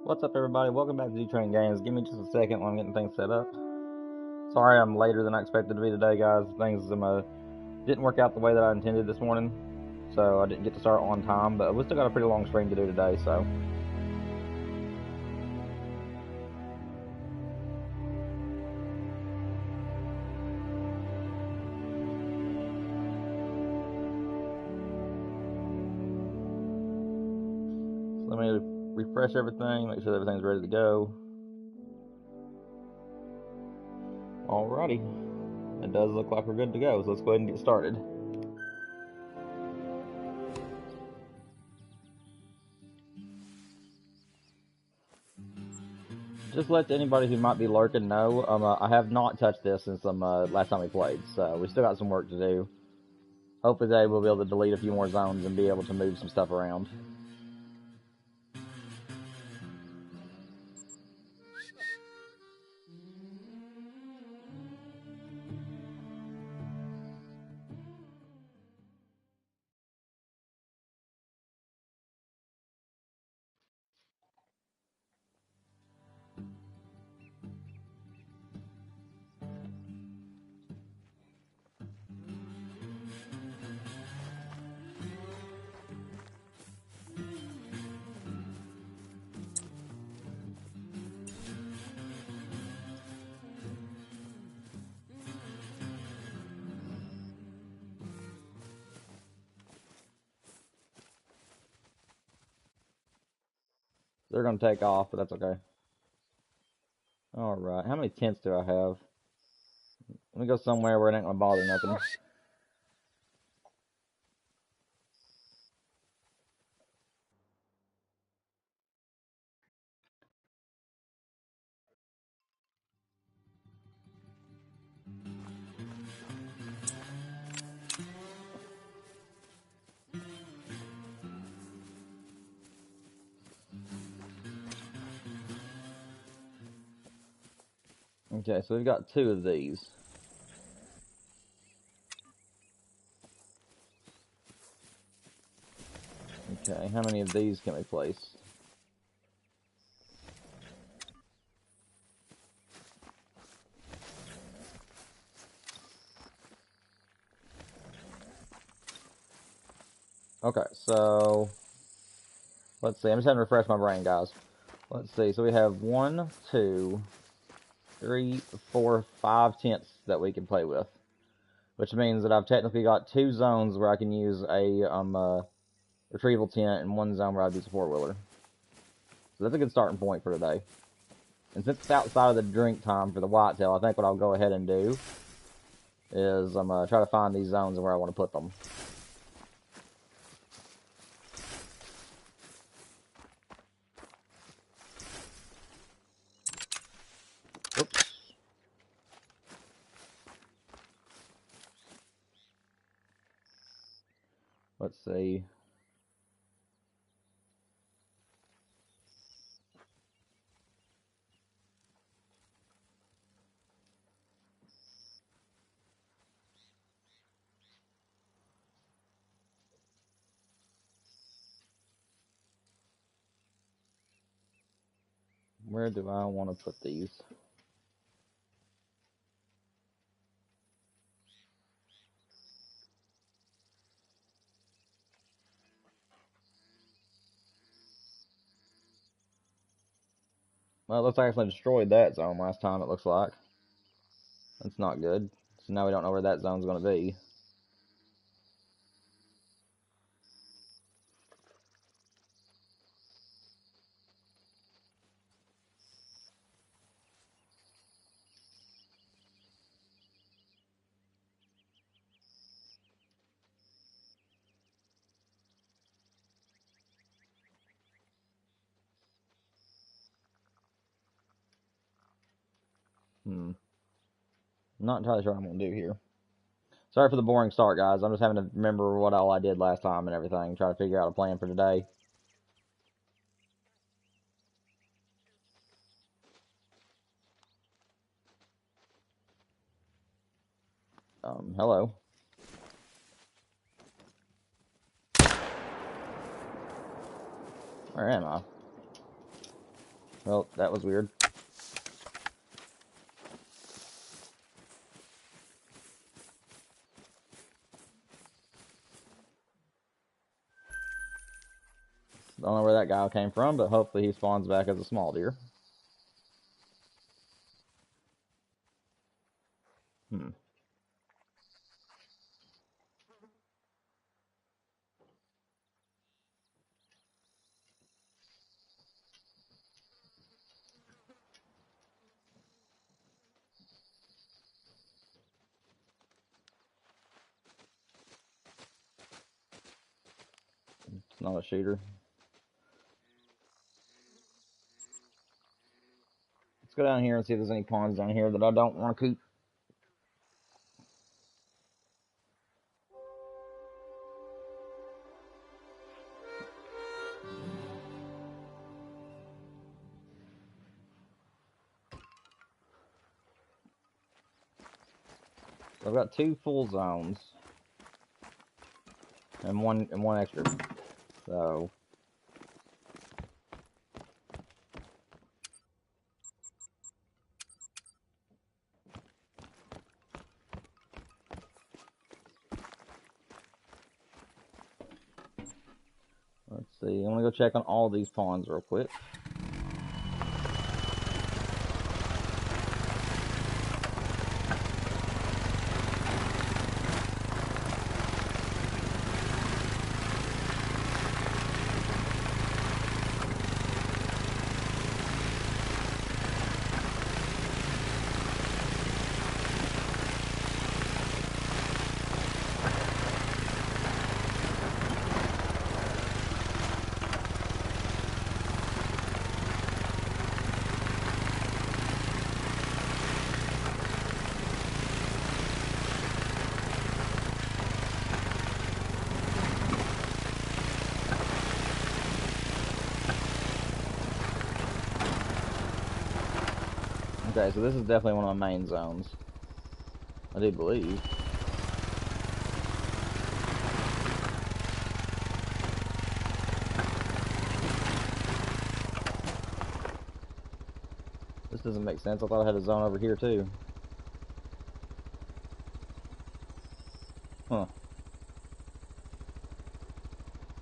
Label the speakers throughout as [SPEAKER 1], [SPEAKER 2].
[SPEAKER 1] What's up, everybody? Welcome back to Z-Train Games. Give me just a second while I'm getting things set up. Sorry I'm later than I expected to be today, guys. Things didn't work out the way that I intended this morning, so I didn't get to start on time, but we still got a pretty long stream to do today, so. Let me refresh everything, make sure everything's ready to go. Alrighty. It does look like we're good to go, so let's go ahead and get started. Just let anybody who might be lurking know, I have not touched this since last time we played, so we still got some work to do. Hopefully today we'll be able to delete a few more zones and be able to move some stuff around. They're going to take off, but that's okay. Alright, how many tents do I have? Let me go somewhere where it ain't going to bother nothing. Okay, so we've got 2 of these. Okay, how many of these can we place? Okay, so let's see. I'm just having to refresh my brain, guys. Let's see. So we have 1, 2, 3, 4, 5 tents that we can play with, which means that I've technically got 2 zones where I can use a retrieval tent and 1 zone where I'd use a 4-wheeler. So that's a good starting point for today. And since it's outside of the drink time for the whitetail, I think what I'll go ahead and do is I'm try to find these zones and where I want to put them. Oops. Let's see. Where do I want to put these? Well, let's actually destroyed that zone last time, it looks like. That's not good. So now we don't know where that zone's going to be. Not entirely sure what I'm going to do here. Sorry for the boring start, guys. I'm just having to remember what all I did last time and everything. Try to figure out a plan for today. Hello. Where am I? Well, that was weird. Don't know where that guy came from, but hopefully he spawns back as a small deer. It's not a shooter. Let's go down here and see if there's any ponds down here that I don't want to keep. So I've got 2 full zones and one extra. So let's see. I'm gonna go check on all these ponds real quick. Okay, so this is definitely one of my main zones. I do believe. This doesn't make sense. I thought I had a zone over here too. Huh.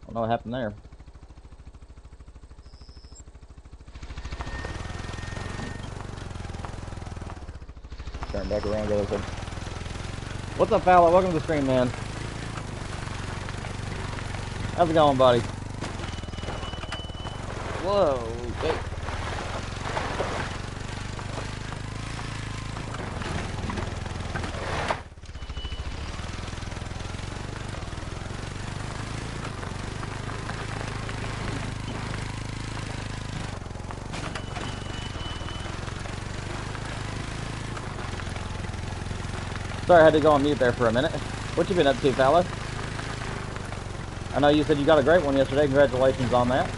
[SPEAKER 1] I don't know what happened there. Turn back around, go this way. What's up, Fowler? Welcome to the stream, man. How's it going, buddy? Whoa, okay. Sorry, I had to go on mute there for a minute. What you been up to, fella? I know you said you got a great one yesterday. Congratulations on that.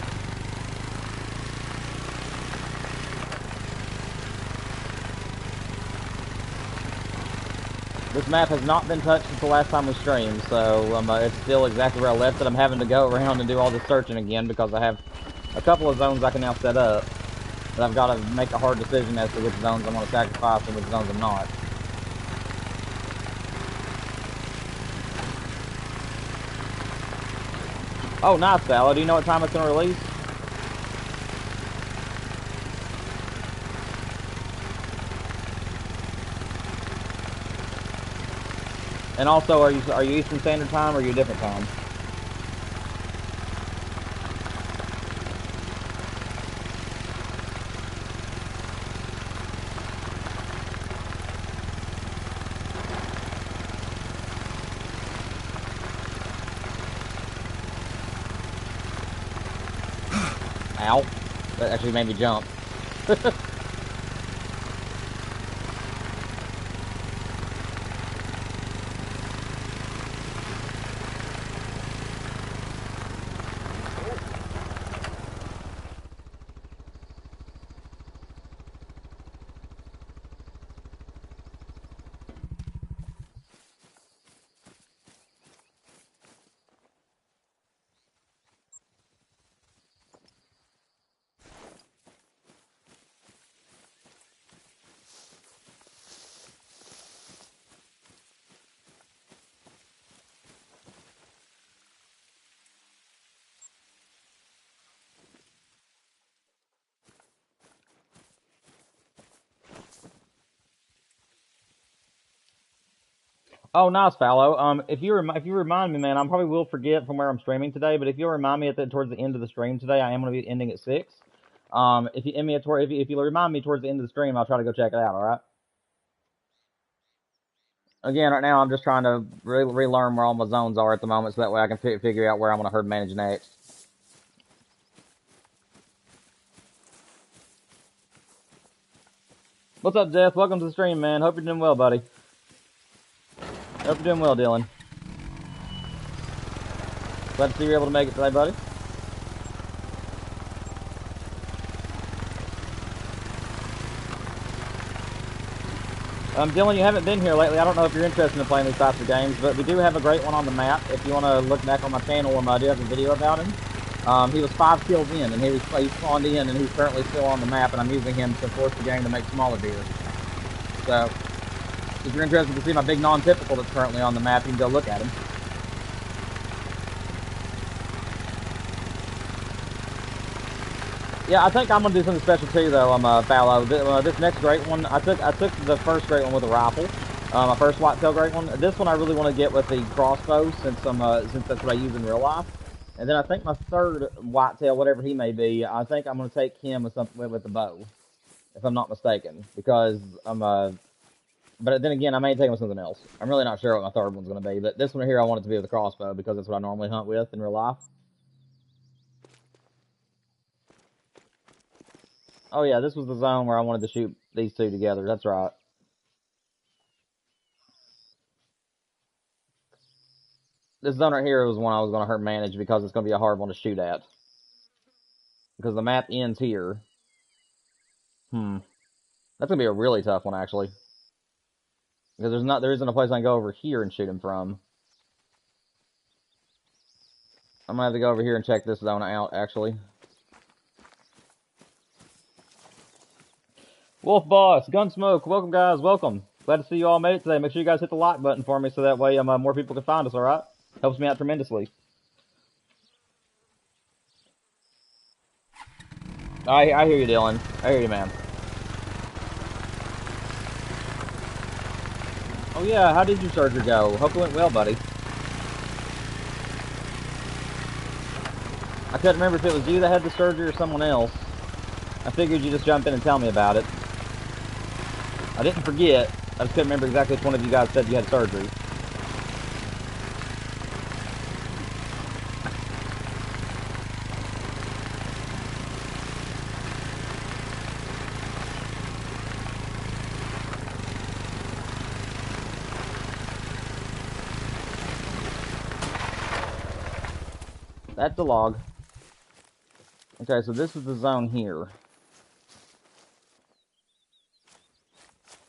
[SPEAKER 1] This map has not been touched since the last time we streamed, so it's still exactly where I left it. I'm having to go around and do all this searching again because I have a couple of zones I can now set up. But I've got to make a hard decision as to which zones I'm going to sacrifice and which zones I'm not. Oh, nice, Sally. Do you know what time it's going to release? And also, are you Eastern Standard Time or are you a different time? Ow. That actually made me jump. Oh, nice, Fallow. If you remind me, man, I probably will forget from where I'm streaming today. But if you'll remind me towards the end of the stream today, I am going to be ending at 6. If you remind me towards the end of the stream, I'll try to go check it out. All right. Again, right now I'm just trying to relearn where all my zones are at the moment, so that way I can figure out where I'm going to herd manage next. What's up, Jeff? Welcome to the stream, man. Hope you're doing well, buddy. Hope you're doing well, Dylan. Glad to see you're able to make it today, buddy. Dylan, you haven't been here lately. I don't know if you're interested in playing these types of games, but we do have a great one on the map. If you want to look back on my channel, I do have a video about him. He was 5 kills in, and he spawned in, and he's currently still on the map, and I'm using him to force the game to make smaller deer. So, if you're interested to see my big non-typical that's currently on the map, you can go look at him. Yeah, I think I'm gonna do something special too, though. Fallow. This next great one, I took the first great one with a rifle, my first whitetail great one. This one I really want to get with the crossbow, since that's what I use in real life. And then I think my third whitetail, whatever he may be, I think I'm gonna take him with something with the bow, if I'm not mistaken, because But then again, I may take him with something else. I'm really not sure what my third one's gonna be, but this one here I want it to be with a crossbow because that's what I normally hunt with in real life. Oh yeah, this was the zone where I wanted to shoot these two together. That's right. This zone right here was one I was going to hurt manage because it's going to be a hard one to shoot at. Because the map ends here. That's going to be a really tough one, actually. Because there isn't a place I can go over here and shoot him from. I'm going to have to go over here and check this zone out, actually. Wolf Boss, Gunsmoke, welcome guys, welcome. Glad to see you all made it today. Make sure you guys hit the like button for me so that way more people can find us, alright? Helps me out tremendously. I hear you, Dylan. I hear you, man. Oh yeah, how did your surgery go? Hope it went well, buddy. I couldn't remember if it was you that had the surgery or someone else. I figured you'd just jump in and tell me about it. I didn't forget. I just couldn't remember exactly which one of you guys said you had surgery. That's the log. Okay, so this is the zone here.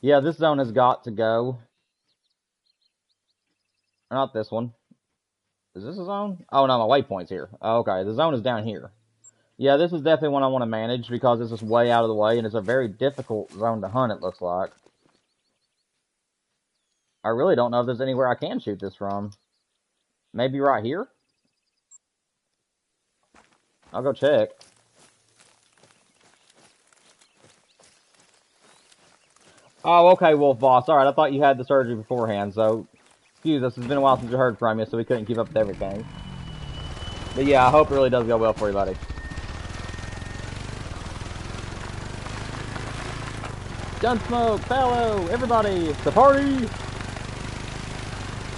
[SPEAKER 1] Yeah, this zone has got to go. Not this one. Is this a zone? Oh, no, my waypoint's here. Oh, okay, the zone is down here. Yeah, this is definitely one I want to manage because this is way out of the way, and it's a very difficult zone to hunt, it looks like. I really don't know if there's anywhere I can shoot this from. Maybe right here? I'll go check. Oh, okay, Wolf Boss. Alright, I thought you had the surgery beforehand, so excuse us. It's been a while since we heard from you, so we couldn't keep up with everything. But yeah, I hope it really does go well for you, buddy. Gunsmoke, Fallow, everybody, it's the party!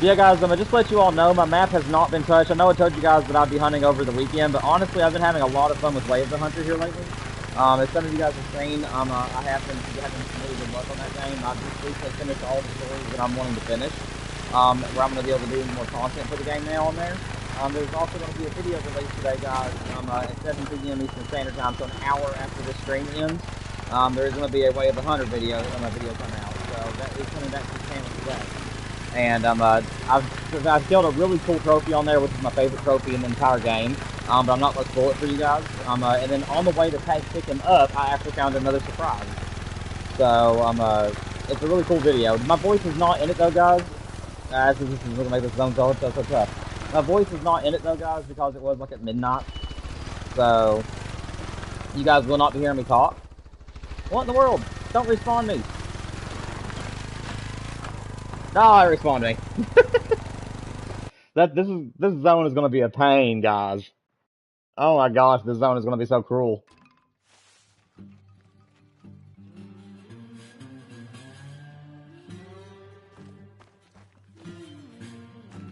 [SPEAKER 1] Yeah, guys, just to let you all know, my map has not been touched. I know I told you guys that I'd be hunting over the weekend, but honestly, I've been having a lot of fun with Waves the Hunter here lately. As some of you guys have seen, I have been having some really good luck on that game. I've just recently finished all the stories that I'm wanting to finish, where I'm going to be able to do more content for the game now on there. There's also going to be a video released today, guys, at 7 p.m. Eastern Standard Time, so an hour after this stream ends. There is going to be a Way of the Hunter video coming out, so that is coming back to the channel today. And I've killed a really cool trophy on there, which is my favorite trophy in the entire game. But I'm not going to spoil it for you guys. And then on the way to pick him up, I actually found another surprise. So it's a really cool video. My voice is not in it though, guys. This is going to make this zone so tough. My voice is not in it though, guys, because it was like at midnight. So you guys will not be hearing me talk. What in the world? Don't respawn me. Oh, it respawned me. This zone is gonna be a pain, guys. Oh my gosh, this zone is gonna be so cruel.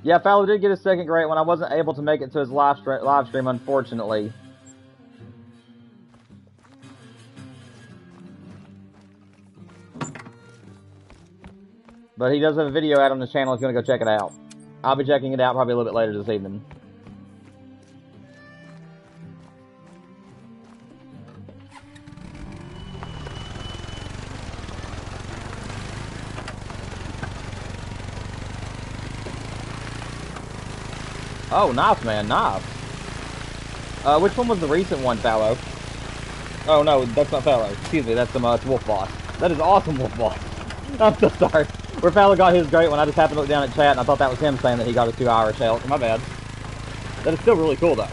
[SPEAKER 1] Yeah, Fallow did get a second great one. I wasn't able to make it to his live stream, unfortunately. But he does have a video out on his channel if you want to go check it out. I'll be checking it out probably a little bit later this evening. Oh, nice, man, nice. Which one was the recent one, Fallow? Oh, no, that's not Fallow. Excuse me, that's Wolf Boss. That is awesome, Wolf Boss. I'm so sorry. Where Fallow got his great one, I just happened to look down at chat and I thought that was him saying that he got a 2 Irish elk. My bad. That is still really cool, though.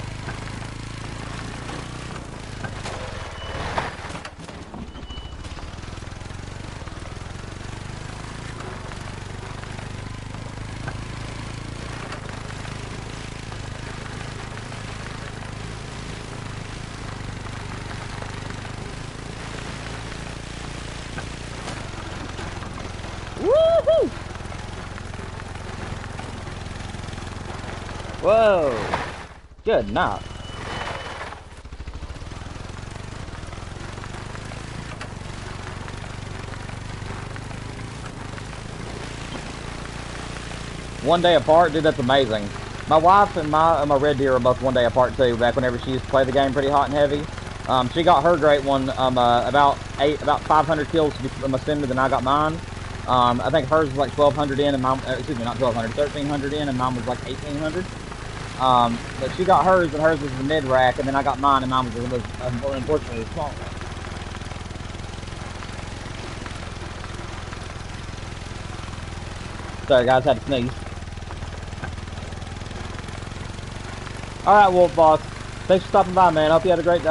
[SPEAKER 1] Woohoo! Whoa! Good night. One day apart, dude, that's amazing. My wife and my red deer are both 1 day apart too. Back whenever she used to play the game pretty hot and heavy, she got her great one about 500 kills sooner than I got mine. I think hers was like 1,200 in, and mine, excuse me, not 1,200, 1,300 in, and mine was like 1,800. But she got hers, and hers was the mid rack, and then I got mine, and mine was unfortunately the small one. Sorry guys, had to sneeze. Alright, Wolf Boss. Thanks for stopping by, man. I hope you had a great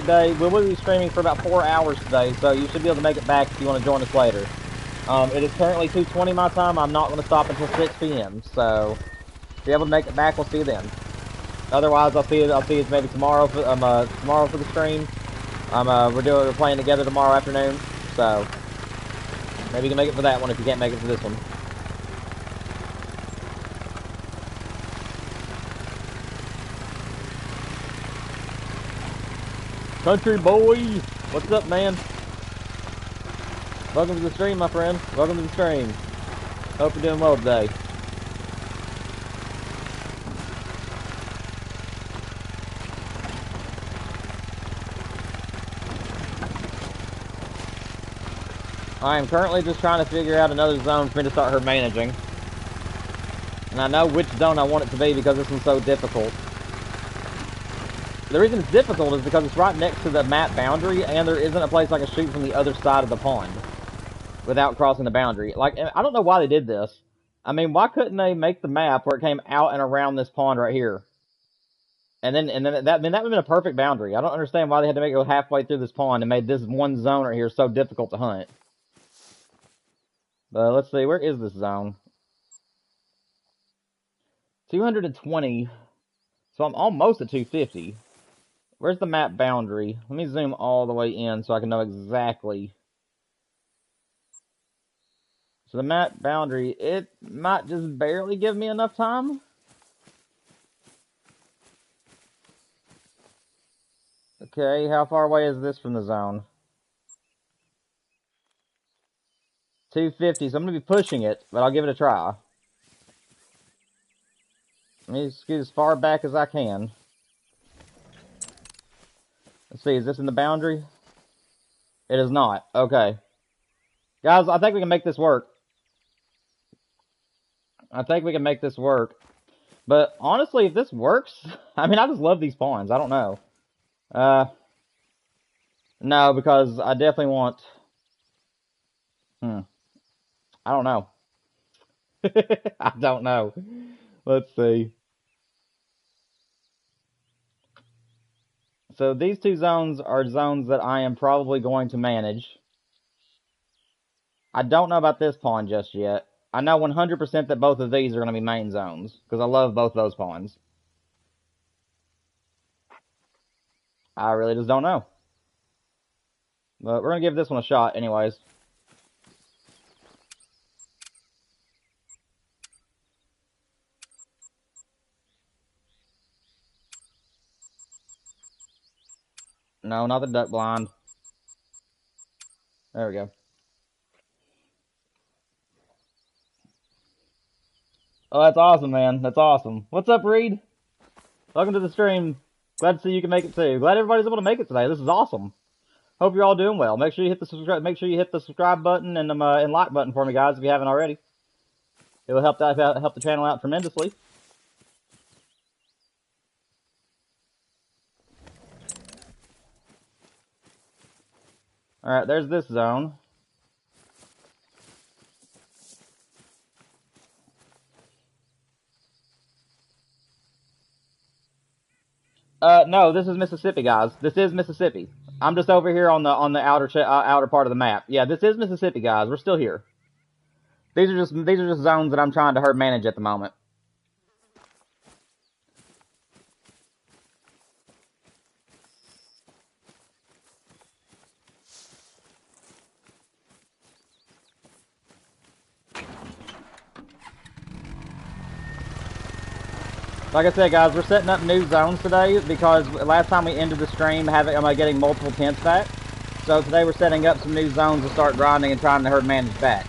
[SPEAKER 1] day. We will be streaming for about 4 hours today, so you should be able to make it back if you want to join us later. It is currently 2:20 my time. I'm not going to stop until 6 p.m. So if you're able to make it back, we'll see you then. Otherwise, I'll see you maybe tomorrow for the stream. We're playing together tomorrow afternoon, so maybe you can make it for that one if you can't make it for this one. Country boy, what's up, man? Welcome to the stream, my friend. Welcome to the stream. Hope you're doing well today. I am currently just trying to figure out another zone for me to start her managing. And I know which zone I want it to be because this one's so difficult. The reason it's difficult is because it's right next to the map boundary, and there isn't a place I can shoot from the other side of the pond without crossing the boundary. Like, I don't know why they did this. I mean, why couldn't they make the map where it came out and around this pond right here? And then that would have been a perfect boundary. I don't understand why they had to make it go halfway through this pond and made this one zone right here so difficult to hunt. But let's see, where is this zone? 220. So I'm almost at 250. Where's the map boundary? Let me zoom all the way in so I can know exactly. So the map boundary, it might just barely give me enough time. Okay, how far away is this from the zone? 250, so I'm going to be pushing it, but I'll give it a try. Let me scoot as far back as I can. Let's see, is this in the boundary? It is not. Okay. Guys, I think we can make this work. I think we can make this work. But honestly, if this works, I mean, I just love these pawns. I don't know. No, because I definitely want... I don't know. I don't know. Let's see. So these two zones are zones that I am probably going to manage. I don't know about this pawn just yet. I know 100% that both of these are going to be main zones, because I love both those ponds. I really just don't know. But we're going to give this one a shot anyways. No, not the duck blind. There we go. Oh, that's awesome, man. That's awesome. What's up, Reed? Welcome to the stream. Glad to see you can make it too. Glad everybody's able to make it today. This is awesome. Hope you're all doing well. Make sure you hit the subscribe button and like button for me, guys, if you haven't already. It will help the channel out tremendously. All right, there's this zone. No, this is Mississippi, guys. This is Mississippi. I'm just over here on the outer part of the map. Yeah, this is Mississippi, guys. We're still here. These are just zones that I'm trying to herd manage at the moment. Like I said, guys, we're setting up new zones today because last time we ended the stream getting multiple tents back. So today we're setting up some new zones to start grinding and trying to herd manage back.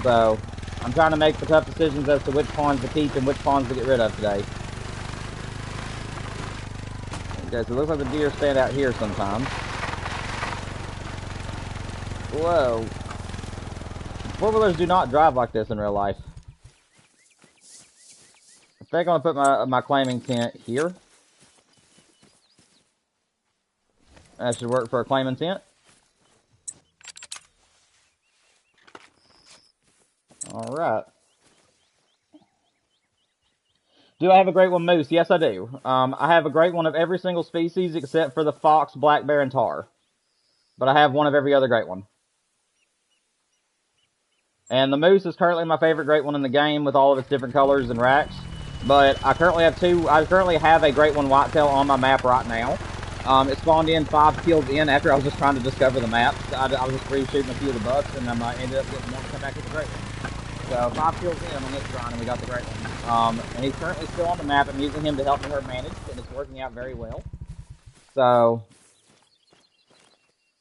[SPEAKER 1] So I'm trying to make the tough decisions as to which pawns to keep and which pawns to get rid of today. Okay, so it looks like the deer stand out here sometimes. Whoa. Four-wheelers do not drive like this in real life. I think I'm going to put my claiming tent here. That should work for a claiming tent. Alright. Do I have a great one moose? Yes, I do. I have a great one of every single species except for the fox, black bear, and tar. But I have one of every other great one. And the moose is currently my favorite great one in the game with all of its different colors and racks. But I currently have a great one whitetail on my map right now. It spawned in 5 kills in after I was just trying to discover the map. I was just re-shooting a few of the bucks, and I ended up getting one to come back with a great one. So 5 kills in on this grind, and we got the great one. And he's currently still on the map. I'm using him to help me herd manage, and it's working out very well. So,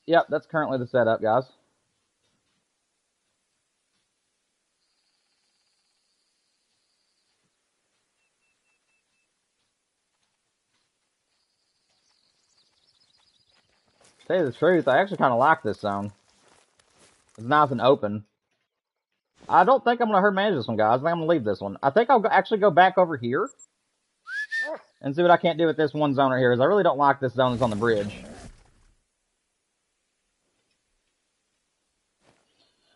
[SPEAKER 1] yep, that's currently the setup, guys. To tell you the truth, I actually kind of like this zone. It's nice and open. I don't think I'm going to herd manage this one, guys. I think I'm going to leave this one. I think I'll actually go back over here and see what I can't do with this one zone right here, because I really don't like this zone that's on the bridge.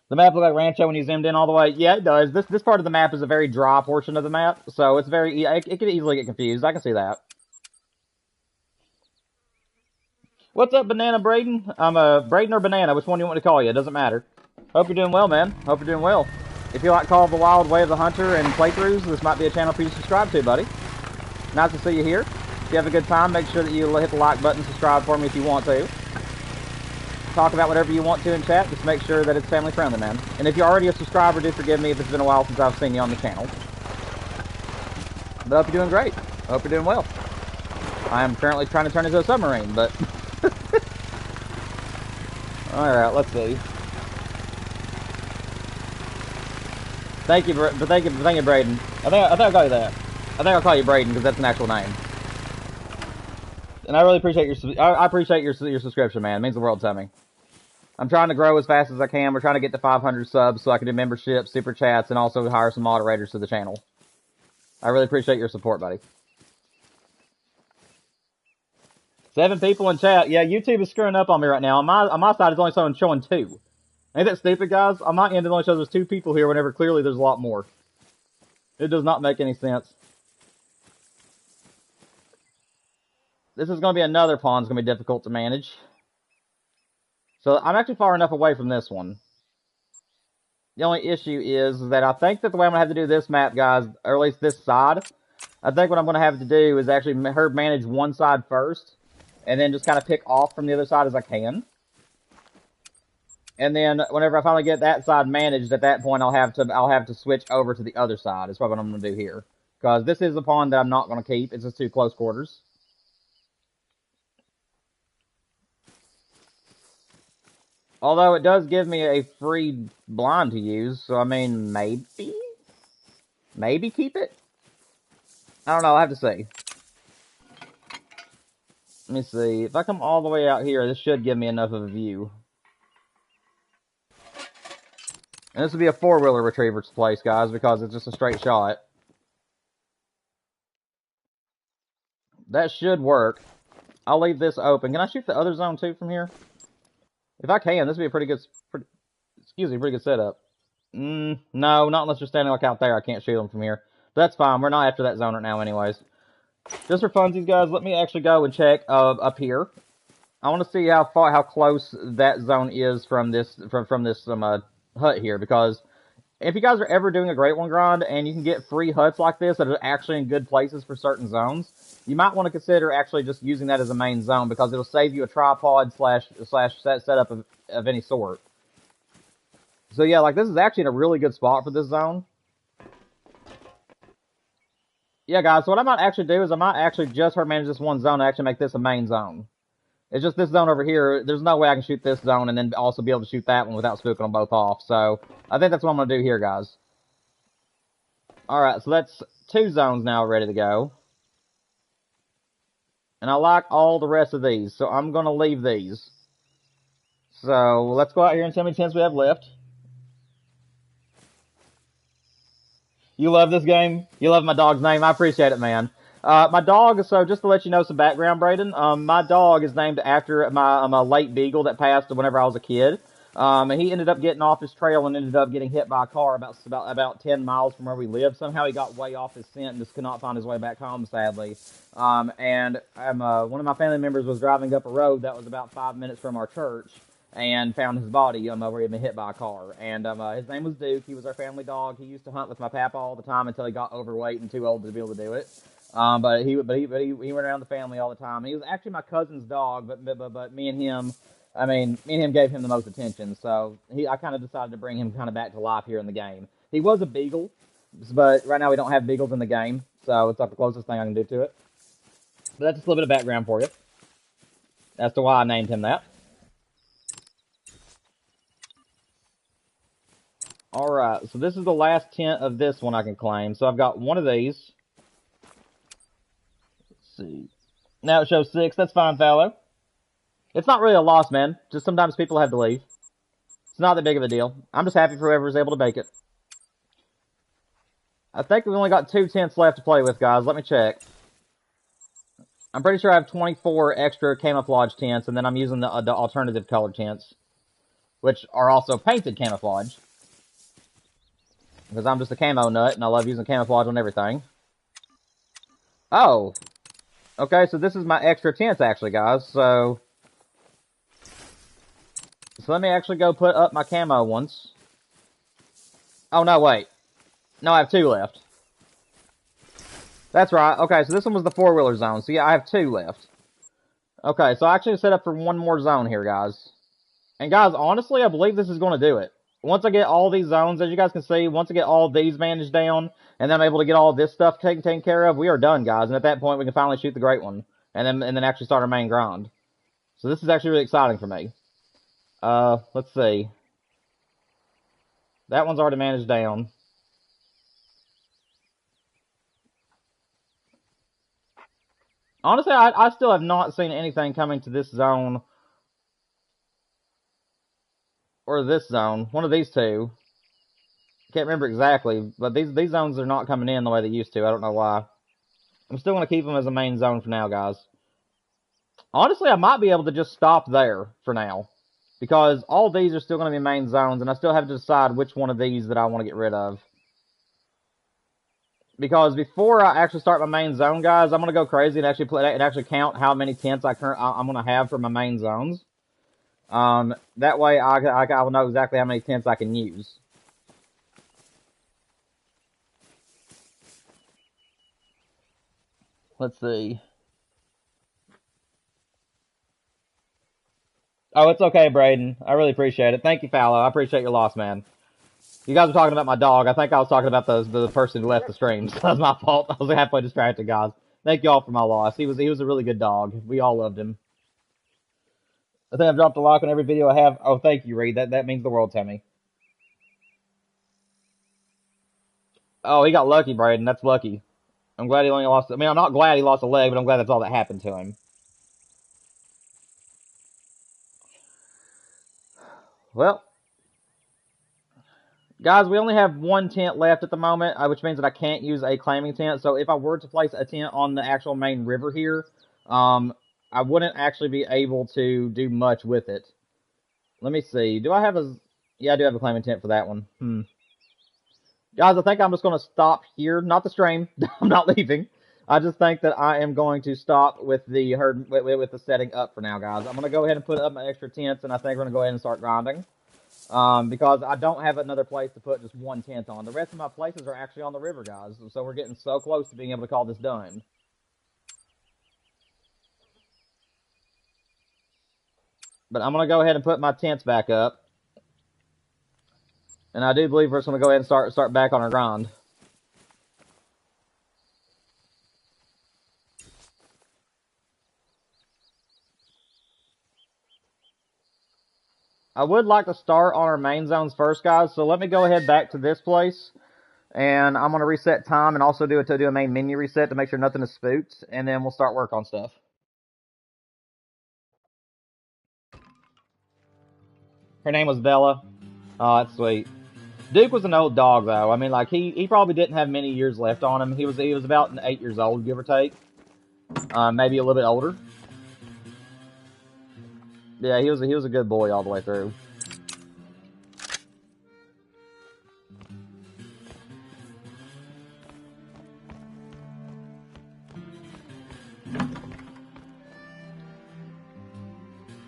[SPEAKER 1] The map looks like Rancho when you zoomed in all the way. Yeah, it does. This part of the map is a very dry portion of the map, so it's it can easily get confused. I can see that. What's up, Banana Braden? I'm Braden or Banana, which one do you want to call you? It doesn't matter. Hope you're doing well, man. Hope you're doing well. If you like Call of the Wild, Way of the Hunter, and playthroughs, this might be a channel for you to subscribe to, buddy. Nice to see you here. If you have a good time, make sure that you hit the like button, subscribe for me if you want to. Talk about whatever you want to in chat, just make sure that it's family friendly, man. And if you're already a subscriber, do forgive me if it's been a while since I've seen you on the channel. But I hope you're doing great. I hope you're doing well. I am currently trying to turn into a submarine, but... Alright, let's see. Thank you, Braden. I think I'll call you that. I think I'll call you Braden because that's an actual name. And I really appreciate your subscription, man. It means the world to me. I'm trying to grow as fast as I can. We're trying to get to 500 subs so I can do memberships, super chats, and also hire some moderators to the channel. I really appreciate your support, buddy. 7 people in chat. Yeah, YouTube is screwing up on me right now. On my side, it's only showing 2. Ain't that stupid, guys? On my end, it only shows there's 2 people here whenever clearly there's a lot more. It does not make any sense. This is going to be another pond. It's going to be difficult to manage. So I'm actually far enough away from this one. The only issue is that I think that the way I'm going to have to do this map, guys, or at least this side, I think what I'm going to have to do is actually herd manage one side first, and then just kind of pick off from the other side as I can. And then whenever I finally get that side managed, at that point I'll have to switch over to the other side. Is what I'm going to do here, because this is a pond that I'm not going to keep. It's just too close quarters. Although it does give me a free blind to use, so I mean, maybe keep it? I don't know, I'll have to see. Let me see. If I come all the way out here, this should give me enough of a view. And this would be a four-wheeler retriever's place, guys, because it's just a straight shot. That should work. I'll leave this open. Can I shoot the other zone, too, from here? If I can, this would be a pretty good setup. No, not unless you're standing like out there. I can't shoot them from here. But that's fine. We're not after that zone right now anyways. Just for funsies, guys, let me actually go and check up here. I want to see how close that zone is from this hut here, because if you guys are ever doing a Great One grind and you can get free huts like this that are actually in good places for certain zones, you might want to consider actually just using that as a main zone, because it'll save you a tripod slash setup of any sort. So yeah, like this is actually in a really good spot for this zone. Yeah, guys, so what I might actually do is I might actually just herd manage this one zone and actually make this a main zone. It's just this zone over here, there's no way I can shoot this zone and then also be able to shoot that one without spooking them both off. So, I think that's what I'm going to do here, guys. Alright, so that's 2 zones now ready to go. And I like all the rest of these, so I'm going to leave these. So, let's go out here and see how many tents we have left. You love this game? You love my dog's name? I appreciate it, man. My dog, so just to let you know some background, Braden, my dog is named after my late beagle that passed whenever I was a kid. And he ended up getting off his trail and ended up getting hit by a car about 10 miles from where we lived. Somehow he got way off his scent and just could not find his way back home, sadly. And one of my family members was driving up a road that was about 5 minutes from our church and found his body where he had been hit by a car. And his name was Duke. He was our family dog. He used to hunt with my papa all the time until he got overweight and too old to be able to do it. But he went around the family all the time. And he was actually my cousin's dog, but me and him gave him the most attention. So I kind of decided to bring him kind of back to life here in the game. He was a beagle, but right now we don't have beagles in the game, so it's like the closest thing I can do to it. But that's just a little bit of background for you as to why I named him that. Alright, so this is the last tent of this one I can claim. So I've got one of these. Let's see. Now it shows 6. That's fine, Fallow. It's not really a loss, man. Just sometimes people have to leave. It's not that big of a deal. I'm just happy for whoever is able to make it. I think we've only got 2 tents left to play with, guys. Let me check. I'm pretty sure I have 24 extra camouflage tents, and then I'm using the alternative colored tents, which are also painted camouflage. Because I'm just a camo nut, and I love using camouflage on everything. Oh. Okay, so this is my extra tents, actually, guys. So let me actually go put up my camo ones. Oh, no, wait. No, I have 2 left. That's right. Okay, so this one was the 4-wheeler zone. So, yeah, I have 2 left. Okay, so I actually set up for one more zone here, guys. And, guys, honestly, I believe this is going to do it. Once I get all these zones, as you guys can see, once I get all these managed down, and then I'm able to get all this stuff taken care of, we are done, guys. And at that point, we can finally shoot the Great One. And then actually start our main grind. So this is actually really exciting for me. Let's see. That one's already managed down. Honestly, I still have not seen anything coming to this zone. Or this zone. One of these two. Can't remember exactly, but these zones are not coming in the way they used to. I don't know why. I'm still going to keep them as a main zone for now, guys. Honestly, I might be able to just stop there for now. Because all these are still going to be main zones, and I still have to decide which one of these that I want to get rid of. Because before I actually start my main zone, guys, I'm going to go crazy and actually count how many tents I'm going to have for my main zones. That way I will know exactly how many tents I can use. Let's see. Oh, it's okay, Braden. I really appreciate it. Thank you, Fallow. I appreciate your loss, man. You guys were talking about my dog. I think I was talking about the person who left the stream. So that's my fault. I was halfway distracted, guys. Thank you all for my loss. He was a really good dog. We all loved him. I think I've dropped a like on every video I have. Oh, thank you, Reed. That means the world to me. Oh, he got lucky, Braden. That's lucky. I'm glad he only lost. I mean, I'm not glad he lost a leg, but I'm glad that's all that happened to him. Well, guys, we only have one tent left at the moment, which means that I can't use a claiming tent. So if I were to place a tent on the actual main river here, I wouldn't actually be able to do much with it. Let me see. Do I have a... Yeah, I do have a claiming tent for that one. Guys, I think I'm just going to stop here. Not the stream. I'm not leaving. I just think that I am going to stop with the herd with the setting up for now, guys. I'm going to go ahead and put up my extra tents, and I think we're going to go ahead and start grinding. Because I don't have another place to put just one tent on. The rest of my places are actually on the river, guys. So we're getting so close to being able to call this done. But I'm going to go ahead and put my tents back up. And I do believe we're just going to go ahead and start back on our grind. I would like to start on our main zones first, guys. So let me go ahead back to this place. And I'm going to reset time and also do a main menu reset to make sure nothing is spooked. And then we'll start work on stuff. Her name was Bella. Oh, that's sweet. Duke was an old dog, though. I mean, like, he probably didn't have many years left on him. He was about 8 years old, give or take. Maybe a little bit older. Yeah, he was a good boy all the way through.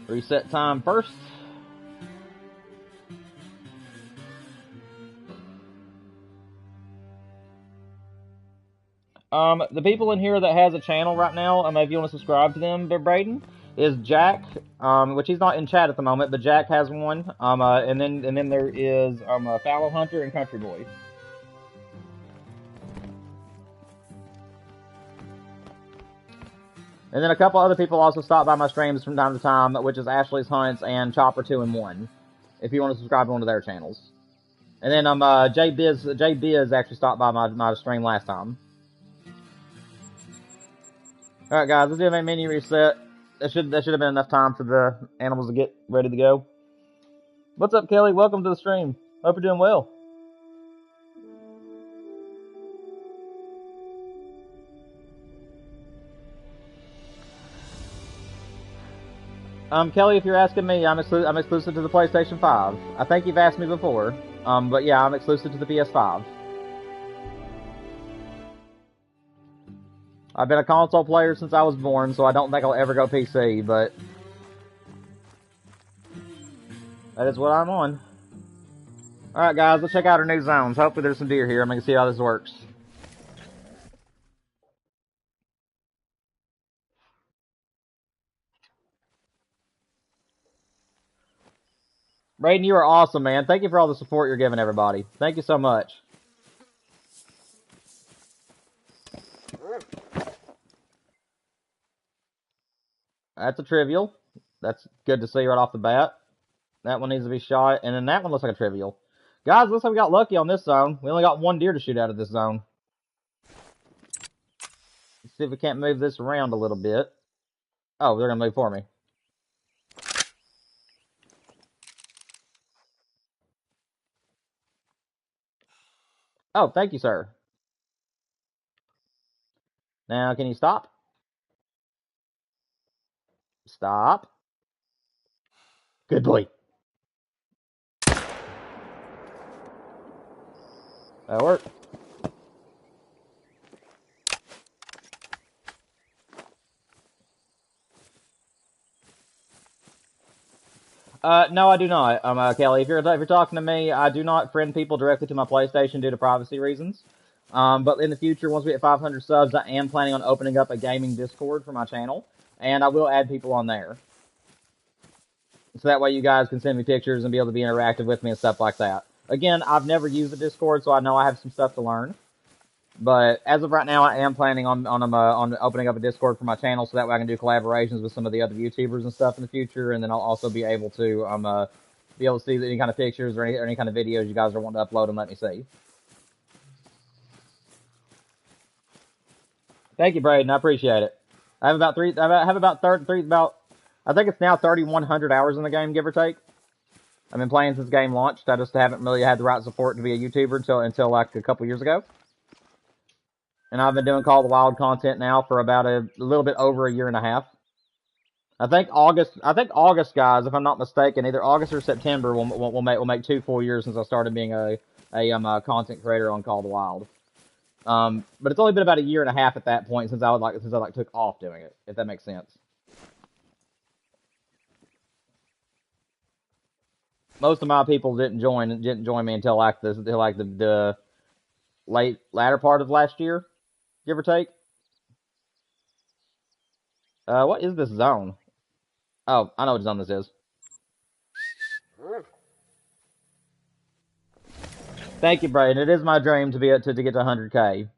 [SPEAKER 1] Reset time first. The people in here that has a channel right now, if you want to subscribe to them, Braden, is Jack, which he's not in chat at the moment, but Jack has one. And then there is Fallow Hunter and Country Boy. And then a couple other people also stop by my streams from time to time, which is Ashley's Hunts and Chopper 2 in 1, if you want to subscribe to one of their channels. And then J Biz actually stopped by my stream last time. Alright guys, let's do a menu reset. That should have been enough time for the animals to get ready to go. What's up, Kelly? Welcome to the stream. Hope you're doing well. Kelly, if you're asking me, I'm exclusive to the PlayStation 5. I think you've asked me before. But yeah, I'm exclusive to the PS5. I've been a console player since I was born, so I don't think I'll ever go PC, but that is what I'm on. Alright guys, let's check out our new zones. Hopefully there's some deer here. I'm going to see how this works. Braden, you are awesome, man. Thank you for all the support you're giving everybody. Thank you so much. That's a trivial. That's good to see right off the bat. That one needs to be shot. And then that one looks like a trivial. Guys, looks like we got lucky on this zone. We only got one deer to shoot out of this zone. Let's see if we can't move this around a little bit. Oh, they're going to move for me. Oh, thank you, sir. Now, can you stop? Stop. Good boy. That worked. No, I do not. Kelly, if you're talking to me, I do not friend people directly to my PlayStation due to privacy reasons. But in the future, once we hit 500 subs, I am planning on opening up a gaming Discord for my channel, and I will add people on there. So that way you guys can send me pictures and be able to be interactive with me and stuff like that. Again, I've never used the Discord, so I know I have some stuff to learn. But as of right now, I am planning on opening up a Discord for my channel, so that way I can do collaborations with some of the other YouTubers and stuff in the future, and then I'll also be able to see any kind of pictures or any kind of videos you guys are wanting to upload and let me see. Thank you, Braden. I appreciate it. I have about I think it's now 3,100 hours in the game, give or take. I've been playing since the game launched. I just haven't really had the right support to be a YouTuber until like a couple years ago. And I've been doing Call of the Wild content now for about a little bit over a year and a half. I think August, guys, if I'm not mistaken, either August or September will make 2 full years since I started being a content creator on Call of the Wild. But it's only been about a year and a half at that point since I took off doing it, if that makes sense. Most of my people didn't join me until the latter part of last year, give or take. What is this zone? Oh, I know what zone this is. Thank you, Braden. It is my dream to get to 100K.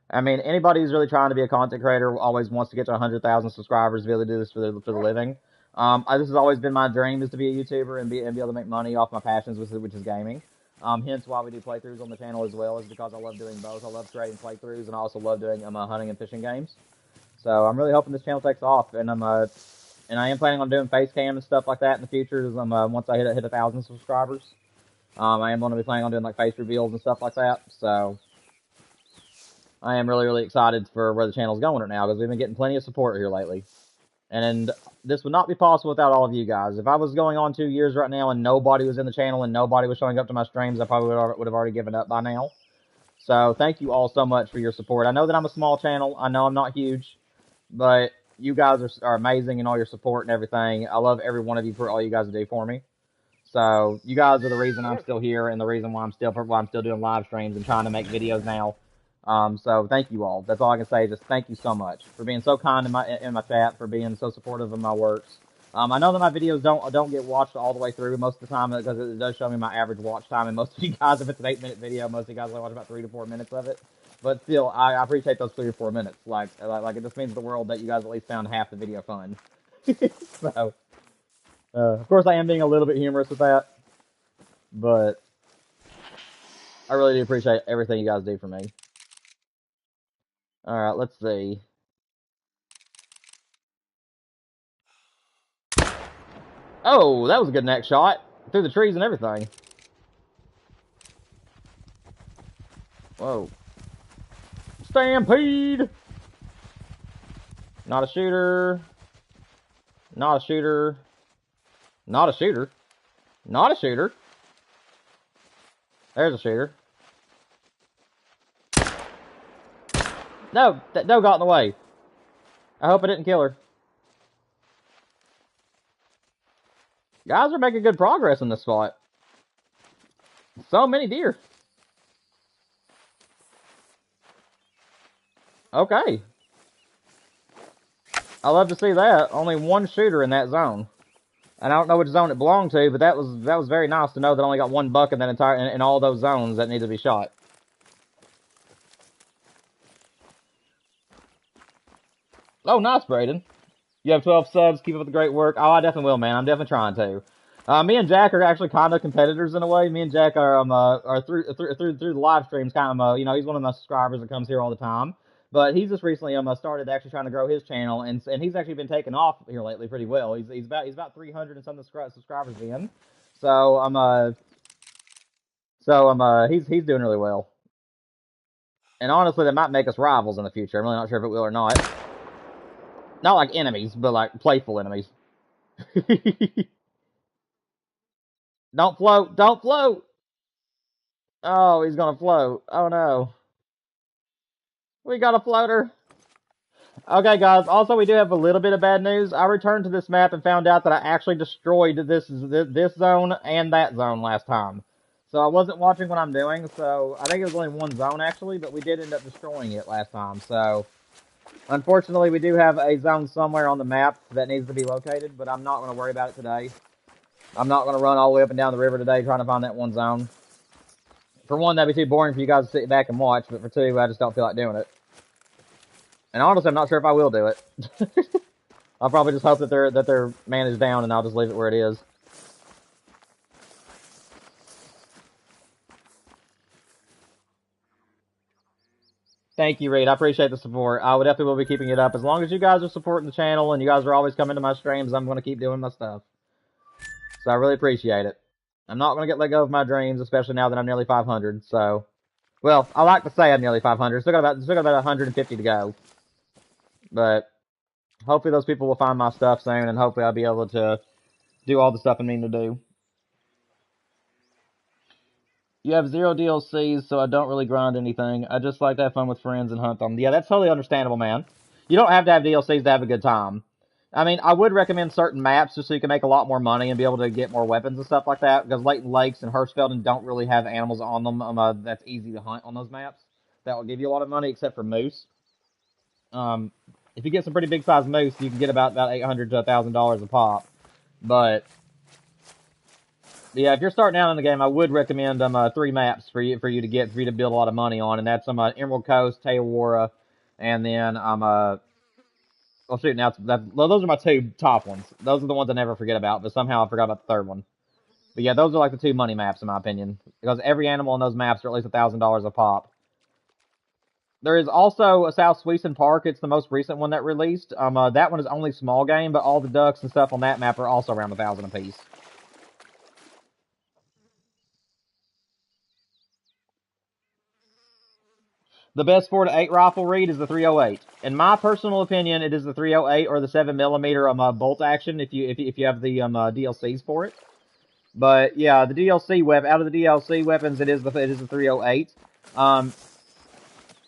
[SPEAKER 1] I mean, anybody who's really trying to be a content creator always wants to get to 100,000 subscribers to be able to do this for the living. This has always been my dream, is to be a YouTuber and be able to make money off my passions, which is gaming. Hence why we do playthroughs on the channel as well, is because I love doing both. I love creating playthroughs, and I also love doing hunting and fishing games. So I'm really hoping this channel takes off, and I am planning on doing face cam and stuff like that in the future. Once I hit 1,000 subscribers, I am going to be planning on doing like face reveals and stuff like that. So I am really, really excited for where the channel's going right now, because we've been getting plenty of support here lately. And this would not be possible without all of you guys. If I was going on 2 years right now and nobody was in the channel and nobody was showing up to my streams, I probably would have already given up by now. So thank you all so much for your support. I know that I'm a small channel. I know I'm not huge, but you guys are amazing in all your support and everything. I love every one of you for all you guys do for me. So you guys are the reason I'm still here and the reason why I'm still doing live streams and trying to make videos now. So thank you all. That's all I can say. Just thank you so much for being so kind in my chat, for being so supportive of my works. I know that my videos don't get watched all the way through most of the time, because it does show me my average watch time, and most of you guys, if it's an 8-minute video, most of you guys only watch about 3 to 4 minutes of it. But still, I appreciate those 3 or 4 minutes. Like it just means the world that you guys at least found half the video fun. So, of course, I am being a little bit humorous with that, but I really do appreciate everything you guys do for me. Alright, let's see. Oh, that was a good neck shot. Through the trees and everything. Whoa. Stampede! Not a shooter. Not a shooter. Not a shooter. Not a shooter. There's a shooter. No, that doe got in the way. I hope I didn't kill her. Guys are making good progress in this spot. So many deer. Okay. I love to see that. Only one shooter in that zone. And I don't know which zone it belonged to, but that was very nice to know that I only got one buck in that in all those zones that need to be shot. Oh, nice, Braden. You have 12 subs. Keep up the great work. Oh, I definitely will, man. I'm definitely trying to. Me and Jack are actually kind of competitors in a way. Me and Jack are through the live streams kind of, he's one of my subscribers that comes here all the time. But he's just recently started actually trying to grow his channel, and he's actually been taking off here lately pretty well. He's about 300 and some subscribers in. So he's doing really well. And honestly, that might make us rivals in the future. I'm really not sure if it will or not. Not like enemies, but like playful enemies. Don't float! Don't float! Oh, he's gonna float. Oh no. We got a floater. Okay, guys. Also, we do have a little bit of bad news. I returned to this map and found out that I actually destroyed this zone and that zone last time. So I wasn't watching what I'm doing, so I think it was only one zone actually, but we did end up destroying it last time. So unfortunately, we do have a zone somewhere on the map that needs to be located, but I'm not going to worry about it today. I'm not going to run all the way up and down the river today trying to find that one zone. For one, that'd be too boring for you guys to sit back and watch, but for two, I just don't feel like doing it. And honestly, I'm not sure if I will do it. I'll probably just hope that their man is down, and I'll just leave it where it is. Thank you, Reed. I appreciate the support. I would definitely will be keeping it up. As long as you guys are supporting the channel and you guys are always coming to my streams, I'm going to keep doing my stuff. So I really appreciate it. I'm not going to let go of my dreams, especially now that I'm nearly 500. So, well, I like to say I'm nearly 500. Still got about 150 to go. But hopefully those people will find my stuff soon, and hopefully I'll be able to do all the stuff I mean to do. You have 0 DLCs, so I don't really grind anything. I just like to have fun with friends and hunt them. Yeah, that's totally understandable, man. You don't have to have DLCs to have a good time. I mean, I would recommend certain maps just so you can make a lot more money and be able to get more weapons and stuff like that, because Leighton Lakes and Hirschfelden don't really have animals on them that's easy to hunt on those maps. That will give you a lot of money, except for moose. If you get some pretty big sized moose, you can get about $800 to $1,000 a pop. But yeah, if you're starting out in the game, I would recommend 3 maps for you to build a lot of money on, and that's Emerald Coast, Teawara, and then well, shoot, well, those are my 2 top ones. Those are the ones I never forget about, but somehow I forgot about the 3rd one. But yeah, those are like the 2 money maps in my opinion, because every animal in those maps are at least $1,000 a pop. There is also a South Sweeson Park. It's the most recent one that released. That one is only small game, but all the ducks and stuff on that map are also around 1,000 apiece. The best 4 to 8 rifle read is the 308. In my personal opinion, it is the 308 or the 7mm bolt action if you have the DLCs for it. But yeah, the DLC weapon out of the DLC weapons, it is the 308.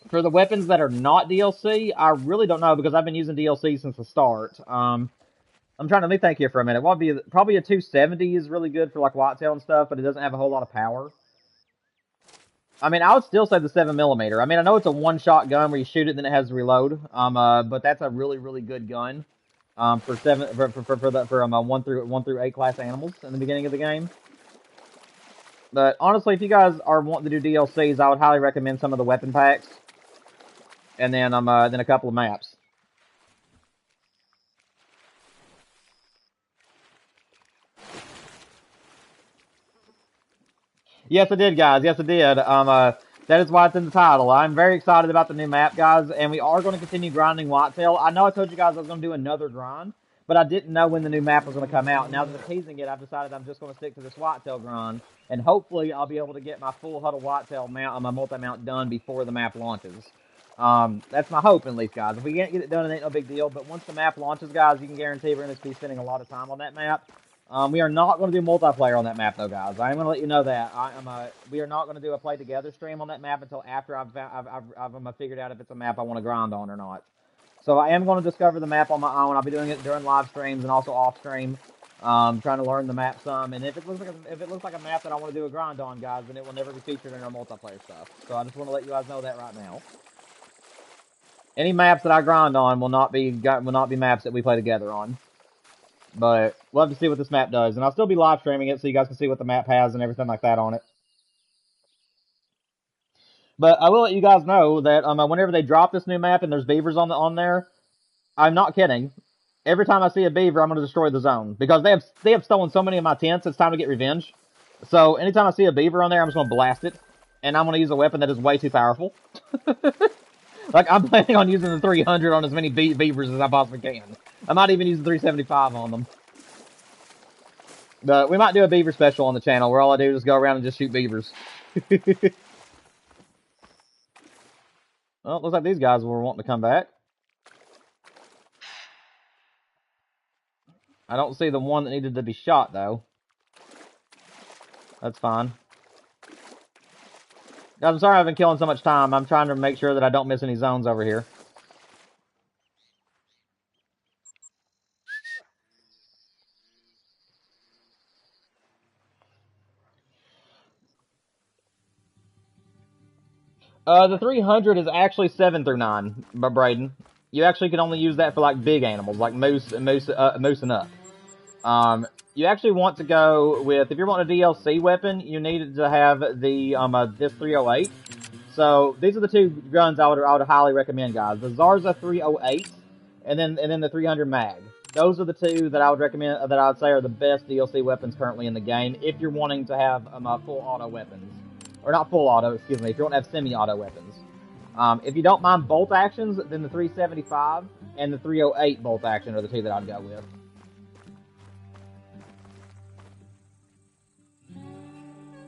[SPEAKER 1] For the weapons that are not DLC, I really don't know because I've been using DLC since the start. I'm trying to think here for a minute. Probably a 270 is really good for like whitetail and stuff, but it doesn't have a whole lot of power. I mean, I would still say the 7mm. I mean, I know it's a one-shot gun where you shoot it and then it has to reload. But that's a really, really good gun. For 1 through 8 class animals in the beginning of the game. But honestly, if you guys are wanting to do DLCs, I would highly recommend some of the weapon packs, and then then a couple of maps. Yes, I did, guys. Yes, I did. That is why it's in the title. I'm very excited about the new map, guys, and we are going to continue grinding Whitetail. I know I told you guys I was going to do another grind, but I didn't know when the new map was going to come out. Now that I'm teasing it, I've decided I'm just going to stick to this Whitetail grind, and hopefully I'll be able to get my full Huddle Whitetail mount on my multi-mount done before the map launches. That's my hope, at least, guys. If we can't get it done, it ain't no big deal, but once the map launches, guys, you can guarantee we're going to be spending a lot of time on that map. We are not going to do multiplayer on that map, though, guys. I am going to let you know that. We are not going to do a play together stream on that map until after I've figured out if it's a map I want to grind on or not. So I am going to discover the map on my own. I'll be doing it during live streams and also off stream, trying to learn the map some. And if it looks like a map that I want to do a grind on, guys, then it will never be featured in our multiplayer stuff. So I just want to let you guys know that right now. Any maps that I grind on will not be maps that we play together on. But we'll have to see what this map does. And I'll still be live streaming it so you guys can see what the map has and everything like that on it. But I will let you guys know that whenever they drop this new map and there's beavers on there, I'm not kidding. Every time I see a beaver, I'm going to destroy the zone. Because they have stolen so many of my tents, it's time to get revenge. So anytime I see a beaver on there, I'm just going to blast it. And I'm going to use a weapon that is way too powerful. Like, I'm planning on using the 300 on as many beavers as I possibly can. I might even use the 375 on them. But we might do a beaver special on the channel where all I do is go around and just shoot beavers. Well, it looks like these guys were wanting to come back. I don't see the one that needed to be shot, though. That's fine. Guys, I'm sorry I've been killing so much time. I'm trying to make sure that I don't miss any zones over here. The 300 is actually 7 through 9, but Braden. You actually can only use that for like big animals, like moose and up. You actually want to go with, if you're wanting a DLC weapon, you need to have the this 308. So these are the two guns I would highly recommend, guys. The Zarza 308, and then the 300 mag. Those are the two that I would recommend, that I would say are the best DLC weapons currently in the game if you're wanting to have full auto weapons. Or not full auto, excuse me, if you want to have semi-auto weapons. If you don't mind bolt actions, then the 375 and the 308 bolt action are the two that I'd go with.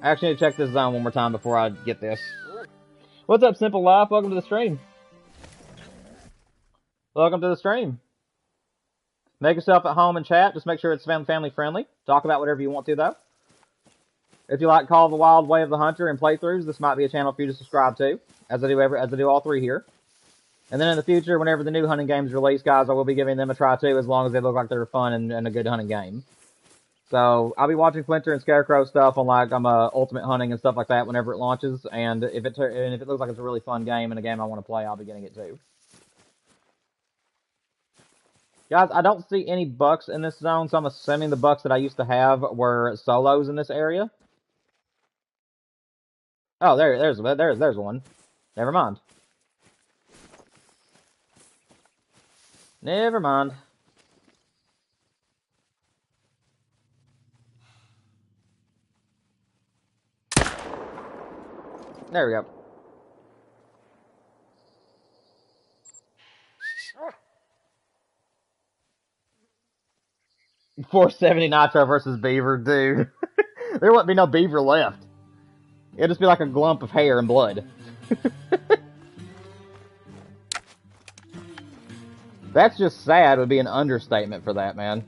[SPEAKER 1] I actually need to check this zone one more time before I get this. What's up, Simple Life? Welcome to the stream. Welcome to the stream. Make yourself at home and chat. Just make sure it's family friendly. Talk about whatever you want to, though. If you like Call of the Wild, Way of the Hunter, and playthroughs, this might be a channel for you to subscribe to, as I do all three here. And then in the future, whenever the new hunting games release, guys, I will be giving them a try too, as long as they look like they're fun and a good hunting game. So I'll be watching Flinter and Scarecrow stuff on like Ultimate Hunting and stuff like that whenever it launches. And if it looks like it's a really fun game and a game I want to play, I'll be getting it too. Guys, I don't see any bucks in this zone, so I'm assuming the bucks that I used to have were solos in this area. Oh, there's one. Never mind. Never mind. There we go. $470 Nitro versus Beaver, dude. There wouldn't be no Beaver left. It'd just be like a glump of hair and blood. That's just sad would be an understatement for that, man.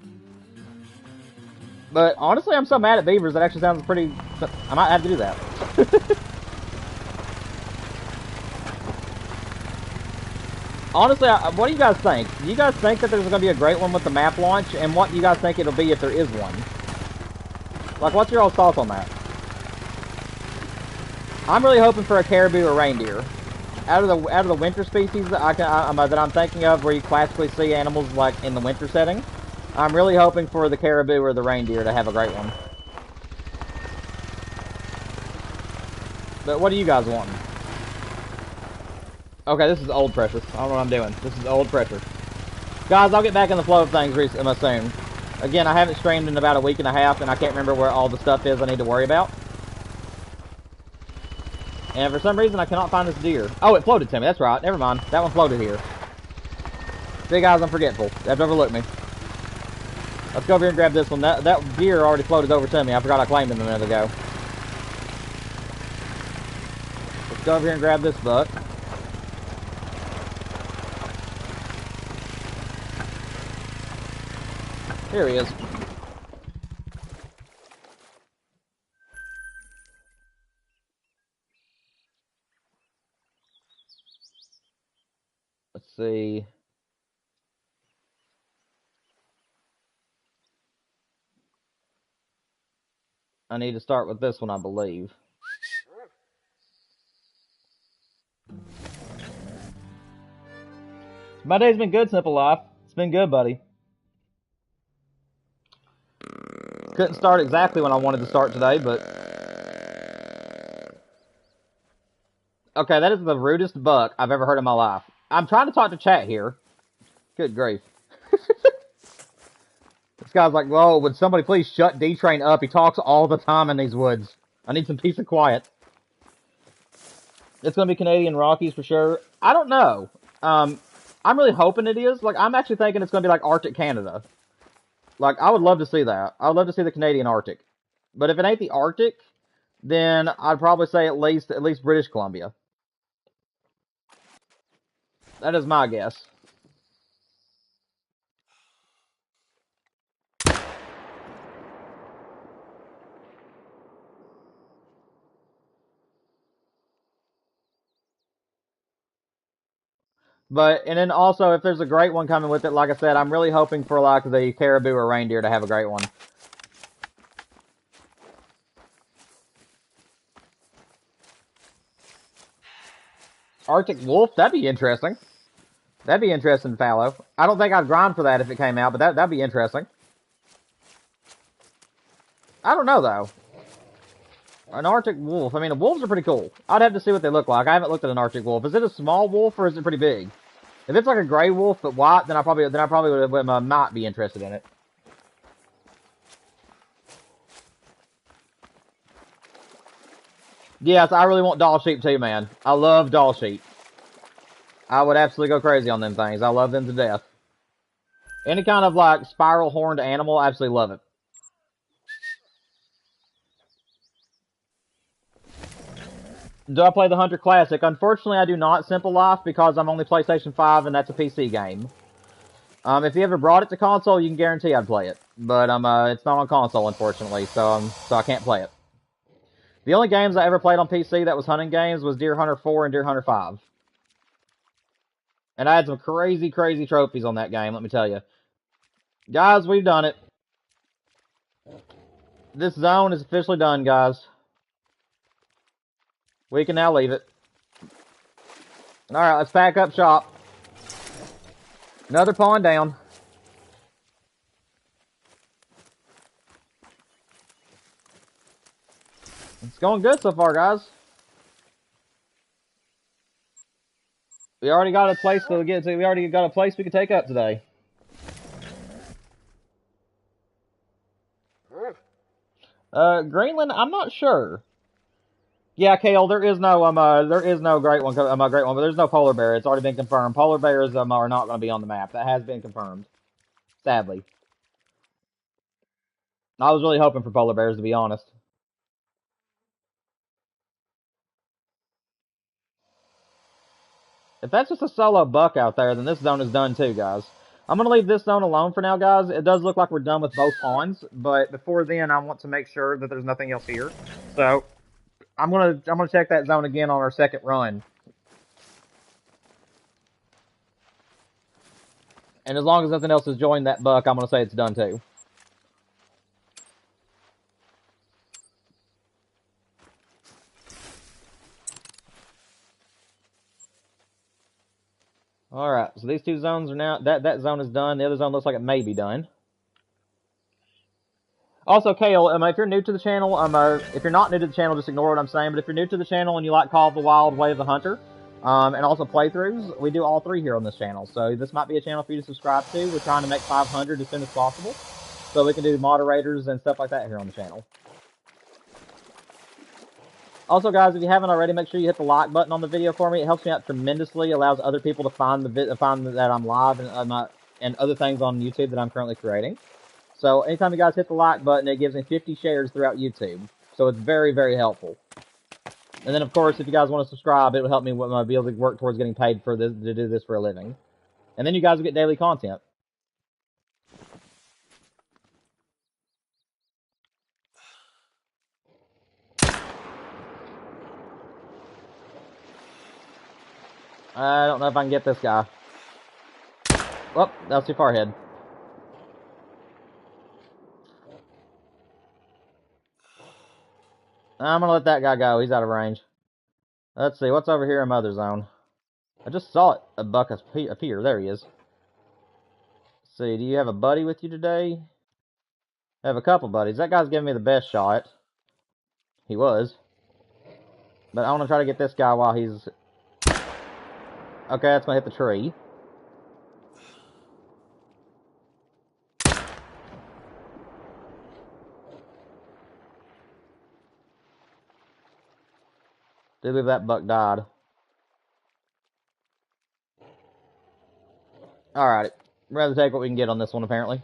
[SPEAKER 1] But honestly, I'm so mad at Beavers, that actually sounds pretty... I might have to do that. Honestly, what do you guys think? Do you guys think that there's going to be a great one with the map launch? And what do you guys think it'll be if there is one? Like, what's your all thoughts on that? I'm really hoping for a caribou or reindeer. Out of the winter species that I'm thinking of, where you classically see animals like in the winter setting, I'm really hoping for the caribou or the reindeer to have a great one. But what do you guys want? Okay, this is old pressure. I don't know what I'm doing. This is old pressure. Guys, I'll get back in the flow of things soon. Again, I haven't streamed in about a week and a half, and I can't remember where all the stuff is I need to worry about. And for some reason, I cannot find this deer. Oh, it floated to me. That's right. Never mind. That one floated here. See, guys, I'm forgetful. You have to overlook me. Let's go over here and grab this one. That deer already floated over to me. I forgot I claimed him a minute ago. Let's go over here and grab this buck. Here he is. Let's see. I need to start with this one, I believe. My day's been good, Simple Life. It's been good, buddy. Couldn't start exactly when I wanted to start today, but... Okay, that is the rudest buck I've ever heard in my life. I'm trying to talk to chat here. Good grief. This guy's like, whoa, would somebody please shut D-Train up? He talks all the time in these woods. I need some peace and quiet. It's going to be Canadian Rockies for sure. I don't know. I'm really hoping it is. Like, I'm actually thinking it's going to be like Arctic Canada. Like, I would love to see that. I would love to see the Canadian Arctic. But if it ain't the Arctic, then I'd probably say at least British Columbia. That is my guess. But, and then also, if there's a great one coming with it, like I said, I'm really hoping for, like, the caribou or reindeer to have a great one. Arctic wolf, that'd be interesting. That'd be interesting, fallow. I don't think I'd grind for that if it came out, but that'd be interesting. I don't know, though. An Arctic wolf. I mean, the wolves are pretty cool. I'd have to see what they look like. I haven't looked at an Arctic wolf. Is it a small wolf or is it pretty big? If it's like a gray wolf but white, then I probably would might be interested in it. Yes, I really want doll sheep too, man. I love doll sheep. I would absolutely go crazy on them things. I love them to death. Any kind of like spiral horned animal, I absolutely love it. Do I play the Hunter Classic? Unfortunately, I do not, Simple Life, because I'm only PlayStation 5 and that's a PC game. If you ever brought it to console, you can guarantee I'd play it. But it's not on console, unfortunately, so I can't play it. The only games I ever played on PC that was hunting games was Deer Hunter 4 and Deer Hunter 5. And I had some crazy, crazy trophies on that game, let me tell you. Guys, we've done it. This zone is officially done, guys. We can now leave it. Alright, let's pack up shop. Another pawn down. It's going good so far, guys. We already got a place to get to. We already got a place we can take up today. Greenland, I'm not sure. Yeah, Kale, there is no great one, but there's no polar bear. It's already been confirmed. Polar bears are not going to be on the map. That has been confirmed. Sadly. I was really hoping for polar bears, to be honest. If that's just a solo buck out there, then this zone is done too, guys. I'm going to leave this zone alone for now, guys. It does look like we're done with both pawns, but before then, I want to make sure that there's nothing else here. So, I'm gonna check that zone again on our second run. And as long as nothing else has joined that buck, I'm gonna say it's done too. Alright, so these two zones are now, that zone is done. The other zone looks like it may be done. Also, Kale, if you're new to the channel, if you're not new to the channel, just ignore what I'm saying. But if you're new to the channel and you like Call of the Wild, Way of the Hunter, and also playthroughs, we do all three here on this channel. So this might be a channel for you to subscribe to. We're trying to make 500 as soon as possible, so we can do moderators and stuff like that here on the channel. Also, guys, if you haven't already, make sure you hit the like button on the video for me. It helps me out tremendously. It allows other people to find that I'm live and other things on YouTube that I'm currently creating. So anytime you guys hit the like button, it gives me 50 shares throughout YouTube. So it's very, very helpful. And then, of course, if you guys want to subscribe, it will help me be able to work towards getting paid for this, to do this for a living. And then you guys will get daily content. I don't know if I can get this guy. Oh, that was too far ahead. I'm gonna let that guy go. He's out of range. Let's see, what's over here in Mother Zone? I just saw it, a buck appear. There he is. Let's see, do you have a buddy with you today? I have a couple buddies. That guy's giving me the best shot. He was. But I want to try to get this guy while he's... Okay, that's going to hit the tree. Do believe that buck died. Alright. Rather take what we can get on this one, apparently.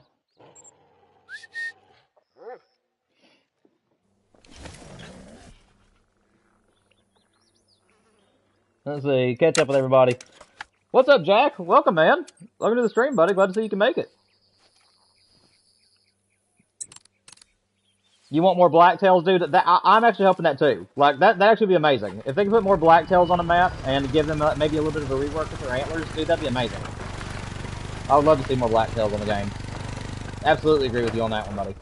[SPEAKER 1] Let's see. Catch up with everybody. What's up, Jack? Welcome, man. Welcome to the stream, buddy. Glad to see you can make it. You want more blacktails, dude? I'm actually hoping that too. Like that actually be amazing. If they can put more blacktails on a map and give them maybe a little bit of a rework with their antlers, dude, that'd be amazing. I would love to see more blacktails on the game. Absolutely agree with you on that one, buddy.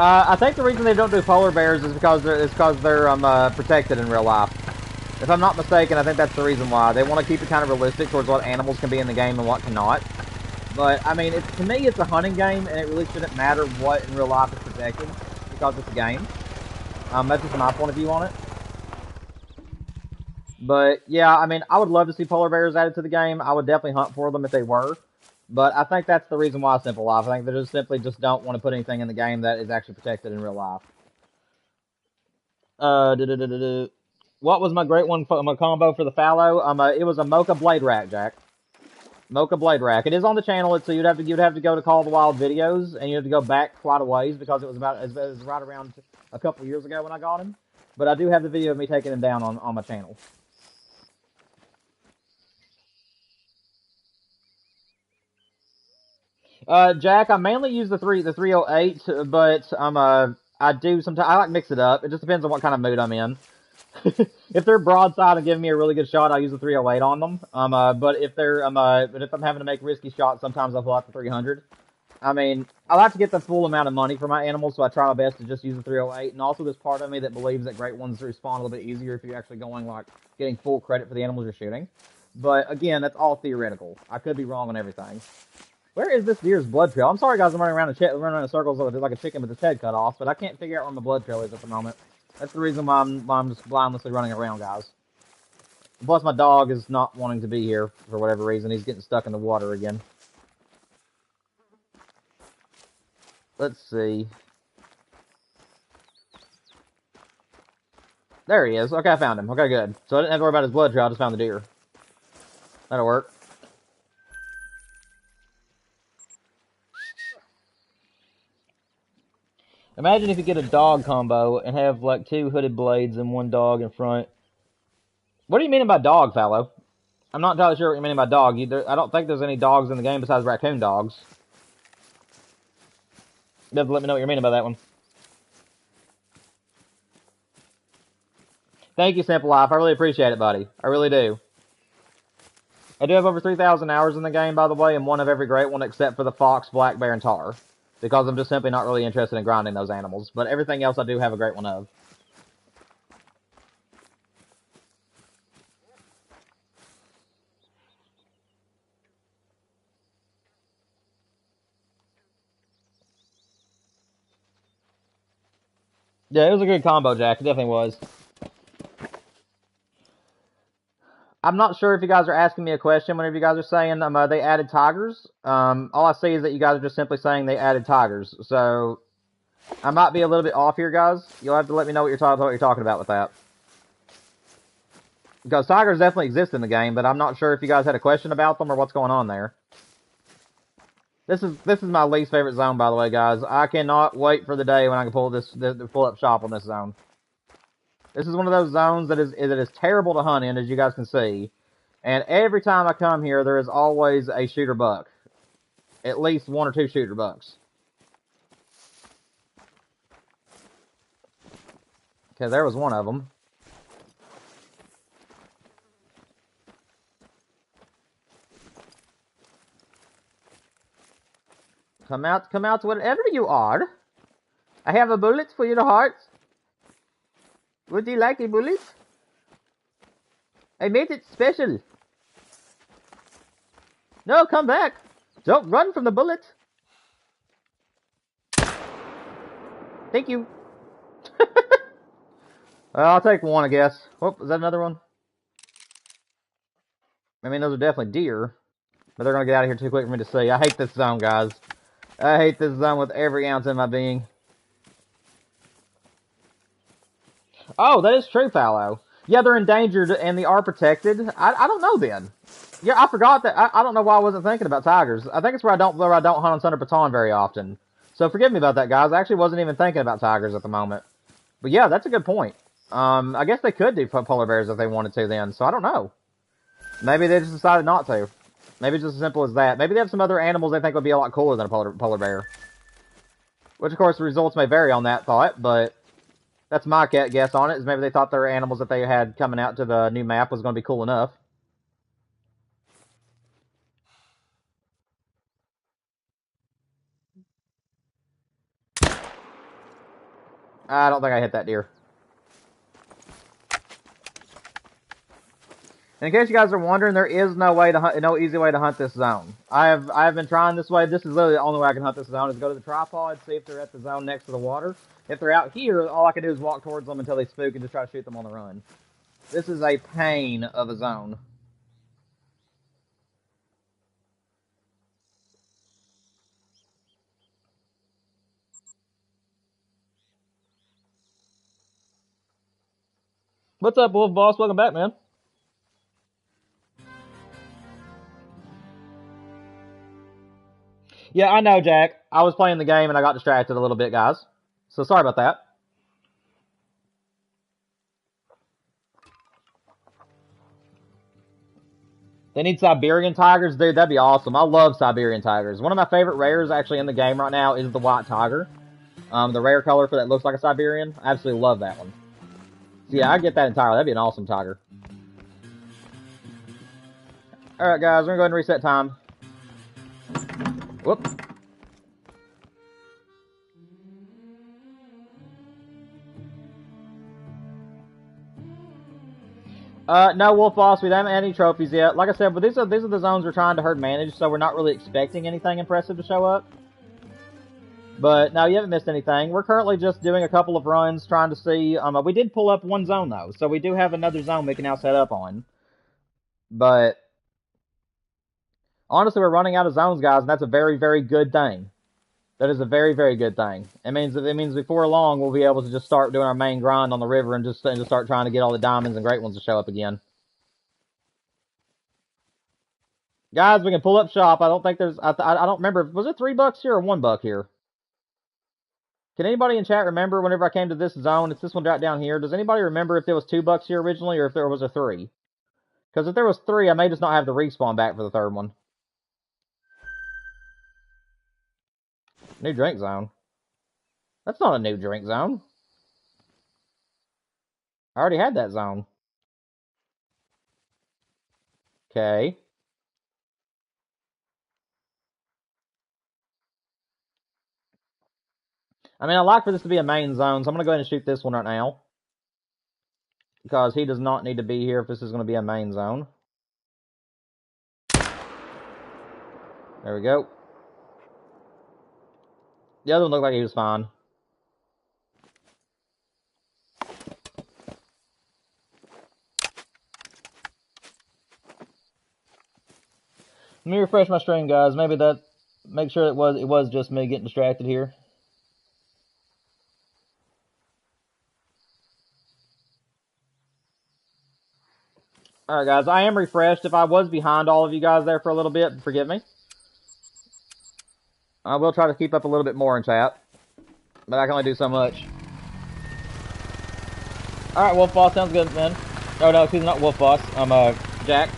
[SPEAKER 1] I think the reason they don't do polar bears is because they're protected in real life. If I'm not mistaken, I think that's the reason why. They want to keep it kind of realistic towards what animals can be in the game and what cannot. But, I mean, to me, it's a hunting game, and it really shouldn't matter what in real life is protected, because it's a game. That's just my point of view on it. But, yeah, I mean, I would love to see polar bears added to the game. I would definitely hunt for them if they were. But I think that's the reason why Simple Life. I think they just simply just don't want to put anything in the game that is actually protected in real life. What was my great one for my combo for the fallow? It was a Mocha Blade Rack, Jack. Mocha Blade Rack. It is on the channel. So you'd have to go to Call of the Wild videos, and you have to go back quite a ways because it was right around a couple years ago when I got him. But I do have the video of me taking him down on my channel. Jack, I mainly use the 308, but I do sometimes I like mix it up. It just depends on what kind of mood I'm in. If they're broadside and giving me a really good shot, I use the 308 on them. But if I'm having to make risky shots, sometimes I'll pull out the 300. I mean, I like to get the full amount of money for my animals, so I try my best to just use the 308. And also, there's part of me that believes that great ones respawn a little bit easier if you're actually going like getting full credit for the animals you're shooting. But again, that's all theoretical. I could be wrong on everything. Where is this deer's blood trail? I'm sorry, guys. I'm running around in circles like a chicken with its head cut off, but I can't figure out where my blood trail is at the moment. That's the reason why I'm just blindlessly running around, guys. Plus, my dog is not wanting to be here for whatever reason. He's getting stuck in the water again. Let's see. There he is. Okay, I found him. Okay, good. So I didn't have to worry about his blood trail. I just found the deer. That'll work. Imagine if you get a dog combo and have like 2 hooded blades and 1 dog in front. What do you mean by dog, Fallow? I'm not entirely sure what you mean by dog. I don't think there's any dogs in the game besides raccoon dogs. You have to let me know what you're meaning by that one. Thank you, Simple Life. I really appreciate it, buddy. I really do. I do have over 3,000 hours in the game, by the way, and one of every great one except for the fox, black bear, and tar. Because I'm just simply not really interested in grinding those animals. But everything else I do have a great one of. Yeah, it was a good combo, Jack. It definitely was. I'm not sure if you guys are asking me a question whenever you guys are saying they added tigers. All I see is that you guys are just simply saying they added tigers. So I might be a little bit off here, guys. You'll have to let me know what you're talking about with that. Because tigers definitely exist in the game, but I'm not sure if you guys had a question about them or what's going on there. This is my least favorite zone, by the way, guys. I cannot wait for the day when I can pull up shop on this zone. This is one of those zones that is terrible to hunt in, as you guys can see. And every time I come here, there is always a shooter buck. At least 1 or 2 shooter bucks. Okay, there was one of them. Come out, whatever you are. I have a bullet for your heart. Would you like a bullet? I made it special. No, come back. Don't run from the bullet. Thank you. Well, I'll take 1, I guess. Oh, is that another one? I mean, those are definitely deer. But they're going to get out of here too quick for me to see. I hate this zone, guys. I hate this zone with every ounce in my being. Oh, that is true, Fallow. Yeah, they're endangered and they are protected. I don't know then. Yeah, I forgot that. I don't know why I wasn't thinking about tigers. I think it's where I don't hunt on Thunder Baton very often. So forgive me about that, guys. I actually wasn't even thinking about tigers at the moment. But yeah, that's a good point. I guess they could do polar bears if they wanted to then. So I don't know. Maybe they just decided not to. Maybe it's just as simple as that. Maybe they have some other animals they think would be a lot cooler than a polar bear. Which, of course, the results may vary on that thought, but that's my guess on it, is maybe they thought their animals that they had coming out to the new map was going to be cool enough. I don't think I hit that deer. And in case you guys are wondering, there is no way to hunt, no easy way to hunt this zone. I've been trying this way. This is literally the only way I can hunt this zone is go to the tripod, see if they're at the zone next to the water. If they're out here, all I can do is walk towards them until they spook and just try to shoot them on the run. This is a pain of a zone. What's up, Wolf Boss? Welcome back, man. Yeah, I know, Jack. I was playing the game and I got distracted a little bit, guys. So sorry about that. They need Siberian tigers, dude. That'd be awesome. I love Siberian tigers. One of my favorite rares actually in the game right now is the white tiger. The rare color for that looks like a Siberian. I absolutely love that one. So yeah, I get that entirely. That'd be an awesome tiger. Alright, guys. We're going to go ahead and reset time. Whoop. No, Wolf Boss, we haven't had any trophies yet. Like I said, but these are the zones we're trying to herd manage, so we're not really expecting anything impressive to show up. But no, you haven't missed anything. We're currently just doing a couple of runs, trying to see. We did pull up one zone though, so we do have another zone we can now set up on. But honestly, we're running out of zones, guys, and that's a very, very good thing. That is a very, very good thing. It means before long we'll be able to just start doing our main grind on the river and just start trying to get all the diamonds and great ones to show up again. Guys, we can pull up shop. I don't think there's. I don't remember. Was it $3 here or $1 here? Can anybody in chat remember whenever I came to this zone? It's this one right down here. Does anybody remember if there was $2 here originally or if there was a 3? Because if there was 3, I may just not have the respawn back for the third one. New drink zone. That's not a new drink zone. I already had that zone. Okay. I mean, I like for this to be a main zone, so I'm going to go ahead and shoot this one right now. Because he does not need to be here if this is going to be a main zone. There we go. The other one looked like he was fine. Let me refresh my stream, guys. Maybe that... Make sure it was just me getting distracted here. Alright, guys. I am refreshed. If I was behind all of you guys there for a little bit, forgive me. I will try to keep up a little bit more in chat. But I can only do so much. Alright, Wolf Boss. Sounds good, man. Oh, no. Excuse me. Not Wolf Boss. I'm, Jack.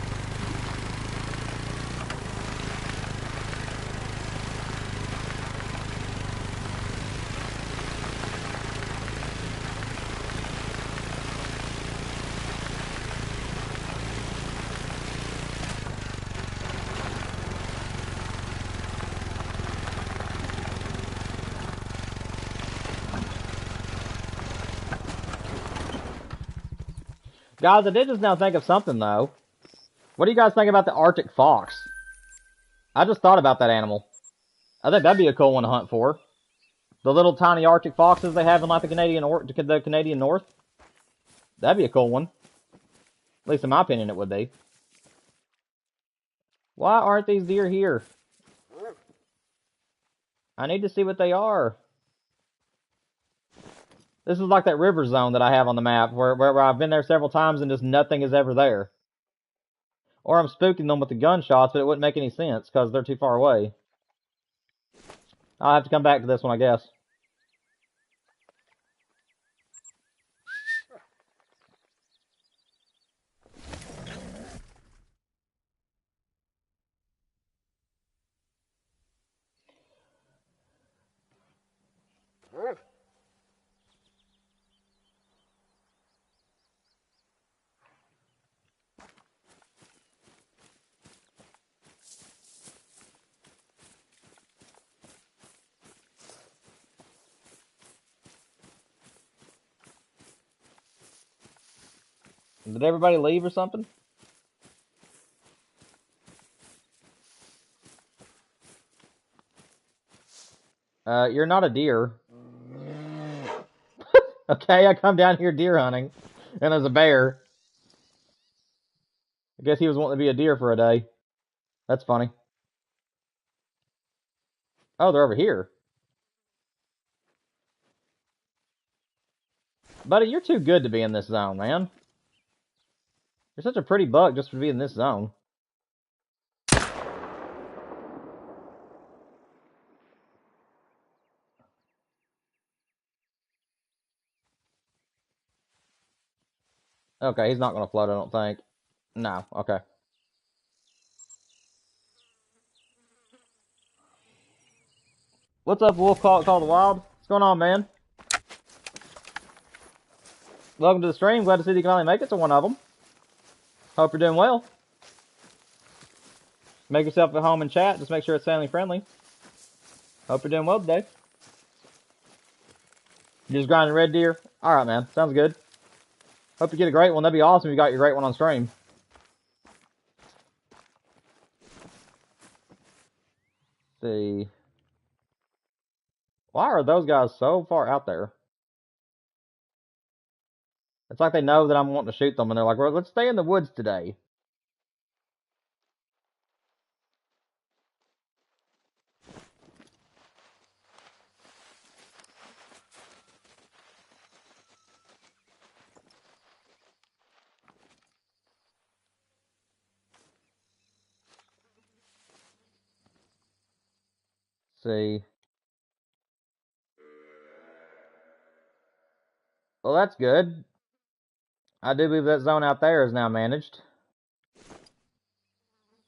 [SPEAKER 1] Guys, I did just now think of something, though. What do you guys think about the Arctic fox? I just thought about that animal. I think that'd be a cool one to hunt for. The little tiny Arctic foxes they have in like the Canadian North. That'd be a cool one. At least in my opinion it would be. Why aren't these deer here? I need to see what they are. This is like that river zone that I have on the map where I've been there several times and just nothing is ever there. Or I'm spooking them with the gunshots, but it wouldn't make any sense because they're too far away. I'll have to come back to this one, I guess. Did everybody leave or something? You're not a deer. Okay, I come down here deer hunting, and there's a bear. I guess he was wanting to be a deer for a day. That's funny. Oh, they're over here. Buddy, you're too good to be in this zone, man. You're such a pretty buck just to be in this zone. Okay, he's not going to float, I don't think. No, okay. What's up, Wolf? Call the Wild? What's going on, man? Welcome to the stream. Glad to see that you can only make it to one of them. Hope you're doing well. Make yourself at home and chat. Just make sure it's family friendly. Hope you're doing well today. You just grinding red deer? Alright, man. Sounds good. Hope you get a great one. That'd be awesome if you got your great one on stream. Let's see. Why are those guys so far out there? It's like they know that I'm wanting to shoot them, and they're like, well, let's stay in the woods today. Let's see. Well, that's good. I do believe that zone out there is now managed.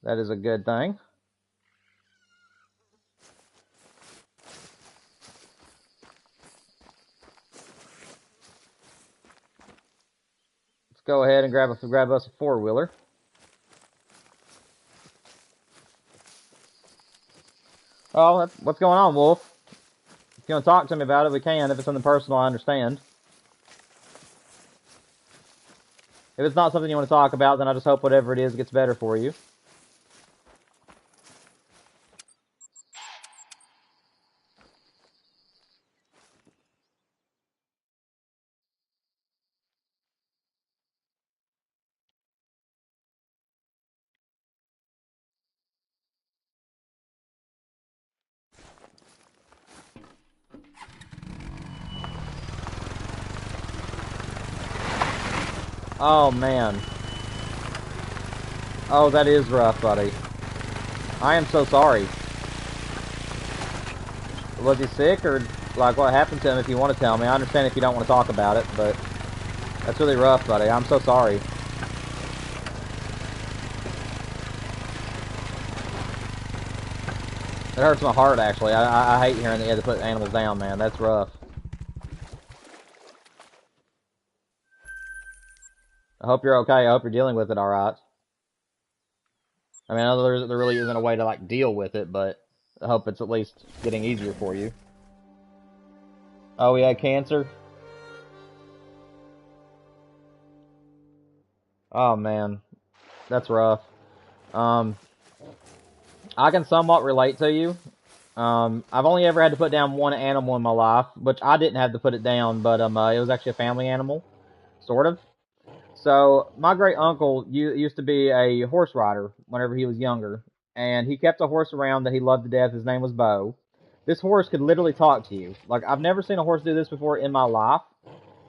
[SPEAKER 1] That is a good thing. Let's go ahead and grab us a four-wheeler. Oh, what's going on, Wolf? If you want to talk to me about it, we can. If it's something personal, I understand. If it's not something you want to talk about, then I just hope whatever it is gets better for you. Oh, man. Oh, that is rough, buddy. I am so sorry. Was he sick, or, like, what happened to him if you want to tell me? I understand if you don't want to talk about it, but that's really rough, buddy. I'm so sorry. It hurts my heart, actually. I hate hearing that you had to put animals down, man. That's rough. I hope you're okay. I hope you're dealing with it all right. I mean, I know there really isn't a way to, like, deal with it, but I hope it's at least getting easier for you. Oh, he had cancer? Oh, man. That's rough. I can somewhat relate to you. I've only ever had to put down one animal in my life, which I didn't have to put it down, but it was actually a family animal, sort of. So my great uncle used to be a horse rider whenever he was younger, and he kept a horse around that he loved to death. His name was Bo. This horse could literally talk to you. Like, I've never seen a horse do this before in my life,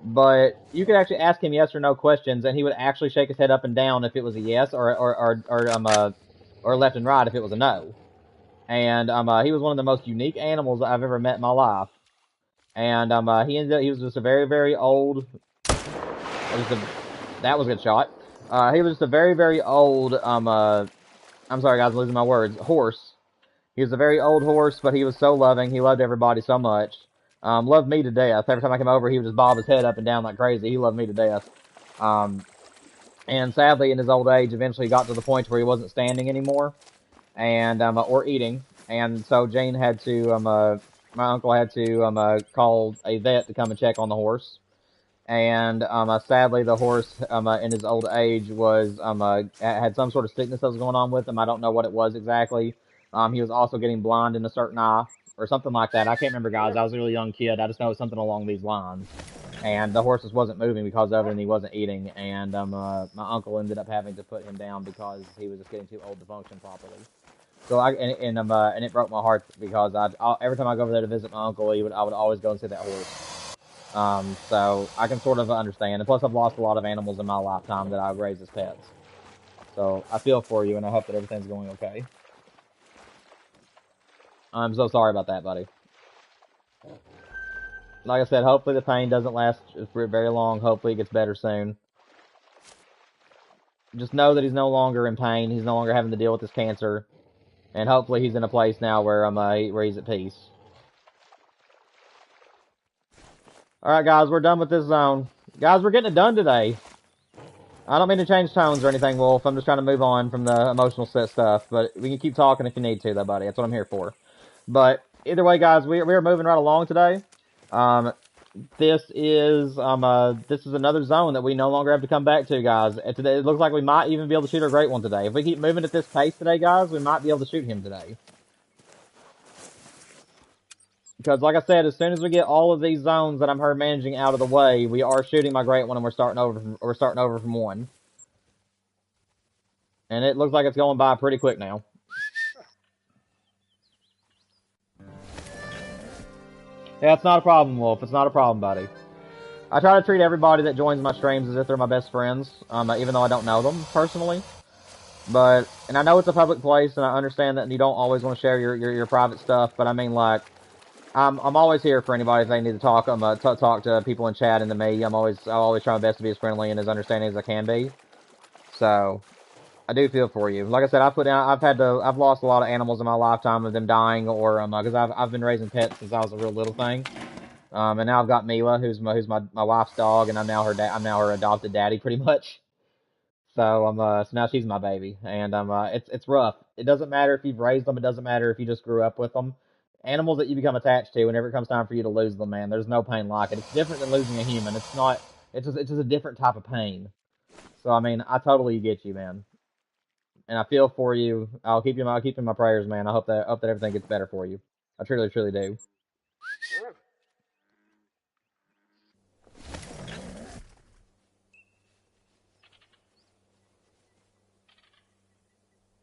[SPEAKER 1] but you could actually ask him yes or no questions, and he would actually shake his head up and down if it was a yes, or left and right if it was a no. And he was one of the most unique animals I've ever met in my life. And he was just a very, very old. That was a good shot. He was just a very, very old. I'm sorry, guys, I'm losing my words. Horse. He was a very old horse, but he was so loving. He loved everybody so much. Loved me to death. Every time I came over, he would just bob his head up and down like crazy. He loved me to death. And sadly, in his old age, eventually got to the point where he wasn't standing anymore, and or eating. And so Jane had to, my uncle had to call a vet to come and check on the horse. and sadly the horse in his old age was had some sort of sickness that was going on with him. I don't know what it was exactly. He was also getting blind in a certain eye or something like that. I can't remember, guys. I was a really young kid. I just know it's something along these lines. And the horse just wasn't moving because of it, and he wasn't eating. And my uncle ended up having to put him down because he was just getting too old to function properly. So and it broke my heart because every time I go over there to visit my uncle, I would always go and see that horse. So I can sort of understand. And plus, I've lost a lot of animals in my lifetime that I've raised as pets. So I feel for you, and I hope that everything's going okay. I'm so sorry about that, buddy. Like I said, hopefully the pain doesn't last for very long. Hopefully it gets better soon. Just know that he's no longer in pain. He's no longer having to deal with this cancer. And hopefully he's in a place now where he's at peace. Alright, guys, we're done with this zone. Guys, we're getting it done today. I don't mean to change tones or anything, Wolf. I'm just trying to move on from the emotional set stuff. But we can keep talking if you need to, though, buddy. That's what I'm here for. But either way, guys, we are moving right along today. This is another zone that we no longer have to come back to, guys. Today, it looks like we might even be able to shoot a great one today. If we keep moving at this pace today, guys, we might be able to shoot him today. Because, like I said, as soon as we get all of these zones that I'm managing out of the way, we are shooting my great one, and we're starting over from one. And it looks like it's going by pretty quick now. Yeah, it's not a problem, Wolf. It's not a problem, buddy. I try to treat everybody that joins my streams as if they're my best friends, even though I don't know them personally. And I know it's a public place, and I understand that you don't always want to share your private stuff. But I mean, like, I'm always here for anybody if they need to talk. Talk to people in chat and to me. I always try my best to be as friendly and as understanding as I can be. So I do feel for you. Like I said, I've lost a lot of animals in my lifetime of them dying, or because I've been raising pets since I was a real little thing. And now I've got Mila, who's my wife's dog, and I'm now her adopted daddy, pretty much. So so now she's my baby, and it's rough. It doesn't matter if you've raised them. It doesn't matter if you just grew up with them. Animals that you become attached to, whenever it comes time for you to lose them, man, there's no pain like it. It's different than losing a human. It's not. It's just a different type of pain. So I mean, I totally get you, man, and I feel for you. I'll keep you in my prayers, man. I hope that everything gets better for you. I truly, truly do.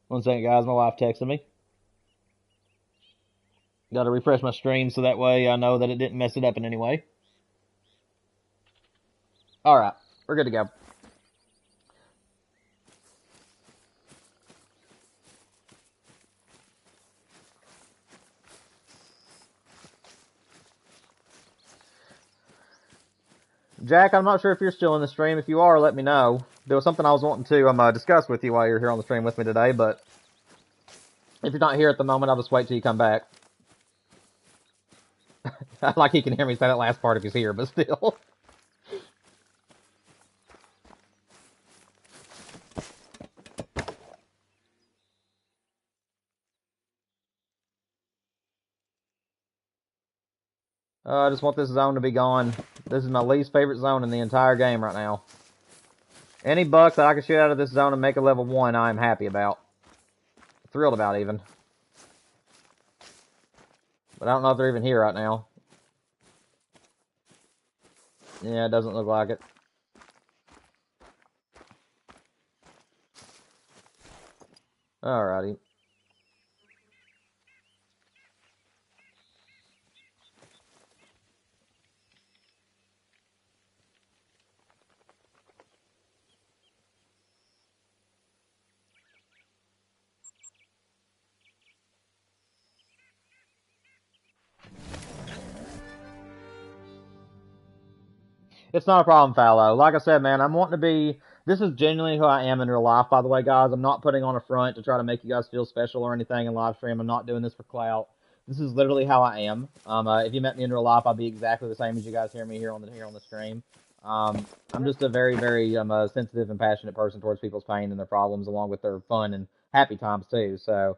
[SPEAKER 1] One second, guys. My wife texted me. Got to refresh my stream so that way I know that it didn't mess it up in any way. All right, we're good to go. Jack, I'm not sure if you're still in the stream. If you are, let me know. There was something I was wanting to discuss with you while you're here on the stream with me today, but if you're not here at the moment, I'll just wait till you come back. Like he can hear me say that last part if he's here, but still. I just want this zone to be gone. This is my least favorite zone in the entire game right now. Any bucks that I can shoot out of this zone and make a level 1, I am happy about. Thrilled about, even. But I don't know if they're even here right now. Yeah, it doesn't look like it. Alrighty. It's not a problem, Fallow. Like I said, man, I'm wanting to be... This is genuinely who I am in real life, by the way, guys. I'm not putting on a front to try to make you guys feel special or anything in live stream. I'm not doing this for clout. This is literally how I am. If you met me in real life, I'd be exactly the same as you guys hear me here on the stream. I'm just a very, very sensitive and passionate person towards people's pain and their problems, along with their fun and happy times, too. So,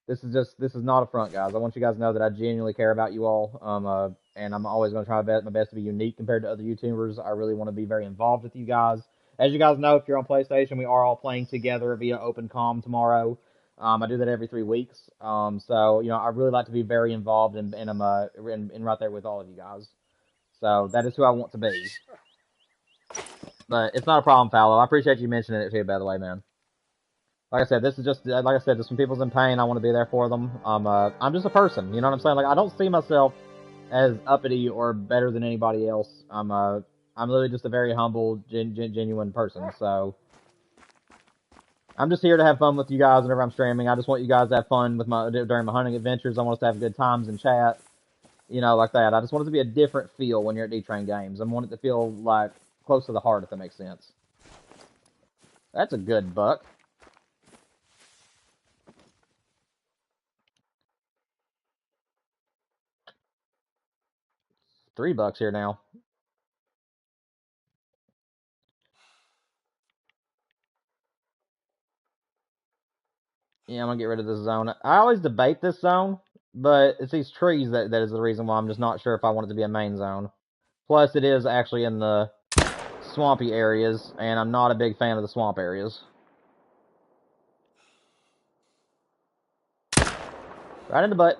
[SPEAKER 1] This is not a front, guys. I want you guys to know that I genuinely care about you all. And I'm always going to try my best to be unique compared to other YouTubers. I really want to be very involved with you guys. As you guys know, if you're on PlayStation, we are all playing together via Open Com tomorrow. I do that every 3 weeks. So I really like to be very involved and I'm in right there with all of you guys. So that is who I want to be. But it's not a problem, Fallow. I appreciate you mentioning it too, by the way, man. Like I said, this is just when people's in pain, I want to be there for them. I'm just a person, you know what I'm saying? Like I don't see myself as uppity or better than anybody else. I'm literally just a very humble, genuine person. So I'm just here to have fun with you guys whenever I'm streaming. I just want you guys to have fun with during my hunting adventures. I want us to have good times in chat, like that. I just want it to be a different feel when you're at D-Train Games. I want it to feel like close to the heart, if that makes sense. That's a good buck. $3 here now. Yeah, I'm gonna get rid of this zone. I always debate this zone, but it's these trees that is the reason why I'm just not sure if I want it to be a main zone. Plus, it is actually in the swampy areas, and I'm not a big fan of the swamp areas. Right in the butt.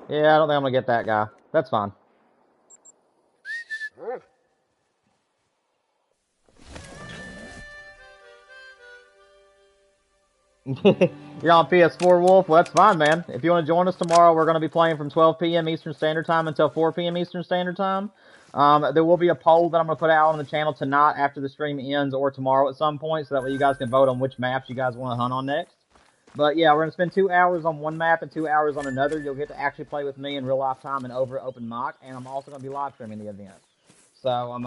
[SPEAKER 1] Yeah, I don't think I'm gonna get that guy. That's fine. You're on PS4, Wolf? Well, that's fine, man. If you want to join us tomorrow, we're going to be playing from 12 p.m. Eastern Standard Time until 4 p.m. Eastern Standard Time. There will be a poll that I'm going to put out on the channel tonight after the stream ends or tomorrow at some point, so that way you guys can vote on which maps you guys want to hunt on next. But yeah, we're going to spend 2 hours on one map and 2 hours on another. You'll get to actually play with me in real life time and over open mic, and I'm also going to be live streaming the event. So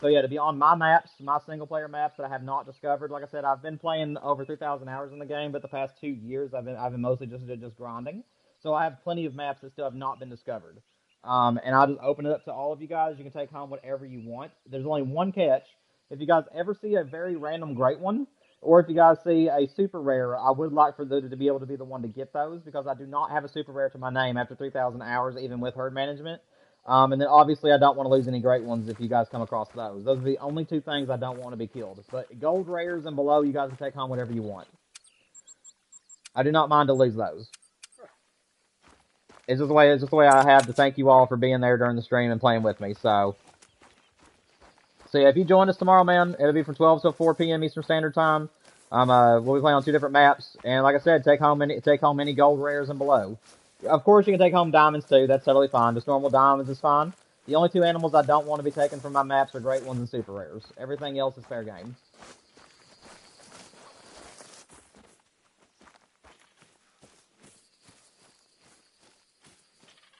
[SPEAKER 1] yeah, to be on my maps, my single player maps that I have not discovered. Like I said, I've been playing over 3,000 hours in the game, but the past 2 years I've been mostly just grinding. So I have plenty of maps that still have not been discovered. And I'll just open it up to all of you guys. You can take home whatever you want. There's only one catch. If you guys ever see a very random great one, or if you guys see a super rare, I would like for to be able to be the one to get those, because I do not have a super rare to my name after 3,000 hours, even with herd management. And then obviously I don't want to lose any great ones if you guys come across those. Those are the only 2 things I don't want to be killed. But gold rares and below, you guys can take home whatever you want. I do not mind to lose those. It's just the way I have to thank you all for being there during the stream and playing with me. So yeah, if you join us tomorrow, man, it'll be from 12 till 4 p.m. Eastern Standard Time. We'll be playing on 2 different maps, and like I said, take home any gold rares and below. Of course, you can take home diamonds too. That's totally fine. Just normal diamonds is fine. The only 2 animals I don't want to be taken from my maps are great ones and super rares. Everything else is fair game.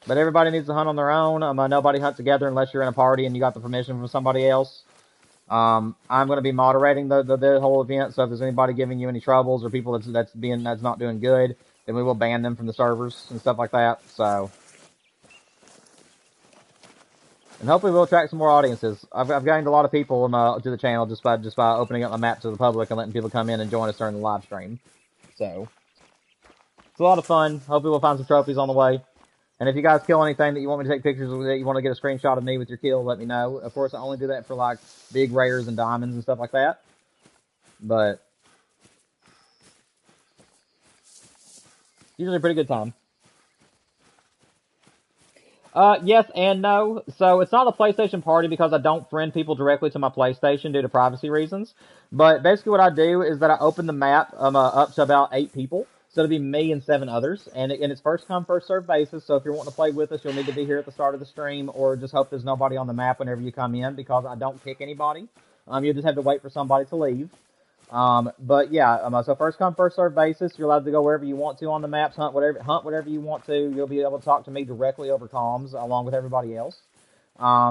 [SPEAKER 1] But everybody needs to hunt on their own. Nobody hunt together unless you're in a party and you got the permission from somebody else. I'm going to be moderating the whole event, so if there's anybody giving you any troubles or people that's not doing good, then we will ban them from the servers and stuff like that. So, and hopefully we'll attract some more audiences. I've gained a lot of people to the channel just by opening up my map to the public and letting people come in and join us during the live stream. So it's a lot of fun. Hopefully we'll find some trophies on the way. And if you guys kill anything that you want me to take pictures of, that you want to get a screenshot of me with your kill, let me know. Of course, I only do that for like big rares and diamonds and stuff like that. But usually a pretty good time. Yes and no. So it's not a PlayStation party because I don't friend people directly to my PlayStation due to privacy reasons. But basically what I do is that I open the map up to about 8 people. So it'll be me and 7 others. And it's first come, first served basis. So if you're wanting to play with us, you'll need to be here at the start of the stream, or just hope there's nobody on the map whenever you come in, because I don't pick anybody. You'll just have to wait for somebody to leave. But yeah, so first come, first served basis. You're allowed to go wherever you want to on the maps, hunt whatever you want to. You'll be able to talk to me directly over comms along with everybody else. Yeah,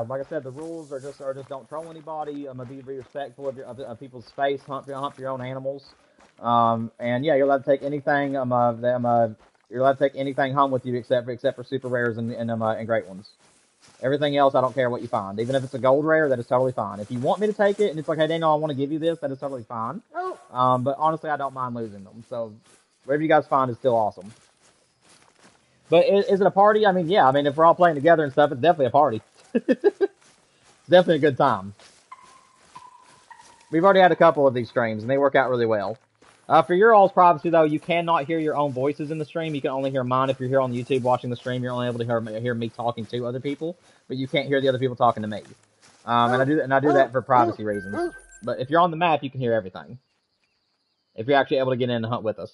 [SPEAKER 1] like I said, the rules are just don't troll anybody. Be respectful of people's space. Hunt for your own animals. And yeah, you're allowed to take anything. You're allowed to take anything home with you except for super rares and great ones. Everything else, I don't care what you find. Even if it's a gold rare, that is totally fine. If you want me to take it and it's like, hey, Daniel, I want to give you this, that is totally fine. But honestly, I don't mind losing them. So whatever you guys find is still awesome. But is it a party? I mean, yeah. I mean, if we're all playing together and stuff, it's definitely a party. It's definitely a good time. We've already had a couple of these streams, and they work out really well. For your all's privacy, though, you cannot hear your own voices in the stream. You can only hear mine. If you're here on YouTube watching the stream, you're only able to hear me talking to other people, but you can't hear the other people talking to me. And I do that for privacy reasons. But if you're on the map, you can hear everything. If you're actually able to get in and hunt with us.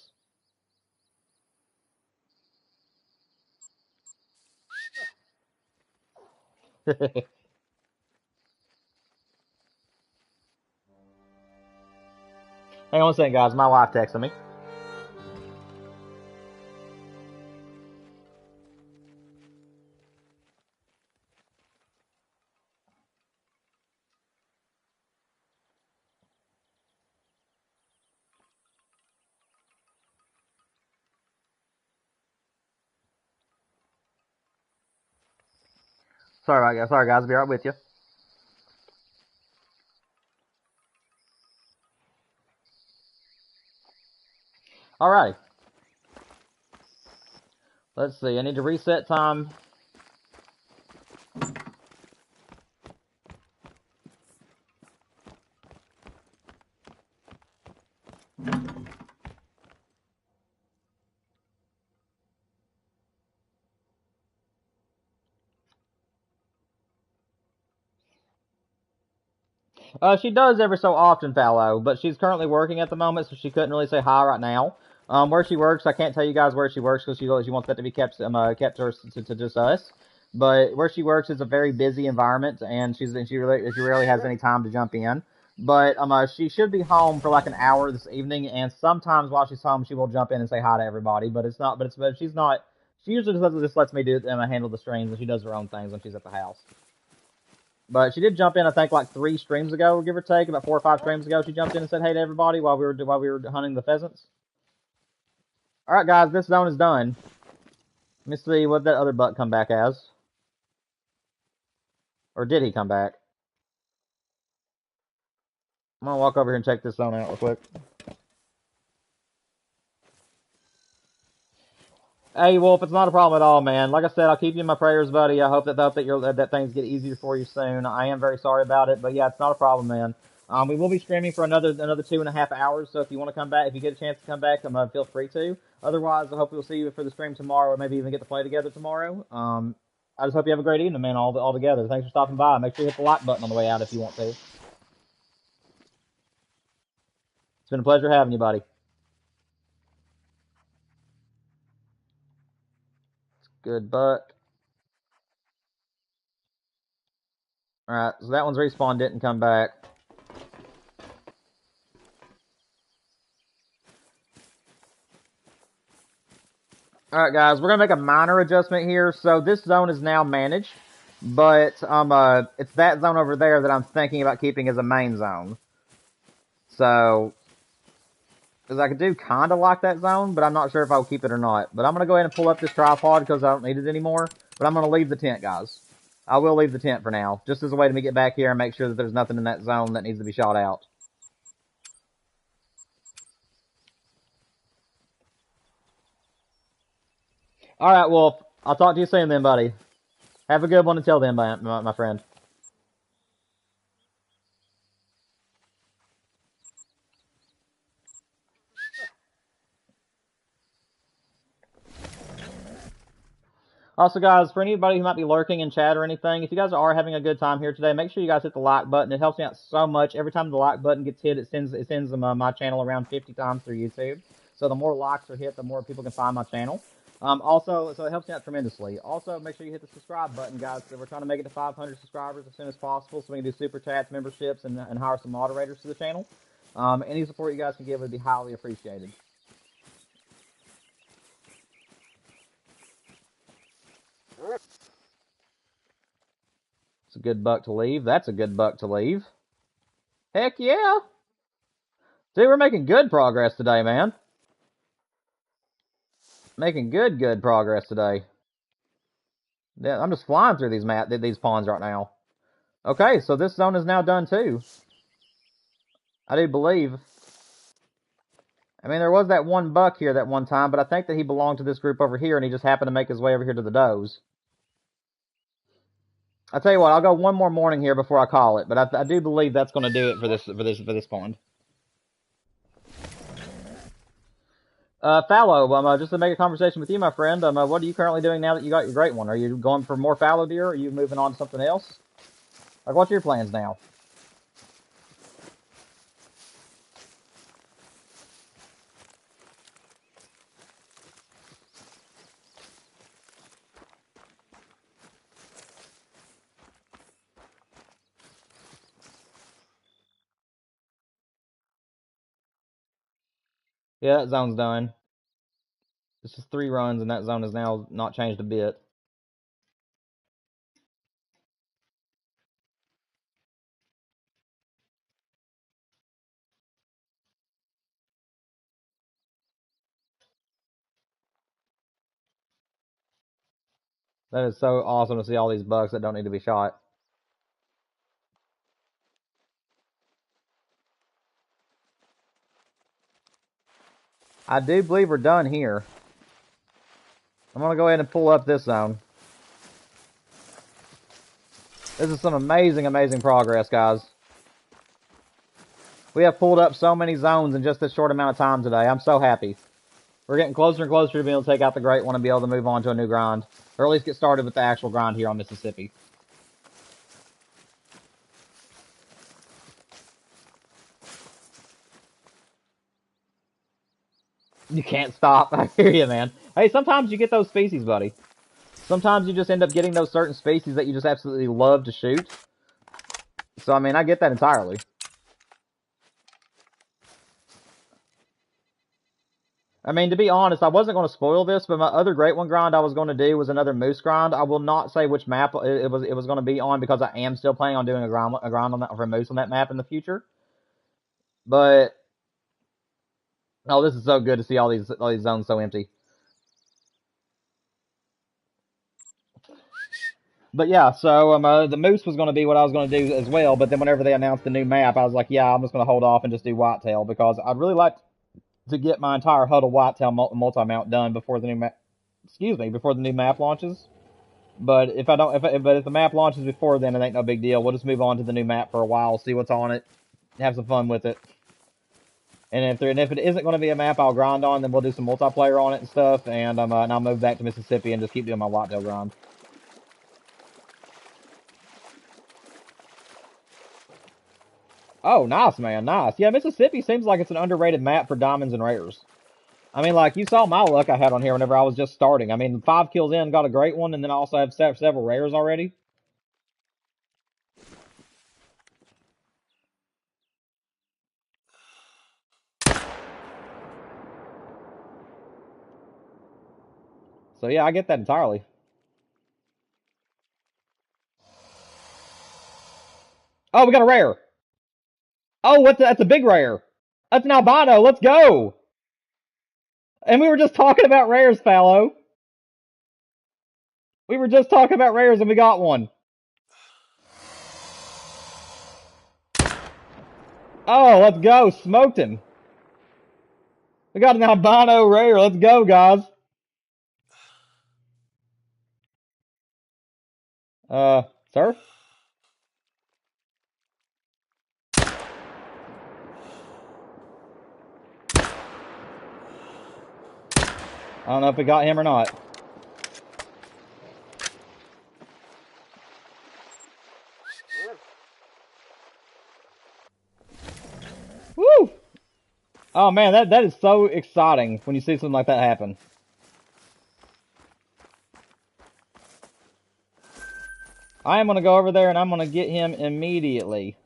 [SPEAKER 1] Hang on a second, guys. My wife texted me. Sorry, guys. I'll be right with you. Alright. Let's see. I need to reset time. She does every so often, Fallow, but she's currently working at the moment, so she couldn't really say hi right now. Where she works, I can't tell you guys where she works because she wants that to be kept to just us. But where she works is a very busy environment, and she rarely has any time to jump in. But she should be home for like an hour this evening, and sometimes while she's home, she will jump in and say hi to everybody. But she's not. She usually just lets me handle the streams, and she does her own things when she's at the house. But she did jump in, I think, like 3 streams ago, give or take, about 4 or 5 streams ago. She jumped in and said hey to everybody while we were hunting the pheasants. All right, guys, this zone is done. Let me see what that other buck come back as, or did he come back? I'm gonna walk over here and check this zone out real quick. Hey, Wolf, it's not a problem at all, man. Like I said, I'll keep you in my prayers, buddy. I hope that things get easier for you soon. I am very sorry about it, but yeah, it's not a problem, man. We will be streaming for another 2.5 hours, so if you want to come back, if you get a chance to come back, feel free to. Otherwise, I hope we'll see you for the stream tomorrow, or maybe even get to play together tomorrow. I just hope you have a great evening, man, all together. Thanks for stopping by. Make sure you hit the like button on the way out if you want to. It's been a pleasure having you, buddy. Good buck. Alright, so that one's respawned, didn't come back. Alright, guys, we're going to make a minor adjustment here. So this zone is now managed, but it's that zone over there that I'm thinking about keeping as a main zone. So, because I could do kind of like that zone, but I'm not sure if I'll keep it or not. But I'm going to go ahead and pull up this tripod because I don't need it anymore. But I'm going to leave the tent, guys. I will leave the tent for now, just as a way to get back here and make sure that there's nothing in that zone that needs to be shot out. Alright, Wolf. I'll talk to you soon then, buddy. Have a good one until then, my friend. Also, guys, for anybody who might be lurking in chat or anything, if you guys are having a good time here today, make sure you guys hit the like button. It helps me out so much. Every time the like button gets hit, it sends my channel around 50 times through YouTube. So the more likes are hit, the more people can find my channel. So it helps me out tremendously. Also, make sure you hit the subscribe button, guys. So we're trying to make it to 500 subscribers as soon as possible so we can do super chats, memberships, and hire some moderators to the channel. Any support you guys can give would be highly appreciated. It's a good buck to leave. That's a good buck to leave. Heck yeah! See, we're making good progress today, man. Making good progress today. Yeah, I'm just flying through these ponds right now. Okay, so this zone is now done too. I do believe. I mean, there was that one buck here that one time, but I think that he belonged to this group over here, and he just happened to make his way over here to the does. I tell you what, I'll go one more morning here before I call it, but I do believe that's going to do it for this pond. Fallow, just to make a conversation with you, my friend, what are you currently doing now that you got your great one? Are you going for more fallow deer, or are you moving on to something else? Like, what's your plans now? Yeah, that zone's done. It's just 3 runs, and that zone is now not changed a bit. That is so awesome to see all these bucks that don't need to be shot. I do believe we're done here. I'm going to go ahead and pull up this zone. This is some amazing, amazing progress, guys. We have pulled up so many zones in just this short amount of time today. I'm so happy. We're getting closer and closer to being able to take out the great one and be able to move on to a new grind. Or at least get started with the actual grind here on Mississippi. You can't stop. I hear you, man. Hey, sometimes you get those species, buddy. Sometimes you just end up getting those certain species that you just absolutely love to shoot. So, I mean, I get that entirely. I mean, to be honest, I wasn't going to spoil this, but my other great one grind I was going to do was another moose grind. I will not say which map it was going to be on because I am still planning on doing a grind on that for a moose on that map in the future. But oh, this is so good to see all these zones so empty. But yeah, so the moose was going to be what I was going to do as well. But then whenever they announced the new map, I was like, yeah, I'm just going to hold off and just do Whitetail because I'd really like to get my entire Huddle Whitetail multi-mount done before the new map. Excuse me, before the new map launches. But if the map launches before then, it ain't no big deal. We'll just move on to the new map for a while, see what's on it, have some fun with it. And if it isn't going to be a map I'll grind on, then we'll do some multiplayer on it and stuff. And I'll move back to Mississippi and just keep doing my whitetail grind. Oh, nice, man, nice. Yeah, Mississippi seems like it's an underrated map for diamonds and rares. I mean, like, you saw my luck I had on here whenever I was just starting. I mean, 5 kills in, got a great one, and then I also have several rares already. So yeah, I get that entirely. Oh, we got a rare. Oh, that's a big rare. That's an albino. Let's go. And we were just talking about rares, Fallow. We were just talking about rares and we got one. Oh, let's go. Smoked him. We got an albino rare. Let's go, guys. Sir? I don't know if we got him or not. Woo! Oh man, that is so exciting when you see something like that happen. I am going to go over there and I'm going to get him immediately.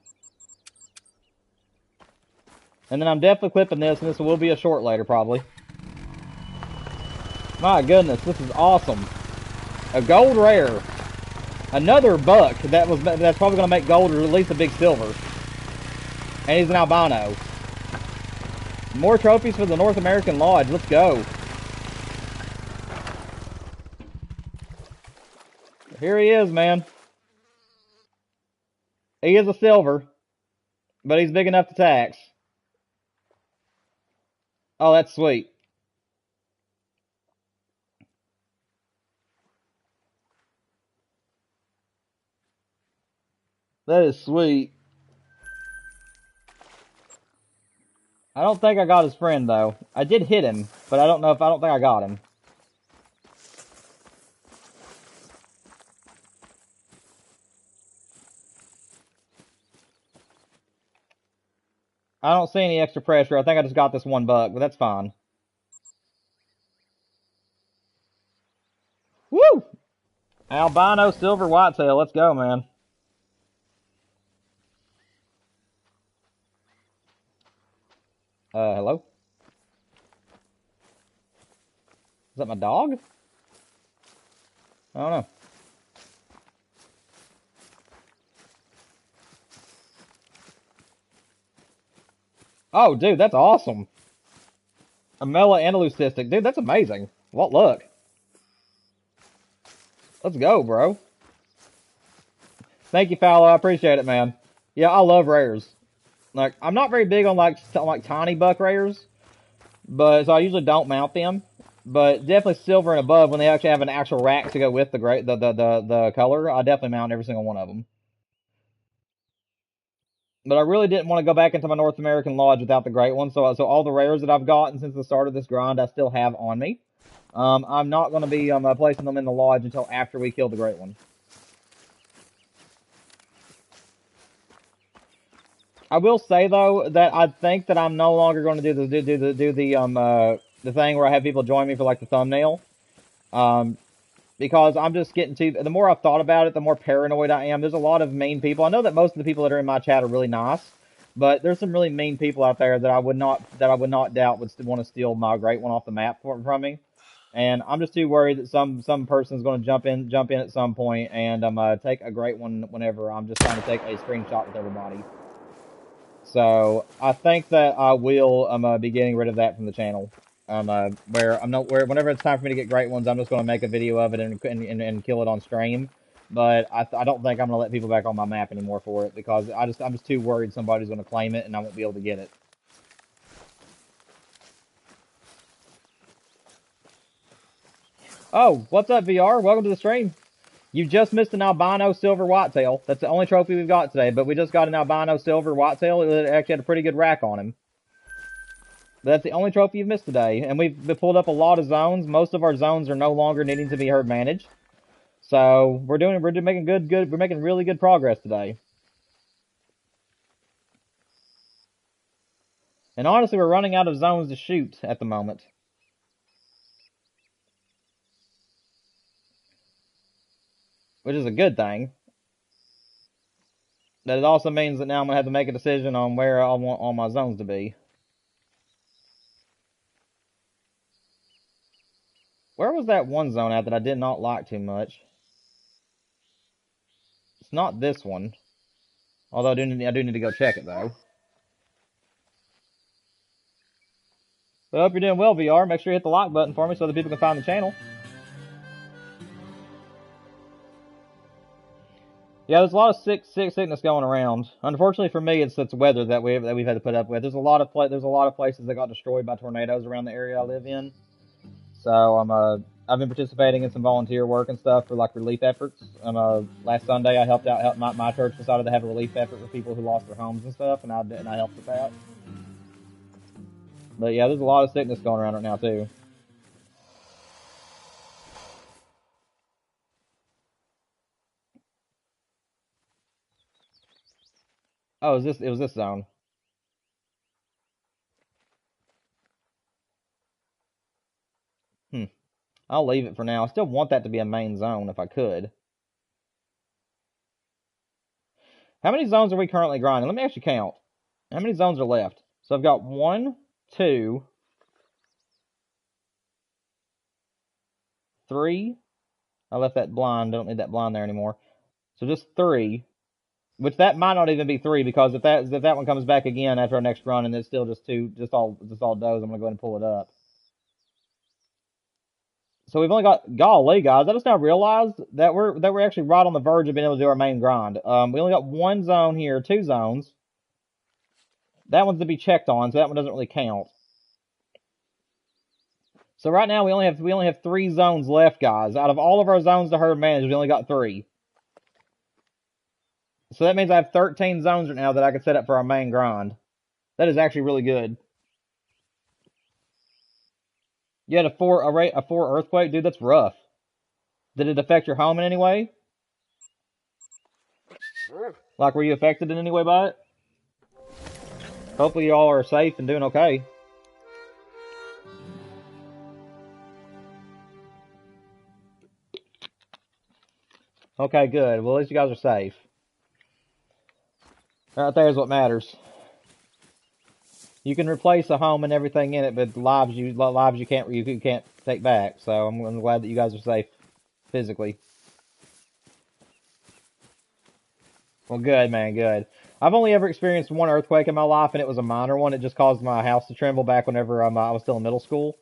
[SPEAKER 1] And then I'm definitely clipping this, and this will be a short later, probably. My goodness, this is awesome. A gold rare. Another buck that's probably going to make gold or at least a big silver. And he's an albino. More trophies for the North American Lodge. Let's go. Here he is, man. He is a silver, but he's big enough to tax. Oh, that's sweet. That is sweet. I don't think I got his friend, though. I did hit him, but I don't think I got him. I don't see any extra pressure. I think I just got this one buck, but that's fine. Woo! Albino silver whitetail. Let's go, man. Hello? Is that my dog? I don't know. Oh, dude, that's awesome. A Mela and a leucistic. Dude, that's amazing. What luck. Let's go, bro. Thank you, Fallow. I appreciate it, man. Yeah, I love rares. Like, I'm not very big on like tiny buck rares, but so I usually don't mount them. But definitely silver and above, when they actually have an actual rack to go with the color, I definitely mount every single one of them. But I really didn't want to go back into my North American Lodge without the great one. So all the rares that I've gotten since the start of this grind, I still have on me. I'm not going to be placing them in the lodge until after we kill the great one. I will say though that I think that I'm no longer going to do the thing where I have people join me for like the thumbnail, because I'm just getting to. The more I've thought about it, the more paranoid I am. There's a lot of mean people. I know that most of the people that are in my chat are really nice, but there's some really mean people out there that I would not doubt would want to steal my great one off the map from me. And I'm just too worried that some person's going to jump in at some point and take a great one whenever I'm just trying to take a screenshot with everybody. So I think that I will be getting rid of that from the channel. Whenever it's time for me to get great ones, I'm just going to make a video of it and kill it on stream. But I don't think I'm going to let people back on my map anymore for it, because I'm just too worried somebody's going to claim it and I won't be able to get it. Oh, what's up, VR? Welcome to the stream. You just missed an albino silver whitetail. That's the only trophy we've got today, but we just got an albino silver whitetail. It actually had a pretty good rack on him. But that's the only trophy you've missed today. And we've pulled up a lot of zones. Most of our zones are no longer needing to be herd managed. So we're making we're making really good progress today. And honestly, we're running out of zones to shoot at the moment. Which is a good thing. That it also means that now I'm going to have to make a decision on where I want all my zones to be. Where was that one zone at that I did not like too much? It's not this one. Although I do need to go check it, though. But I hope you're doing well, VR. Make sure you hit the like button for me so that people can find the channel. Yeah, there's a lot of sickness going around. Unfortunately for me, it's weather that we've had to put up with. There's a lot of places that got destroyed by tornadoes around the area I live in. So I've been participating in some volunteer work and stuff for like relief efforts. Last Sunday I helped my church decided to have a relief effort for people who lost their homes and stuff, and I helped with that. But yeah, there's a lot of sickness going around right now too. Oh, it was this zone. I'll leave it for now. I still want that to be a main zone if I could. How many zones are we currently grinding? Let me actually count. How many zones are left? So I've got 1, 2, 3. I left that blind. Don't need that blind there anymore. So just 3. Which that might not even be 3, because if that one comes back again after our next run and it's still just all does, I'm gonna go ahead and pull it up. So we've only got, golly, guys, I just now realized that we're actually right on the verge of being able to do our main grind. We only got one zone here, 2 zones. That one's to be checked on, so that one doesn't really count. So right now we only have 3 zones left, guys. Out of all of our zones to herd manage, we only got 3. So that means I have 13 zones right now that I can set up for our main grind. That is actually really good. You had a 4 earthquake, dude. That's rough. Did it affect your home in any way? Like, were you affected in any way by it? Hopefully y'all are safe and doing okay. Okay, good. Well, at least you guys are safe. Right there is what matters. You can replace a home and everything in it, but lives you can't take back. So I'm glad that you guys are safe physically. Well, good, man, good. I've only ever experienced one earthquake in my life, and it was a minor one. It just caused my house to tremble back whenever I was still in middle school.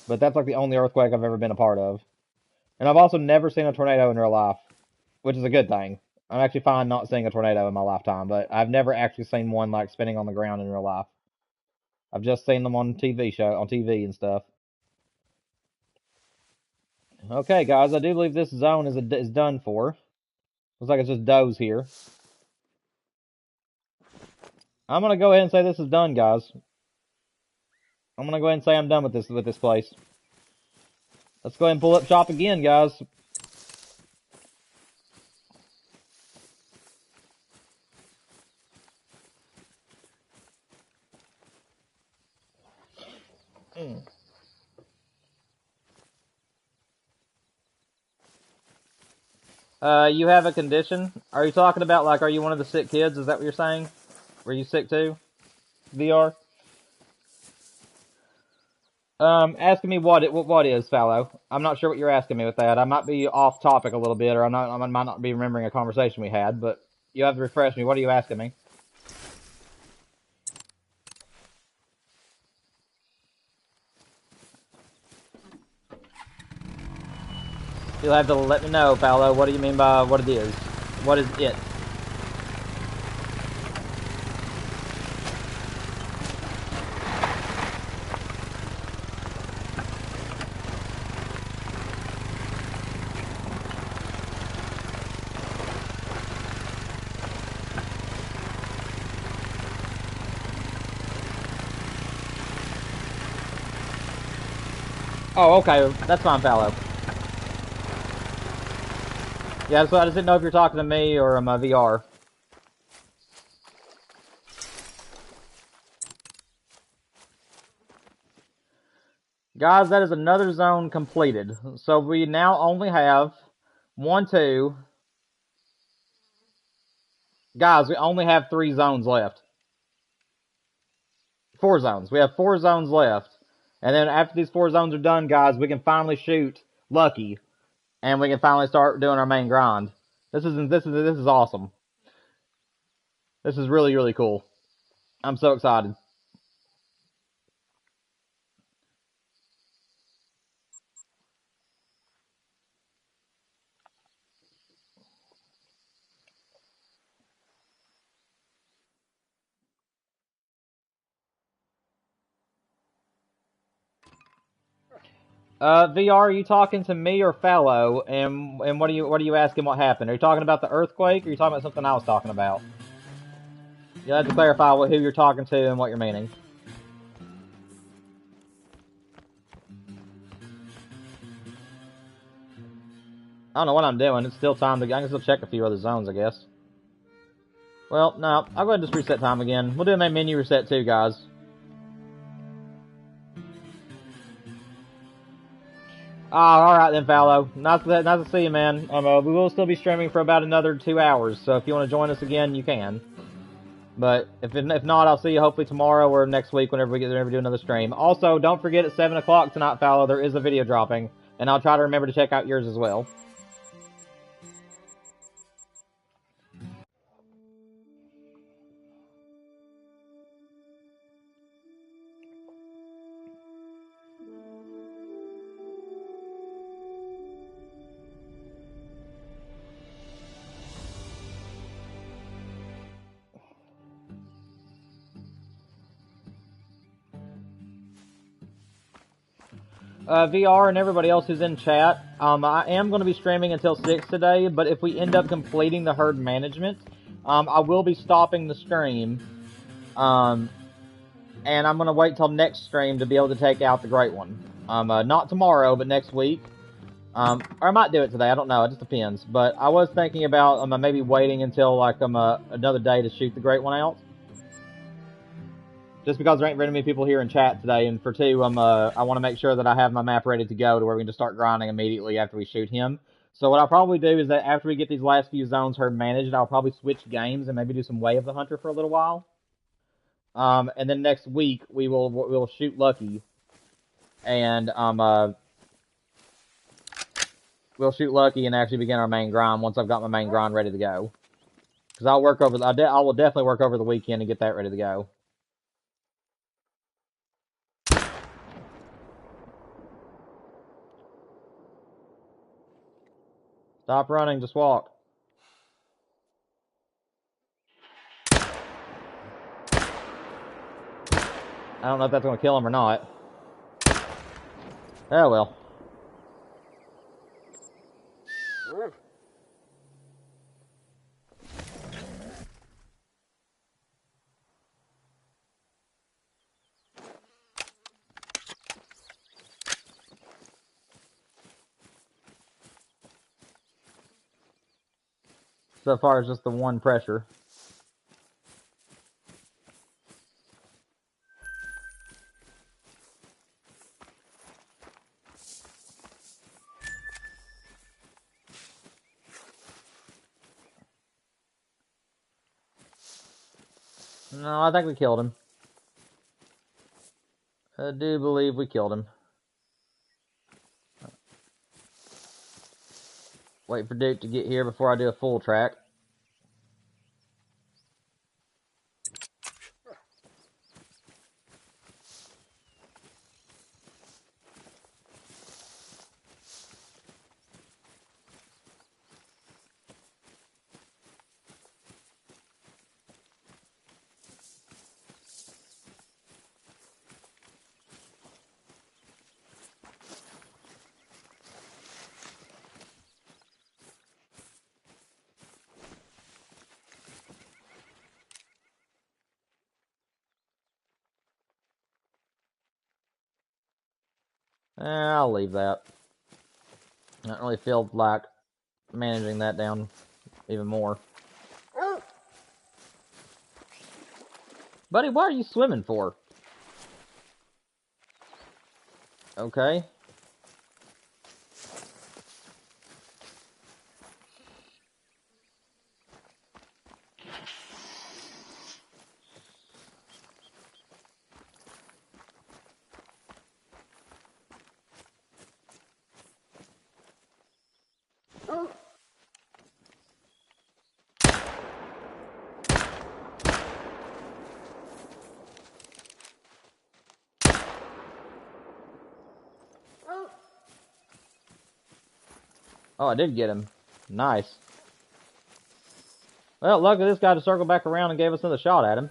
[SPEAKER 1] But that's like the only earthquake I've ever been a part of. And I've also never seen a tornado in real life, which is a good thing. I'm actually fine not seeing a tornado in my lifetime, but I've never actually seen one like spinning on the ground in real life. I've just seen them on TV and stuff. Okay, guys, I do believe this zone is done for. Looks like it's just does here. I'm gonna go ahead and say this is done, guys. I'm gonna go ahead and say I'm done with this place. Let's go ahead and pull up shop again, guys. You have a condition? Are you talking about, like, are you one of the sick kids? Is that what you're saying? Were you sick too? VR? Asking me what is, Fallow? I'm not sure what you're asking me with that. I might be off topic a little bit, or I might not be remembering a conversation we had, but you have to refresh me. What are you asking me? You'll have to let me know, Fallow. What do you mean by what it is? What is it? Oh, okay. That's fine, Fallow. Yeah, so I just didn't know if you're talking to me or VR. Guys, that is another zone completed. So we now only have 1, 2. Guys, we only have 3 zones left. 4 zones. We have 4 zones left. And then after these 4 zones are done, guys, we can finally shoot Lucky. And we can finally start doing our main grind. This is awesome. This is really, really cool. I'm so excited. VR, are you talking to me or Fallow? And what are you asking? What happened? Are you talking about the earthquake, or are you talking about something I was talking about? You'll have to clarify who you're talking to and what you're meaning. I don't know what I'm doing. It's still time to. I can still check a few other zones, I guess. Well, no, I'll go ahead and just reset time again. We'll do a main menu reset too, guys. Alright then, Fallow. Nice to see you, man. We will still be streaming for about another 2 hours, so if you want to join us again, you can. But if not, I'll see you hopefully tomorrow or next week whenever we do another stream. Also, don't forget at 7 o'clock tonight, Fallow, there is a video dropping, and I'll try to remember to check out yours as well. VR and everybody else who's in chat, I am going to be streaming until 6 today, but if we end up completing the herd management, I will be stopping the stream. And I'm going to wait till next stream to be able to take out the great one. Not tomorrow, but next week. Or I might do it today, I don't know, it just depends. But I was thinking about maybe waiting until like another day to shoot the great one out. Just because there ain't very many people here in chat today, and for two, I want to make sure that I have my map ready to go to where we can just start grinding immediately after we shoot him. So what I'll probably do is that after we get these last few zones herd managed, I'll probably switch games and maybe do some Way of the Hunter for a little while. And then next week we'll shoot Lucky, and we'll shoot Lucky and actually begin our main grind once I've got my main grind ready to go. Because I will definitely work over the weekend and get that ready to go. Stop running, just walk. I don't know if that's going to kill him or not. Oh well. So far as just the one pressure. No, I think we killed him. I do believe we killed him. Wait for Duke to get here before I do a full track. I'll leave that. I don't really feel like managing that down even more. Buddy, what are you swimming for? Okay. Oh, I did get him. Nice. Well, luckily this guy just circled back around and gave us another shot at him.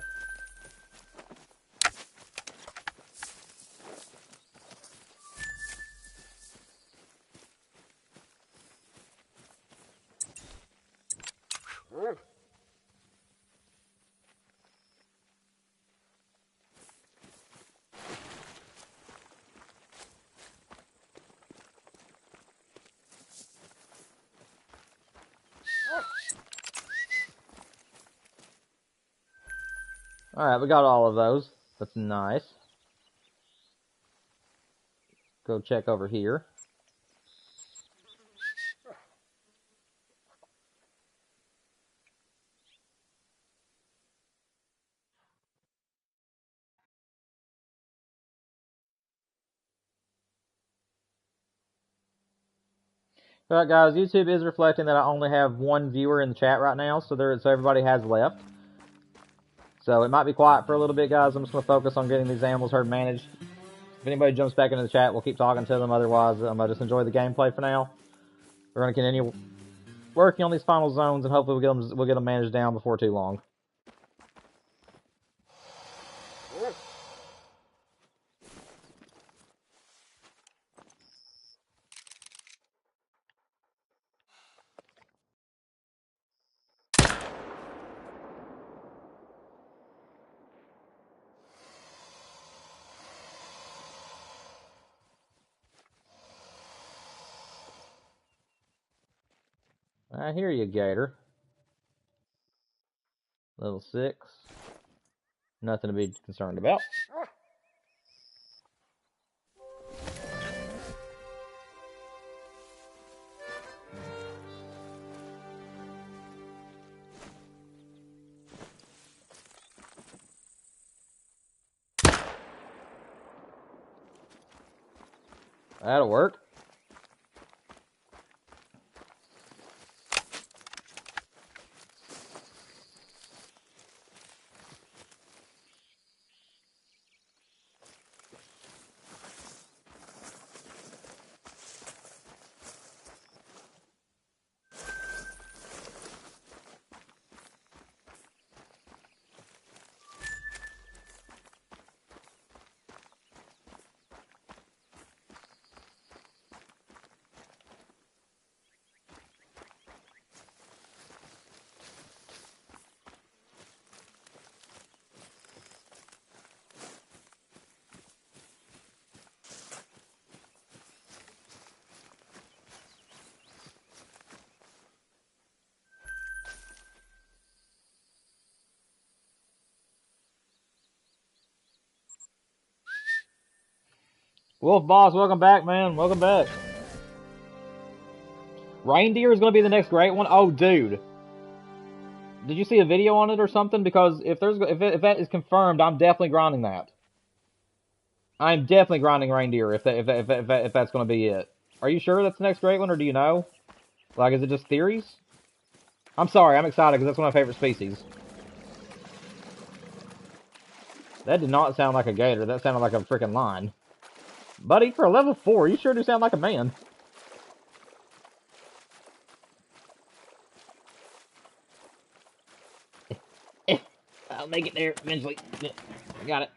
[SPEAKER 1] Alright, we got all of those. That's nice. Go check over here. Alright guys, YouTube is reflecting that I only have one viewer in the chat right now, so everybody has left. So it might be quiet for a little bit, guys. I'm just going to focus on getting these animals herd managed. If anybody jumps back into the chat, we'll keep talking to them. Otherwise, I'm going to just enjoy the gameplay for now. We're going to continue working on these final zones, and hopefully we'll get them managed down before too long. I hear you, Gator. Level 6. Nothing to be concerned about. That'll work. Wolf Boss, welcome back, man. Welcome back. Reindeer is going to be the next great one. Oh, dude. Did you see a video on it or something? Because if that is confirmed, I'm definitely grinding that. I'm definitely grinding reindeer if that's going to be it. Are you sure that's the next great one, or do you know? Like, is it just theories? I'm sorry, I'm excited because that's one of my favorite species. That did not sound like a gator. That sounded like a freaking lion. Buddy, for a level 4, you sure do sound like a man. I'll make it there eventually. I got it.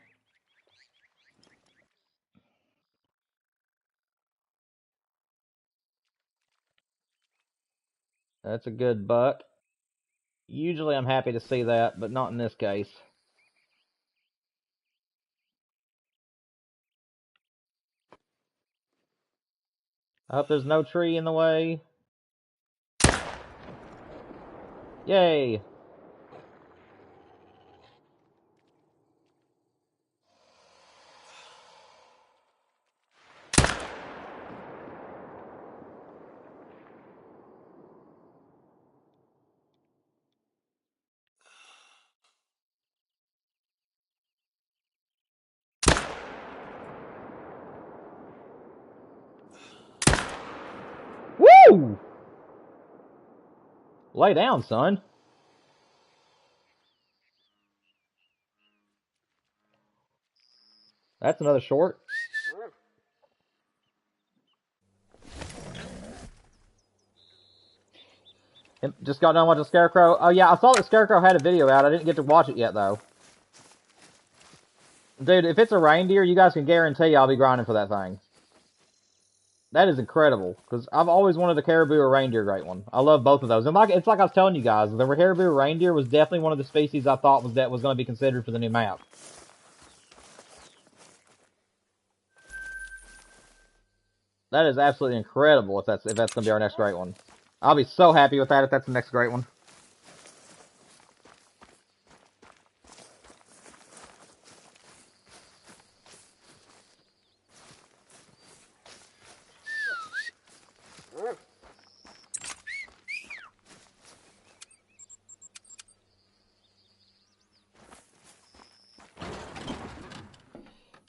[SPEAKER 1] That's a good buck. Usually I'm happy to see that, but not in this case. I hope there's no tree in the way. Yay! Woo! Lay down, son. That's another short. Just got done watching Scarecrow. Oh yeah, I saw that Scarecrow had a video out. I didn't get to watch it yet though. Dude, if it's a reindeer, you guys can guarantee I'll be grinding for that thing. That is incredible, because I've always wanted a caribou or reindeer great one. I love both of those. And it's like I was telling you guys, the caribou or reindeer was definitely one of the species I thought was going to be considered for the new map. That is absolutely incredible if that's going to be our next great one. I'll be so happy with that if that's the next great one.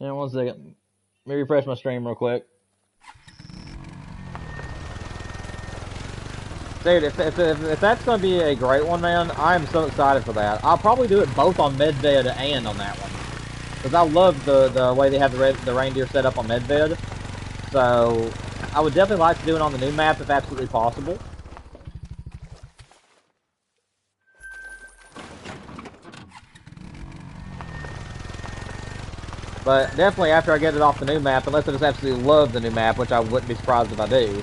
[SPEAKER 1] Yeah, 1 second. Let me refresh my stream real quick. Dude, if that's going to be a great one, man, I am so excited for that. I'll probably do it both on Medved and on that one. Because I love the way they have the reindeer set up on Medved. So, I would definitely like to do it on the new map if absolutely possible. But definitely after I get it off the new map, unless I just absolutely love the new map, which I wouldn't be surprised if I do.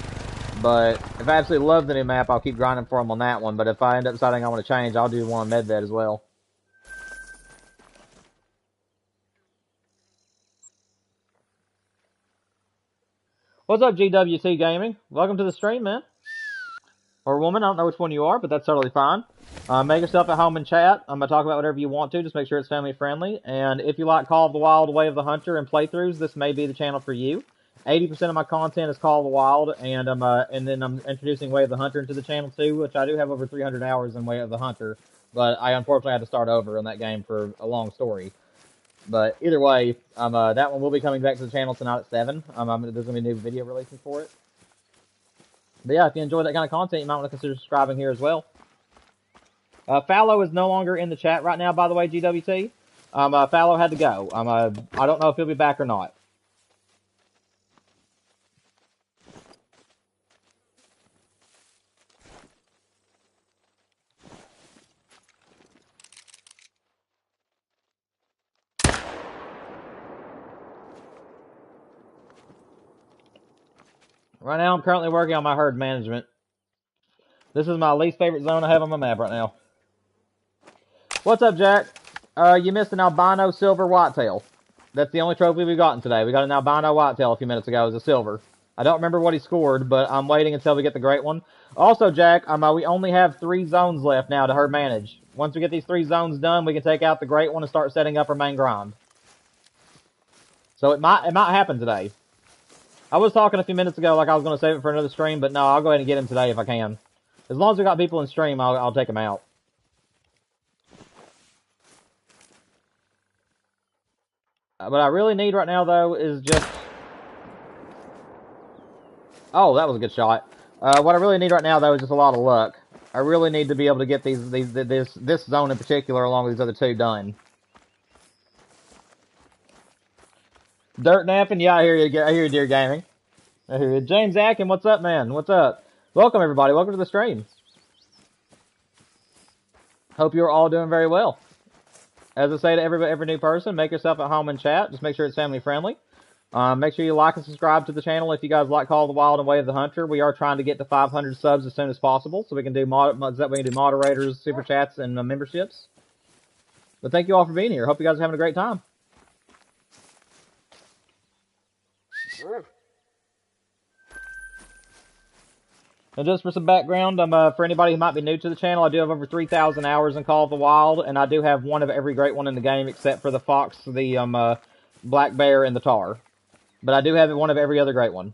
[SPEAKER 1] But if I absolutely love the new map, I'll keep grinding for them on that one. But if I end up deciding I want to change, I'll do one on Medved as well. What's up, GWC Gaming? Welcome to the stream, man. or woman. I don't know which one you are, but that's totally fine. Make yourself at home and chat. I'm going to talk about whatever you want to. Just make sure it's family friendly. And if you like Call of the Wild, Way of the Hunter, and playthroughs, this may be the channel for you. 80% of my content is Call of the Wild, and then I'm introducing Way of the Hunter into the channel too, which I do have over 300 hours in Way of the Hunter. But I unfortunately had to start over in that game for a long story. But either way, that one will be coming back to the channel tonight at 7. There's going to be a new video releasing for it. But yeah, if you enjoy that kind of content, you might want to consider subscribing here as well. Fallow is no longer in the chat right now, by the way, GWT. Fallow had to go. I don't know if he'll be back or not. Right now, I'm currently working on my herd management. This is my least favorite zone I have on my map right now. What's up, Jack? You missed an albino silver whitetail. That's the only trophy we've gotten today. We got an albino whitetail a few minutes ago as a silver. I don't remember what he scored, but I'm waiting until we get the great one. Also, Jack, we only have 3 zones left now to herd manage. Once we get these 3 zones done, we can take out the great one and start setting up our main grind. So it might happen today. I was talking a few minutes ago like I was going to save it for another stream, but no, I'll go ahead and get him today if I can. As long as we got people in stream, I'll take him out. What I really need right now, though, is just... Oh, that was a good shot. What I really need right now, though, is just a lot of luck. I really need to be able to get this zone in particular, along with these other 2 done. Dirt napping? Yeah, I hear you, Deer Gaming. I hear you. James Akin, what's up, man? What's up? Welcome, everybody. Welcome to the stream. Hope you're all doing very well. As I say to every new person, make yourself at home and chat. Just make sure it's family friendly. Make sure you like and subscribe to the channel if you guys like Call of the Wild and Way of the Hunter. We are trying to get to 500 subs as soon as possible, so we can do moderators, super chats, and memberships. But thank you all for being here. Hope you guys are having a great time. And just for some background, for anybody who might be new to the channel, I do have over 3,000 hours in Call of the Wild, and I do have one of every great one in the game except for the fox, the black bear, and the tar. But I do have one of every other great one.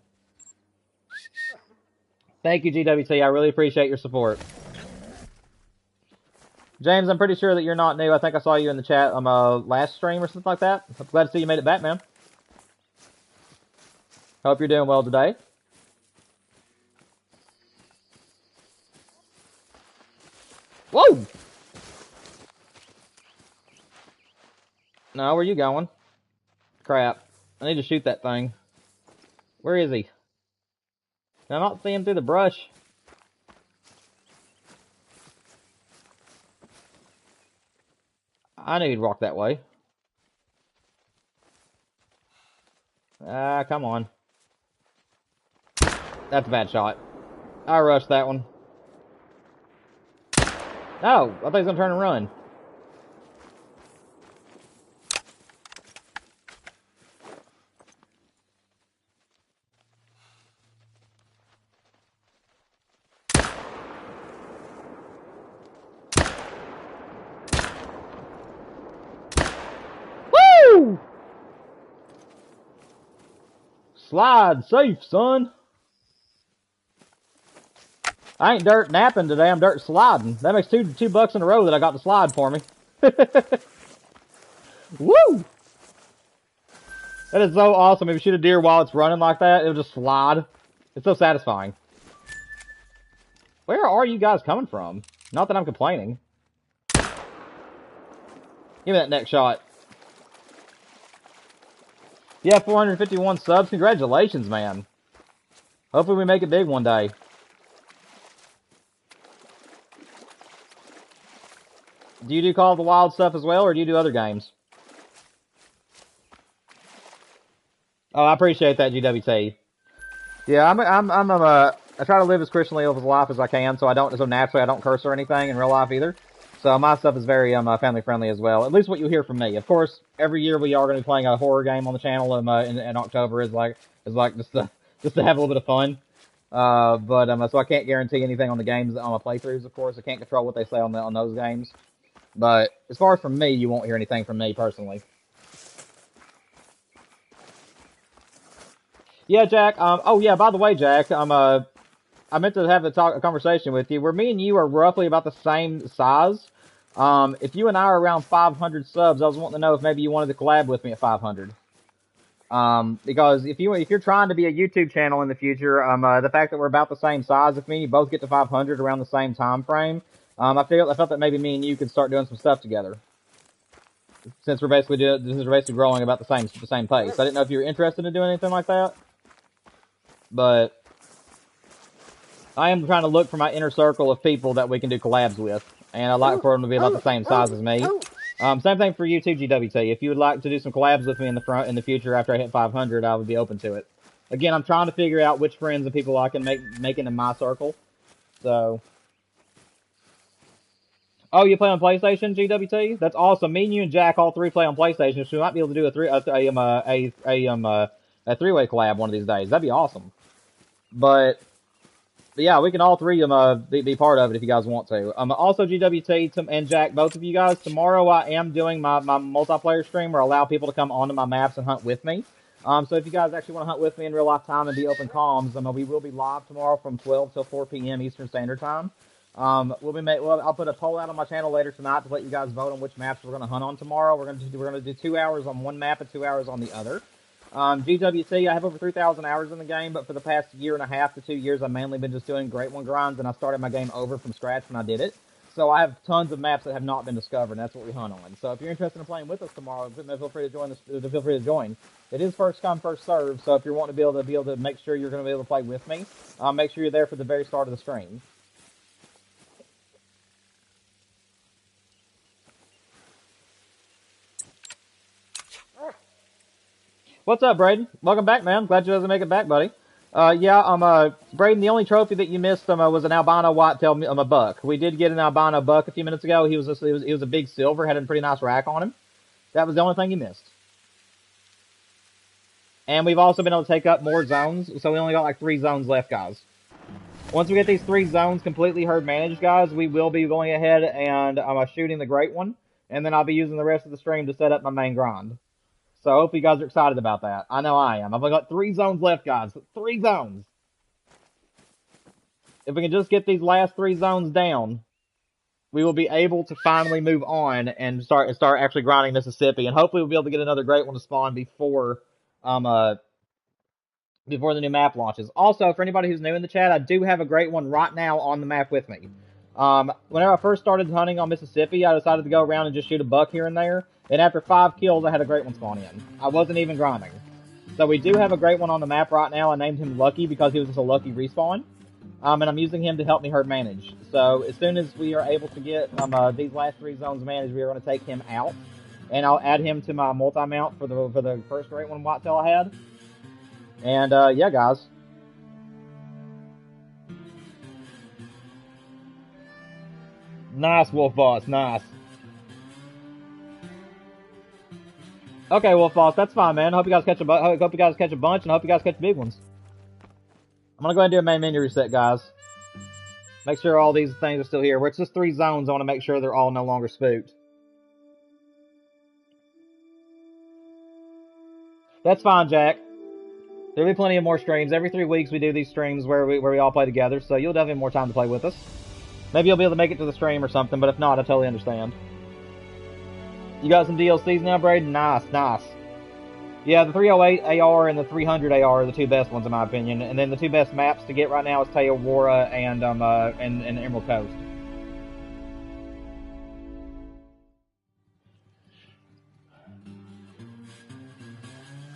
[SPEAKER 1] Thank you, GWT. I really appreciate your support. James, I'm pretty sure that you're not new. I think I saw you in the chat on last stream or something like that. I'm glad to see you made it back, man. Hope you're doing well today. Whoa! No, where you going? Crap. I need to shoot that thing. Where is he? Can I not see him through the brush? I knew he'd walk that way. Ah, come on. That's a bad shot. I rushed that one. No, I thought he was going to turn and run. Woo! Slide safe, son. I ain't dirt napping today, I'm dirt sliding. That makes two bucks in a row that I got to slide for me. Woo! That is so awesome. If you shoot a deer while it's running like that, it'll just slide. It's so satisfying. Where are you guys coming from? Not that I'm complaining. Give me that next shot. Yeah, 451 subs. Congratulations, man. Hopefully we make it big one day. Do you do Call of the Wild stuff as well, or do you do other games? Oh, I appreciate that, GWT. Yeah, I try to live as Christianly of a life as I can, so naturally I don't curse or anything in real life either. So my stuff is very family friendly as well. At least what you hear from me. Of course, every year we are going to be playing a horror game on the channel in October. Is like just to have a little bit of fun. So I can't guarantee anything on the games on my playthroughs. Of course, I can't control what they say on those games. But as far as from me, you won't hear anything from me personally. Yeah, Jack. Oh yeah. By the way, Jack. I meant to have a conversation with you. Where me and you are roughly about the same size. If you and I are around 500 subs, I was wanting to know if maybe you wanted to collab with me at 500. Because if you're trying to be a YouTube channel in the future, the fact that we're about the same size as me, you both get to 500 around the same time frame. I felt that maybe me and you could start doing some stuff together. Since we're basically growing about the same pace. I didn't know if you were interested in doing anything like that, but I am trying to look for my inner circle of people that we can do collabs with, and I'd like for them to be about the same size as me. Same thing for you too, GWT. If you would like to do some collabs with me in the future after I hit 500, I would be open to it. Again, I'm trying to figure out which friends and people I can make into my circle. So, oh, you play on PlayStation, GWT? That's awesome. Me and you and Jack all three play on PlayStation, so we might be able to do a three-way collab one of these days. That'd be awesome. But yeah, we can all three be part of it if you guys want to. Also, GWT and Jack, both of you guys, tomorrow I am doing my multiplayer stream where I allow people to come onto my maps and hunt with me. So if you guys actually want to hunt with me in real life time and be open comms, we will be live tomorrow from 12 till 4 p.m. Eastern Standard Time. I'll put a poll out on my channel later tonight to let you guys vote on which maps we're going to hunt on tomorrow. We're going to do 2 hours on one map and 2 hours on the other. GWC, I have over 3,000 hours in the game, but for the past year and a half to 2 years, I've mainly been just doing Great One grinds, and I started my game over from scratch when I did it. So I have tons of maps that have not been discovered, and that's what we hunt on. So if you're interested in playing with us tomorrow, feel free to join. Feel free to join. It is first come, first serve. So if you want to be able to make sure you're going to be able to play with me, make sure you're there for the very start of the stream. What's up, Braden? Welcome back, man. Glad you guys make it back, buddy. Braden, the only trophy that you missed was an albino whitetail a buck. We did get an albino buck a few minutes ago. He was a big silver, had a pretty nice rack on him. That was the only thing you missed. And we've also been able to take up more zones, so we only got like 3 zones left, guys. Once we get these 3 zones completely herd managed, guys, we will be going ahead and shooting the Great One, and then I'll be using the rest of the stream to set up my main grind. So I hope you guys are excited about that. I know I am. I've only got 3 zones left, guys. 3 zones. If we can just get these last 3 zones down, we will be able to finally move on and start actually grinding Mississippi. And hopefully we'll be able to get another Great One to spawn before the new map launches. Also, for anybody who's new in the chat, I do have a Great One right now on the map with me. Whenever I first started hunting on Mississippi, I decided to go around and just shoot a buck here and there. And after 5 kills, I had a Great One spawn in. I wasn't even grinding. So we do have a Great One on the map right now. I named him Lucky because he was just a lucky respawn. And I'm using him to help me herd manage. So as soon as we are able to get these last 3 zones managed, we are going to take him out. And I'll add him to my multi-mount for the first Great One whitetail I had. And yeah, guys. Nice, Wolf Boss. Nice. Okay, Wolf Boss, that's fine, man. Hope you guys catch a bunch, and hope you guys catch big ones. I'm gonna go ahead and do a main menu reset, guys. Make sure all these things are still here. It's just 3 zones. I want to make sure they're all no longer spooked. That's fine, Jack. There'll be plenty of more streams. Every 3 weeks we do these streams where we all play together, so you'll definitely have more time to play with us. Maybe you'll be able to make it to the stream or something, but if not, I totally understand. You got some DLCs now, Braden? Nice, nice. Yeah, the 308 AR and the 300 AR are the 2 best ones in my opinion, and then the 2 best maps to get right now is Teowara and Emerald Coast.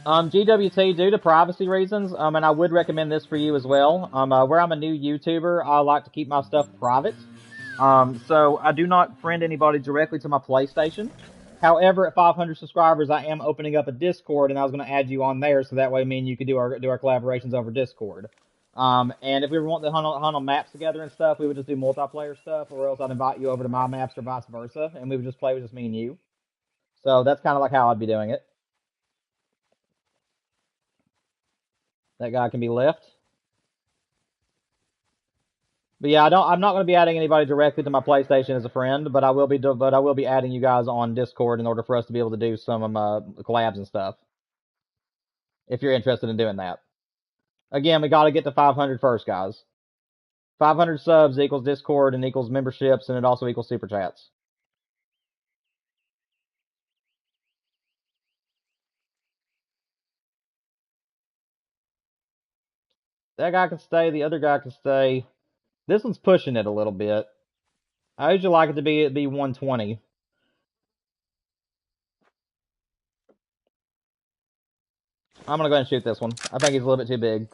[SPEAKER 1] GWT, due to privacy reasons, and I would recommend this for you as well. Where I'm a new YouTuber, I like to keep my stuff private. So I do not friend anybody directly to my PlayStation. However, at 500 subscribers, I am opening up a Discord, and I was going to add you on there, so that way me and you could do our collaborations over Discord. And if we want to hunt on maps together and stuff, we would just do multiplayer stuff, or else I'd invite you over to my maps or vice versa, and we would just play with just me and you. So that's kind of like how I'd be doing it. That guy can be left. But yeah, I'm not going to be adding anybody directly to my PlayStation as a friend, but I will be adding you guys on Discord in order for us to be able to do some collabs and stuff. If you're interested in doing that. Again, we got to get to 500 first, guys. 500 subs equals Discord and equals memberships, and it also equals super chats. That guy can stay. The other guy can stay. This one's pushing it a little bit. I usually like it to be 120. I'm gonna go ahead and shoot this one. I think he's a little bit too big.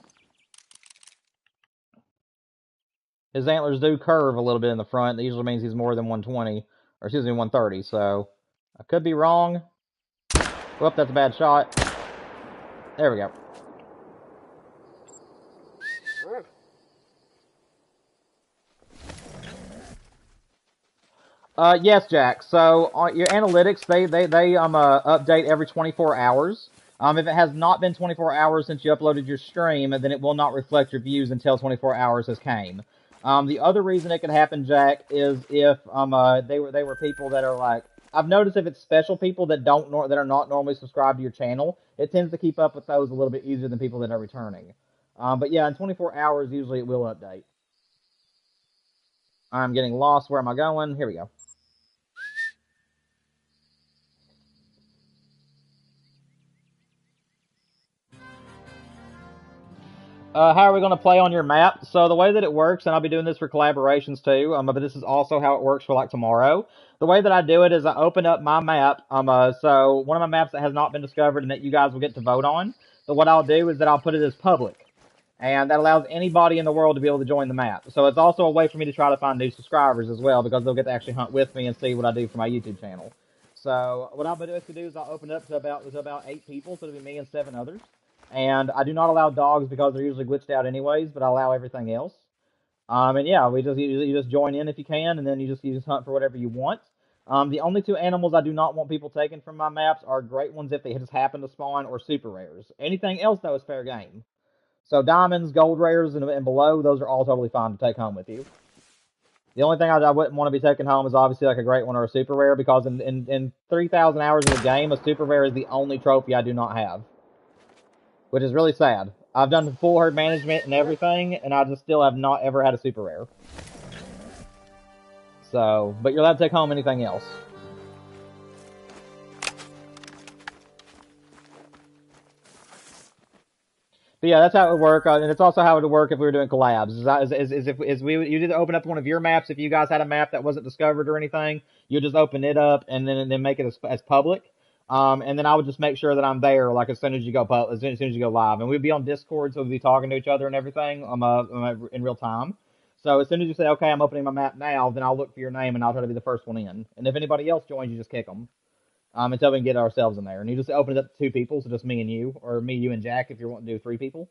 [SPEAKER 1] His antlers do curve a little bit in the front. That usually means he's more than 120, or excuse me, 130. So I could be wrong. Whoop, that's a bad shot. There we go. Yes, Jack. So your analytics, they update every 24 hours. If it has not been 24 hours since you uploaded your stream, then it will not reflect your views until 24 hours has came. The other reason it could happen, Jack, is if they were people that are like, I've noticed if it's special people that that are not normally subscribed to your channel, it tends to keep up with those a little bit easier than people that are returning. But yeah, in 24 hours, usually it will update. I'm getting lost. Where am I going? Here we go. How are we going to play on your map? So the way that it works, and I'll be doing this for collaborations too, but this is also how it works for like tomorrow. The way that I do it is I open up my map, so one of my maps that has not been discovered and that you guys will get to vote on. So what I'll do is that I'll put it as public, and that allows anybody in the world to be able to join the map. So it's also a way for me to try to find new subscribers as well, because they'll get to actually hunt with me and see what I do for my YouTube channel. So what I'll be able to do is I'll open it up to about 8 people, so it'll be me and 7 others. And I do not allow dogs because they're usually glitched out anyways, but I allow everything else. And yeah, you just join in if you can, and then you just hunt for whatever you want. The only 2 animals I do not want people taking from my maps are great ones if they just happen to spawn, or super rares. Anything else though is fair game. So diamonds, gold rares, and below, those are all totally fine to take home with you. The only thing I wouldn't want to be taking home is obviously like a great one or a super rare, because in 3,000 hours of the game, a super rare is the only trophy I do not have. Which is really sad. I've done full herd management and everything, and I just still have not ever had a super rare. So, but you're allowed to take home anything else. But yeah, that's how it would work, and it's also how it would work if we were doing collabs. You did open up one of your maps. If you guys had a map that wasn't discovered or anything, you just open it up and then make it as public. And then I would just make sure that I'm there, like as soon as you go live, and we'd be on Discord, so we'd be talking to each other and everything, in real time. So as soon as you say, okay, I'm opening my map now, then I'll look for your name and I'll try to be the first one in. And if anybody else joins, you just kick them, until we can get ourselves in there. And you just open it up to 2 people, so just me and you, or me, you, and Jack if you want to do 3 people,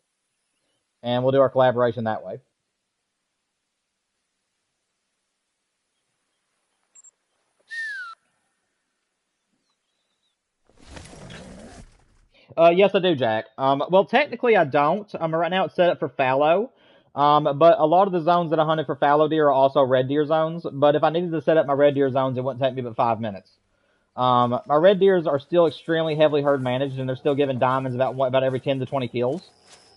[SPEAKER 1] and we'll do our collaboration that way. Yes, I do, Jack. Well, technically I don't. Right now it's set up for fallow. But a lot of the zones that I hunted for fallow deer are also red deer zones. But if I needed to set up my red deer zones, it wouldn't take me but 5 minutes. My red deers are still extremely heavily herd managed, and they're still giving diamonds about every 10 to 20 kills.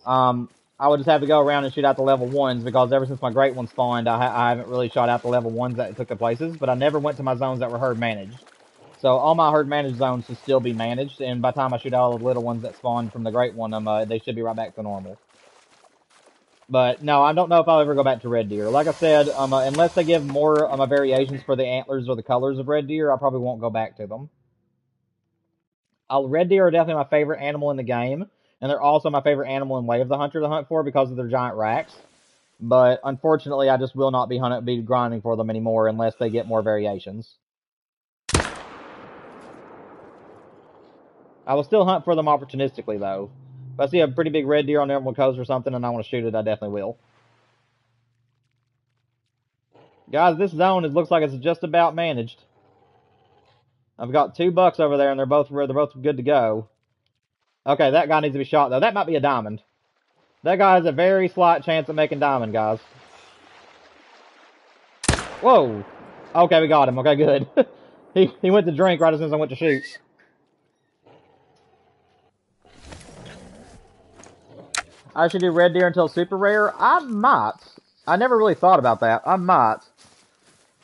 [SPEAKER 1] I would just have to go around and shoot out the level 1s, because ever since my great one spawned, I haven't really shot out the level 1s that took the places, but I never went to my zones that were herd managed. So all my herd managed zones should still be managed, and by the time I shoot out all the little ones that spawned from the great one, they should be right back to normal. But no, I don't know if I'll ever go back to red deer. Like I said, unless they give more variations for the antlers or the colors of red deer, I probably won't go back to them. Red deer are definitely my favorite animal in the game, and they're also my favorite animal in Way of the Hunter to hunt for because of their giant racks. But unfortunately, I just will not be grinding for them anymore unless they get more variations. I will still hunt for them opportunistically, though. If I see a pretty big red deer on the Emerald Coast or something and I want to shoot it, I definitely will. Guys, this zone looks like it's just about managed. I've got 2 bucks over there, and they're both good to go. Okay, that guy needs to be shot, though. That might be a diamond. That guy has a very slight chance of making diamond, guys. Whoa. Okay, we got him. Okay, good. he went to drink right as soon as I went to shoot. I should do red deer until super rare. I might. I never really thought about that. I might.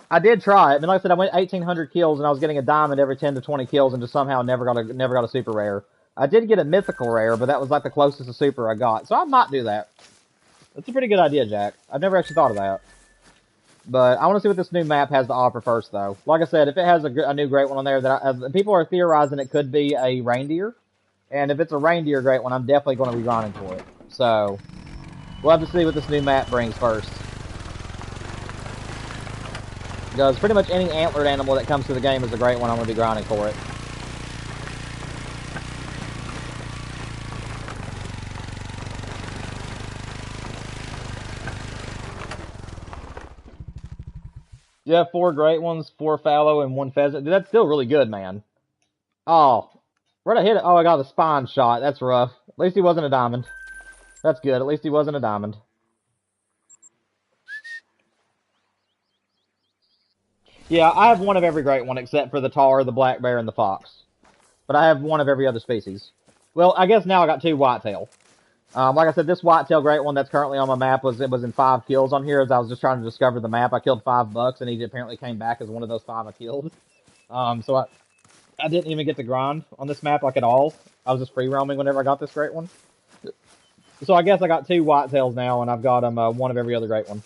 [SPEAKER 1] I did try it. I mean, like I said, I went 1,800 kills and I was getting a diamond every 10 to 20 kills and just somehow never got a super rare. I did get a mythical rare, but that was like the closest to super I got. So I might do that. That's a pretty good idea, Jack. I've never actually thought of that. But I want to see what this new map has to offer first, though. Like I said, if it has a new great one on there, that people are theorizing it could be a reindeer. And if it's a reindeer great one, I'm definitely going to be grinding for it. So, we'll have to see what this new map brings first. Because pretty much any antlered animal that comes to the game is a great one. I'm going to be grinding for it. You have 4 great ones, 4 fallow, and 1 pheasant. Dude, that's still really good, man. Oh, where'd I hit it? Oh, I got the spine shot. That's rough. At least he wasn't a diamond. That's good. At least he wasn't a diamond. Yeah, I have 1 of every great one except for the tar, the black bear, and the fox. But I have 1 of every other species. Well, I guess now I got 2 whitetail. Like I said, this whitetail great one that's currently on my map was in 5 kills on here as I was just trying to discover the map. I killed 5 bucks and he apparently came back as one of those 5 I killed. So I didn't even get to grind on this map like at all. I was just free roaming whenever I got this great one. So I guess I got 2 whitetails now and I've got 1 of every other great one.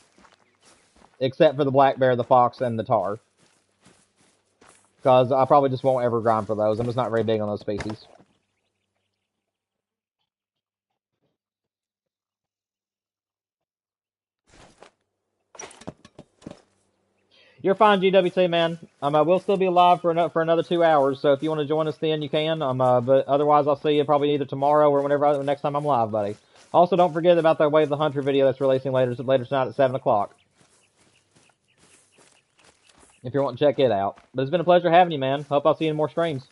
[SPEAKER 1] Except for the black bear, the fox, and the tar. Because I probably just won't ever grind for those. I'm just not very big on those species. You're fine, GWT, man. I will still be alive for another 2 hours, so if you want to join us then, you can. But otherwise, I'll see you probably either tomorrow or whenever next time I'm live, buddy. Also, don't forget about the Way of the Hunter video that's releasing later tonight at 7 o'clock. If you're wanting to check it out. But it's been a pleasure having you, man. Hope I'll see you in more streams.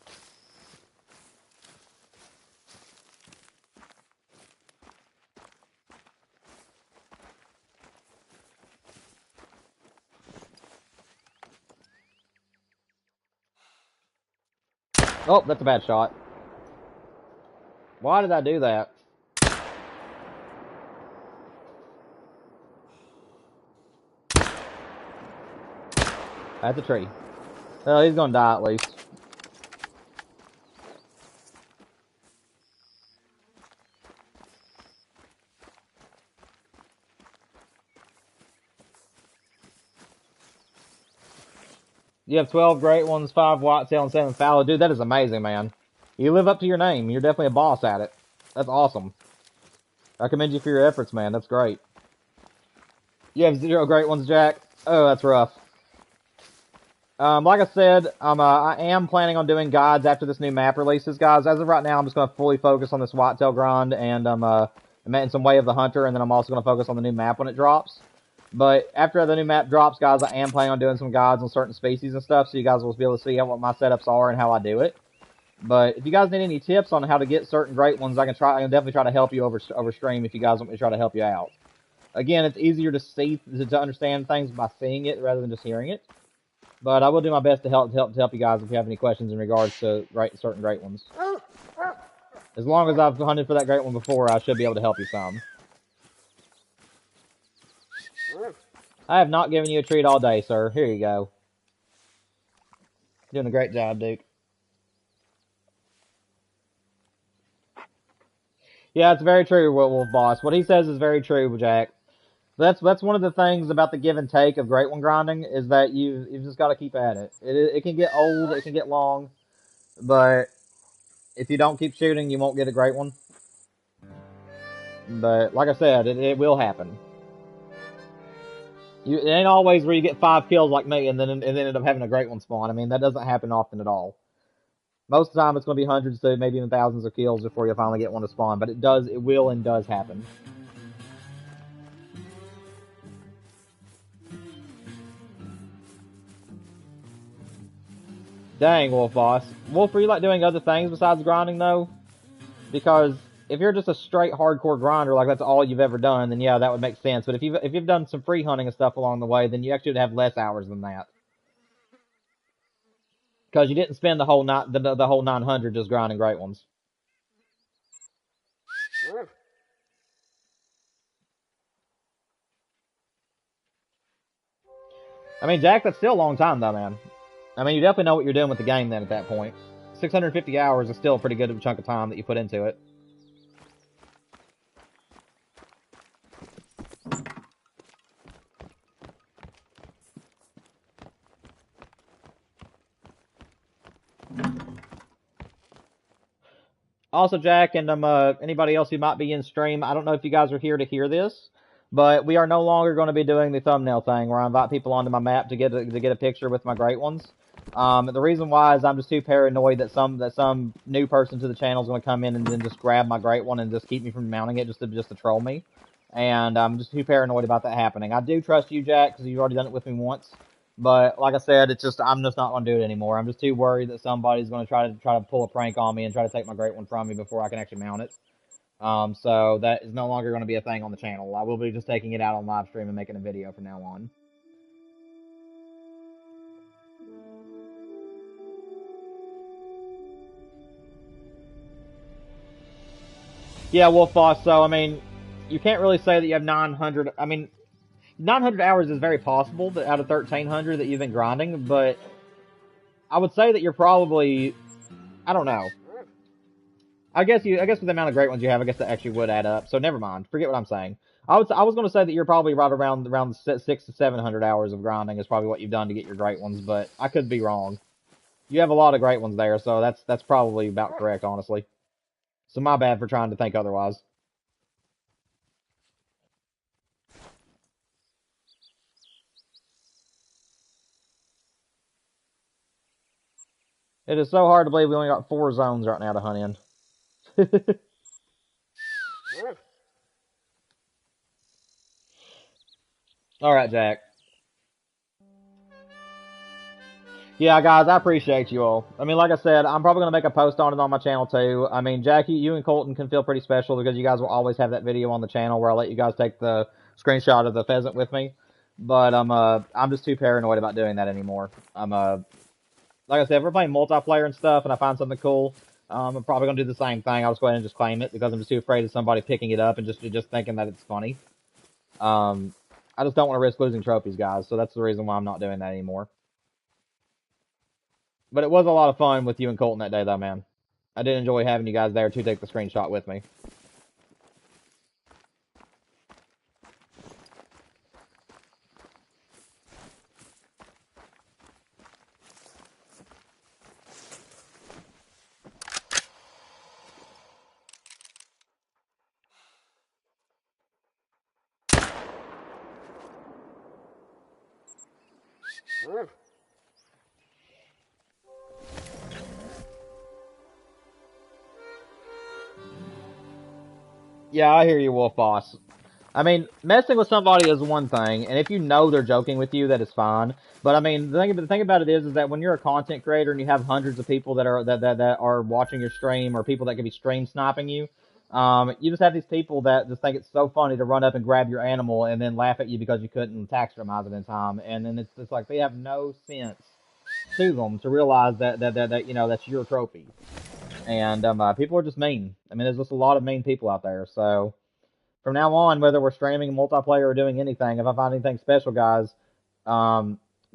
[SPEAKER 1] Oh, that's a bad shot. Why did I do that? That's a tree. Well, he's gonna die at least. You have 12 great ones, 5 whitetail, and 7 fallow. Dude, that is amazing, man. You live up to your name. You're definitely a boss at it. That's awesome. I commend you for your efforts, man. That's great. You have 0 great ones, Jack? Oh, that's rough. Like I said, I am planning on doing guides after this new map releases, guys. As of right now, I'm just going to fully focus on this whitetail grind and and some Way of the Hunter, and then I'm also going to focus on the new map when it drops. But after the new map drops, guys, I am planning on doing some guides on certain species and stuff, so you guys will be able to see what my setups are and how I do it. But if you guys need any tips on how to get certain great ones, I can definitely try to help you over stream if you guys want me to try to help you out. Again, it's easier to see, to understand things by seeing it rather than just hearing it. But I will do my best to help you guys if you have any questions in regards to certain great ones. As long as I've hunted for that great one before, I should be able to help you some. I have not given you a treat all day, sir. Here you go. Doing a great job, Duke. Yeah, it's very true, Wolf Boss. What he says is very true, Jack. That's one of the things about the give and take of great one grinding is that you've just got to keep at it. It can get old, it can get long, but if you don't keep shooting, you won't get a great one. But like I said, it will happen. It ain't always where you get 5 kills like me and then end up having a great one spawn. I mean, that doesn't happen often at all. Most of the time, it's going to be hundreds to maybe even thousands of kills before you finally get one to spawn. But it will and does happen. Dang, Wolf Boss. Wolf, are you like doing other things besides grinding though? Because if you're just a straight hardcore grinder, like that's all you've ever done, then yeah, that would make sense. But if you've done some free hunting and stuff along the way, then you actually would have less hours than that. Because you didn't spend the whole the whole 900 just grinding great ones. I mean, Jack, that's still a long time though, man. I mean, you definitely know what you're doing with the game then at that point. 650 hours is still a pretty good chunk of time that you put into it. Also, Jack, and anybody else who might be in stream, I don't know if you guys are here to hear this, but we are no longer going to be doing the thumbnail thing where I invite people onto my map to get a picture with my great ones. The reason why is I'm just too paranoid that some new person to the channel is going to come in and then just grab my great one and just keep me from mounting it just to troll me. And I'm just too paranoid about that happening. I do trust you, Jack, because you've already done it with me once. But like I said, I'm just not going to do it anymore. I'm just too worried that somebody's going to try to pull a prank on me and try to take my great one from me before I can actually mount it. So that is no longer going to be a thing on the channel. I will be just taking it out on live stream and making a video from now on. Yeah, Wolf Boss. So I mean, you can't really say that you have 900. I mean, 900 hours is very possible that out of 1300 that you've been grinding, but I would say that you're probably, I don't know. I guess with the amount of great ones you have, I guess that actually would add up. So never mind. Forget what I'm saying. I was going to say that you're probably right around 600 to 700 hours of grinding is probably what you've done to get your great ones, but I could be wrong. You have a lot of great ones there, so that's probably about correct, honestly. So my bad for trying to think otherwise. It is so hard to believe we only got 4 zones right now to hunt in. All right, Jack. Yeah, guys, I appreciate you all. I mean, like I said, I'm probably going to make a post on it on my channel, too. I mean, Jackie, you and Colton can feel pretty special because you guys will always have that video on the channel where I let you guys take the screenshot of the pheasant with me. But I'm just too paranoid about doing that anymore. Like I said, if we're playing multiplayer and stuff and I find something cool, I'm probably going to do the same thing. I'll just go ahead and just claim it because I'm just too afraid of somebody picking it up and just thinking that it's funny. I just don't want to risk losing trophies, guys, so that's the reason why I'm not doing that anymore. But it was a lot of fun with you and Colton that day, though, man. I did enjoy having you guys there to take the screenshot with me. Yeah, I hear you, Wolf Boss. I mean, messing with somebody is one thing, and if you know they're joking with you, that is fine. But I mean, the thing about it is that when you're a content creator and you have hundreds of people that are watching your stream or people that could be stream sniping you, you just have these people that just think it's so funny to run up and grab your animal and then laugh at you because you couldn't taxidermize it in time, and then it's like they have no sense to them to realize that you know that's your trophy. And people are just mean. I mean, there's just a lot of mean people out there. So from now on, whether we're streaming multiplayer or doing anything, if I find anything special, guys,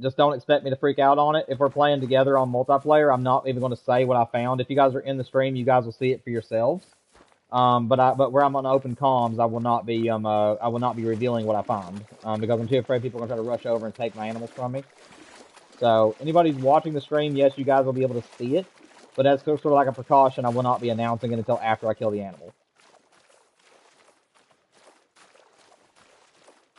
[SPEAKER 1] just don't expect me to freak out on it. If we're playing together on multiplayer, I'm not even going to say what I found. If you guys are in the stream, you guys will see it for yourselves. But where I'm on open comms, I will not be revealing what I find because I'm too afraid people are going to try to rush over and take my animals from me. So anybody who's watching the stream, yes, you guys will be able to see it, but as sort of like a precaution, I will not be announcing it until after I kill the animal.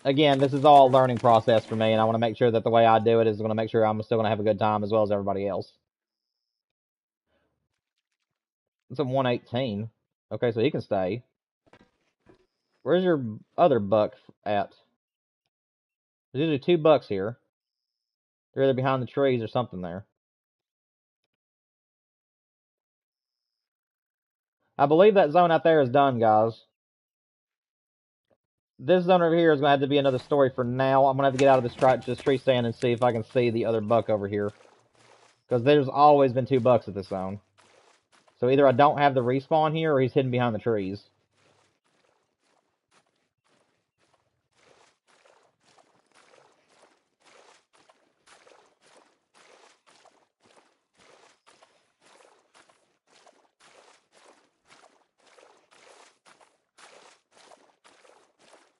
[SPEAKER 1] Again, this is all a learning process for me, and I want to make sure that the way I do it is going to make sure I'm still going to have a good time as well as everybody else. It's a 118. Okay, so he can stay. Where's your other buck at? There's usually 2 bucks here. They're either behind the trees or something there. I believe that zone out there is done, guys. This zone over here is going to have to be another story for now. I'm going to have to get out of this tree stand and see if I can see the other buck over here. Because there's always been 2 bucks at this zone. So either I don't have the respawn here or he's hidden behind the trees.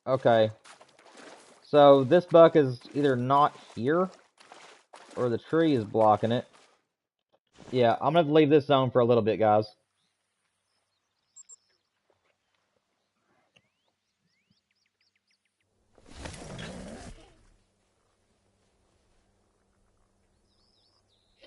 [SPEAKER 1] Okay. So this buck is either not here or the tree is blocking it. Yeah, I'm going to have to leave this zone for a little bit, guys.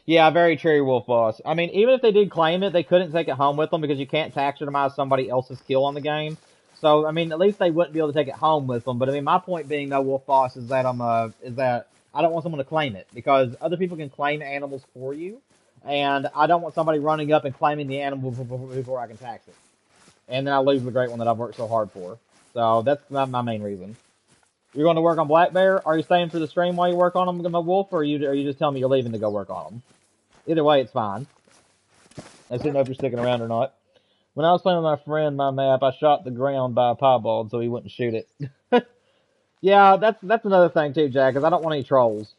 [SPEAKER 1] Yeah, very true, Wolf Boss. I mean, even if they did claim it, they couldn't take it home with them because you can't taxidermize somebody else's kill on the game. So, I mean, at least they wouldn't be able to take it home with them. But I mean, my point being, though, Wolf Boss, is that I don't want someone to claim it because other people can claim animals for you, and I don't want somebody running up and claiming the animal before I can tax it, and then I lose the great one that I've worked so hard for. So that's my main reason. You're going to work on Black Bear? Are you staying for the stream while you work on them, my Wolf, or are you just telling me you're leaving to go work on them? Either way, it's fine. I just didn't know if you're sticking around or not. When I was playing with my friend my map, I shot the ground by a piebald so he wouldn't shoot it. Yeah, that's another thing too, Jack, because I don't want any trolls.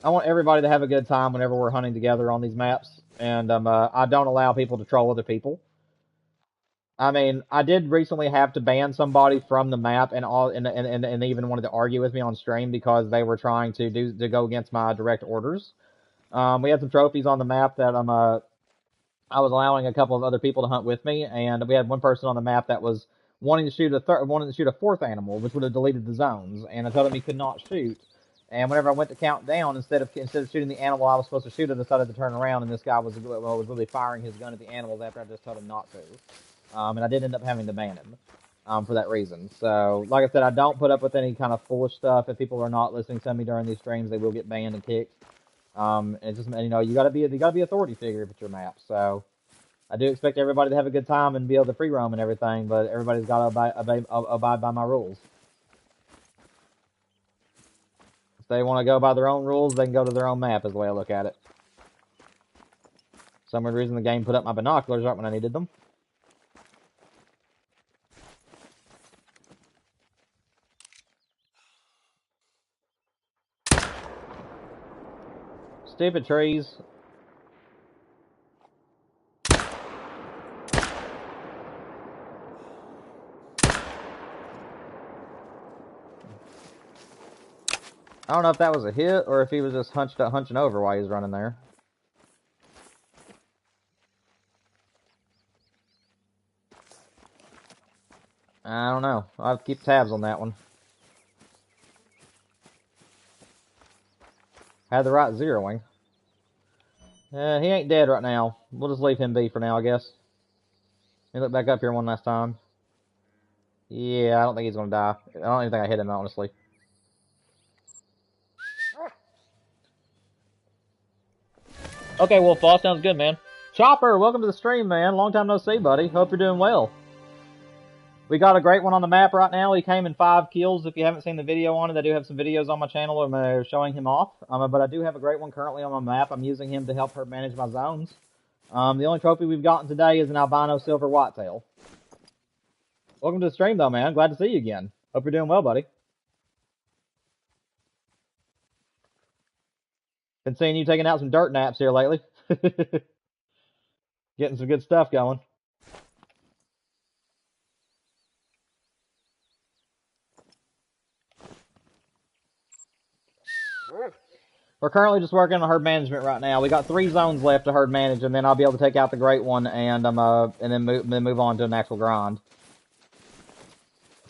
[SPEAKER 1] I want everybody to have a good time whenever we're hunting together on these maps, and I don't allow people to troll other people. I mean, I did recently have to ban somebody from the map and they even wanted to argue with me on stream because they were trying to go against my direct orders. We had some trophies on the map that I was allowing a couple of other people to hunt with me, and we had one person on the map that was wanting to shoot a 4th animal, which would have deleted the zones. And I told him he could not shoot. And whenever I went to count down, instead of shooting the animal I was supposed to shoot, I decided to turn around, and this guy was really firing his gun at the animals after I just told him not to. And I did end up having to ban him for that reason. So, like I said, I don't put up with any kind of foolish stuff. If people are not listening to me during these streams, they will get banned and kicked. It's just, you gotta be authority figure if it's your map. So I do expect everybody to have a good time and be able to free roam and everything, but everybody's got to abide by my rules. If they want to go by their own rules, they can go to their own map, is the way I look at it. For some weird reason, the game put up my binoculars right when I needed them. Stupid trees. I don't know if that was a hit or if he was just hunching over while he was running there. I don't know. I'll have to keep tabs on that one. Had the right zeroing. He ain't dead right now. We'll just leave him be for now, I guess. Let me look back up here one last time. Yeah, I don't think he's gonna die. I don't even think I hit him, honestly. Okay, well, Fall sounds good, man. Chopper, welcome to the stream, man. Long time no see, buddy. Hope you're doing well. We got a great one on the map right now. He came in 5 kills. If you haven't seen the video on it, I do have some videos on my channel showing him off. But I do have a great one currently on my map. I'm using him to help her manage my zones. The only trophy we've gotten today is an albino silver whitetail. Welcome to the stream, though, man. Glad to see you again. Hope you're doing well, buddy. Been seeing you taking out some dirt naps here lately. Getting some good stuff going. We're currently just working on herd management right now. We got 3 zones left to herd manage, and then I'll be able to take out the great one and then move on to an actual grind.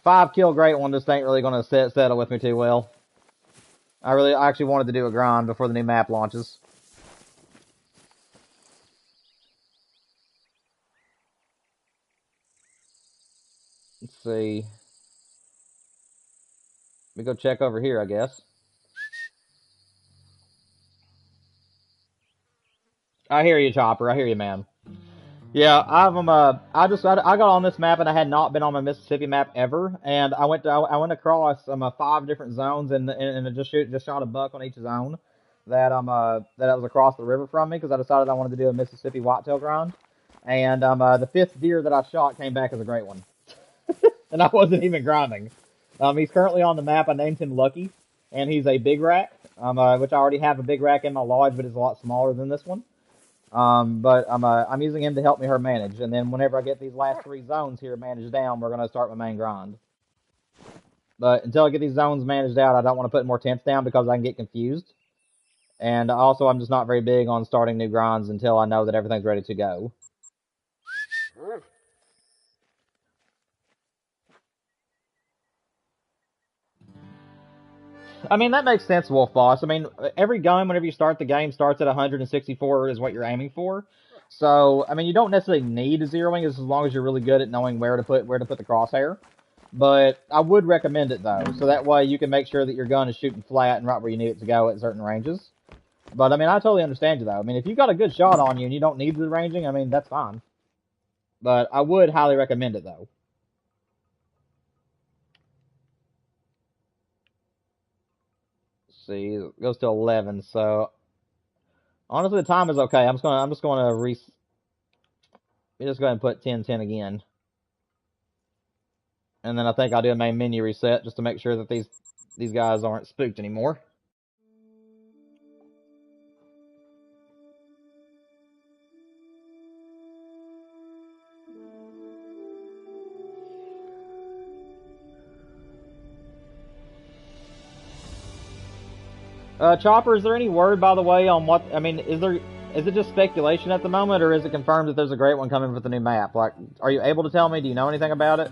[SPEAKER 1] 5 kill great one just ain't really gonna settle with me too well. I actually wanted to do a grind before the new map launches. Let's see. Let me go check over here, I guess. I hear you, Chopper. I hear you, man. Yeah, I got on this map and I had not been on my Mississippi map ever, and I went across 5 different zones and I just shot a buck on each zone that was across the river from me because I decided I wanted to do a Mississippi whitetail grind, and the 5th deer that I shot came back as a great one, and I wasn't even grinding. He's currently on the map. I named him Lucky, and he's a big rack, which I already have a big rack in my lodge, but it's a lot smaller than this one. But I'm using him to help me her manage, and then whenever I get these last 3 zones here managed down, we're gonna start my main grind. But until I get these zones managed out, I don't want to put more tents down because I can get confused. And also, I'm just not very big on starting new grinds until I know that everything's ready to go. I mean, that makes sense, Wolf Boss. I mean, every gun, whenever you start the game, starts at 164 is what you're aiming for. So, I mean, you don't necessarily need zeroing as long as you're really good at knowing where to put the crosshair. But I would recommend it though, so that way you can make sure that your gun is shooting flat and right where you need it to go at certain ranges. But I mean, I totally understand you though. I mean, if you got a good shot on you and you don't need the ranging, I mean, that's fine. But I would highly recommend it though. Let's see, it goes to 11. So honestly, the time is okay. I'm just gonna just go ahead and put 10-10 again. And then I think I'll do a main menu reset just to make sure that these guys aren't spooked anymore. Chopper, is there any word, by the way, on what, I mean, is it just speculation at the moment, or is it confirmed that there's a great one coming with the new map? Like, are you able to tell me, do you know anything about it?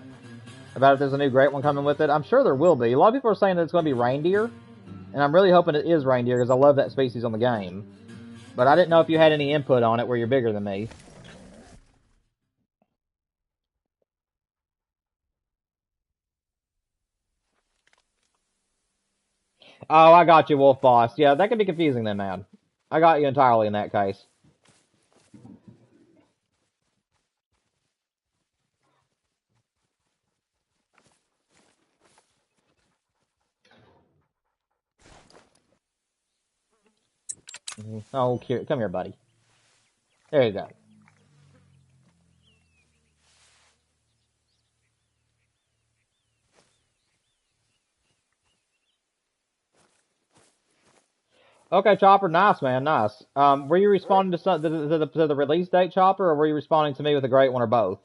[SPEAKER 1] About if there's a new great one coming with it? I'm sure there will be. A lot of people are saying that it's going to be reindeer, and I'm really hoping it is reindeer because I love that species on the game. But I didn't know if you had any input on it where you're bigger than me. Oh, I got you, Wolf Boss. Yeah, that could be confusing then, man. I got you entirely in that case. Oh, cute. Come here, buddy. There you go. Okay, Chopper, nice, man, nice. Were you responding to the release date, Chopper, or were you responding to me with a great one, or both?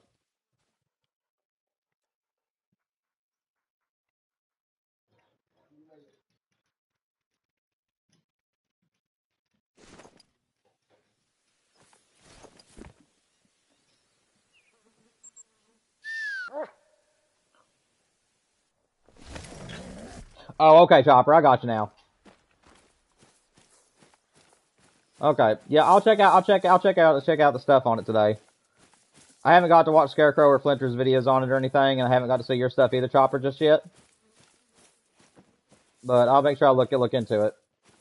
[SPEAKER 1] Oh, okay, Chopper, I got you now. Okay, yeah, check out the stuff on it today. I haven't got to watch Scarecrow or Flinter's videos on it or anything, and I haven't got to see your stuff either, Chopper, just yet. But I'll make sure I look into it.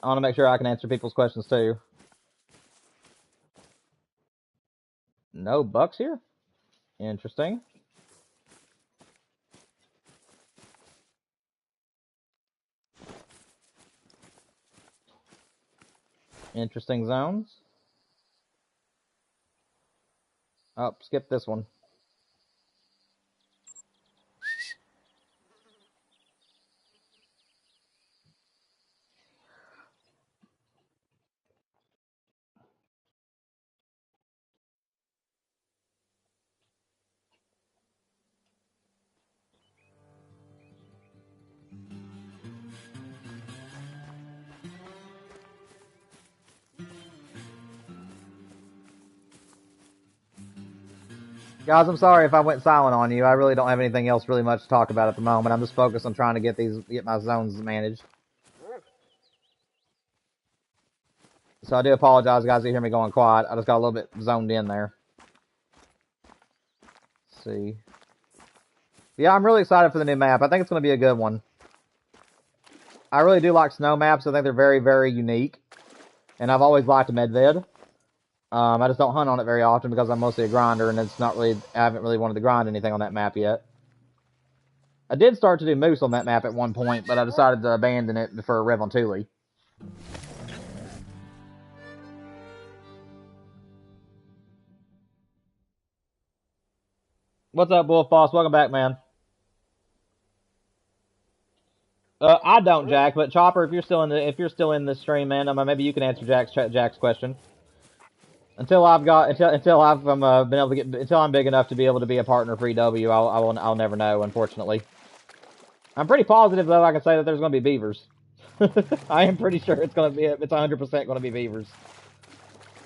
[SPEAKER 1] I want to make sure I can answer people's questions too. No bucks here? Interesting. Interesting zones. Oh, skip this one. Guys, I'm sorry if I went silent on you. I really don't have anything else really much to talk about at the moment. I'm just focused on trying to get my zones managed. So I do apologize, guys, if you hear me going quiet. I just got a little bit zoned in there. Let's see. Yeah, I'm really excited for the new map. I think it's going to be a good one. I really do like snow maps. I think they're very, very unique. And I've always liked Medved. I just don't hunt on it very often because I'm mostly a grinder, and it's not really. I haven't really wanted to grind anything on that map yet. I did start to do moose on that map at one point, but I decided to abandon it for Rev on Thule. What's up, Wolf Boss? Welcome back, man. I don't, Jack, but Chopper, if you're still in the stream, man, maybe you can answer Jack's question. Until I've been able to get until I'm big enough to be able to be a partner for EW, I'll never know, unfortunately. I'm pretty positive though. I can say that there's going to be beavers. I am pretty sure it's 100% going to be beavers.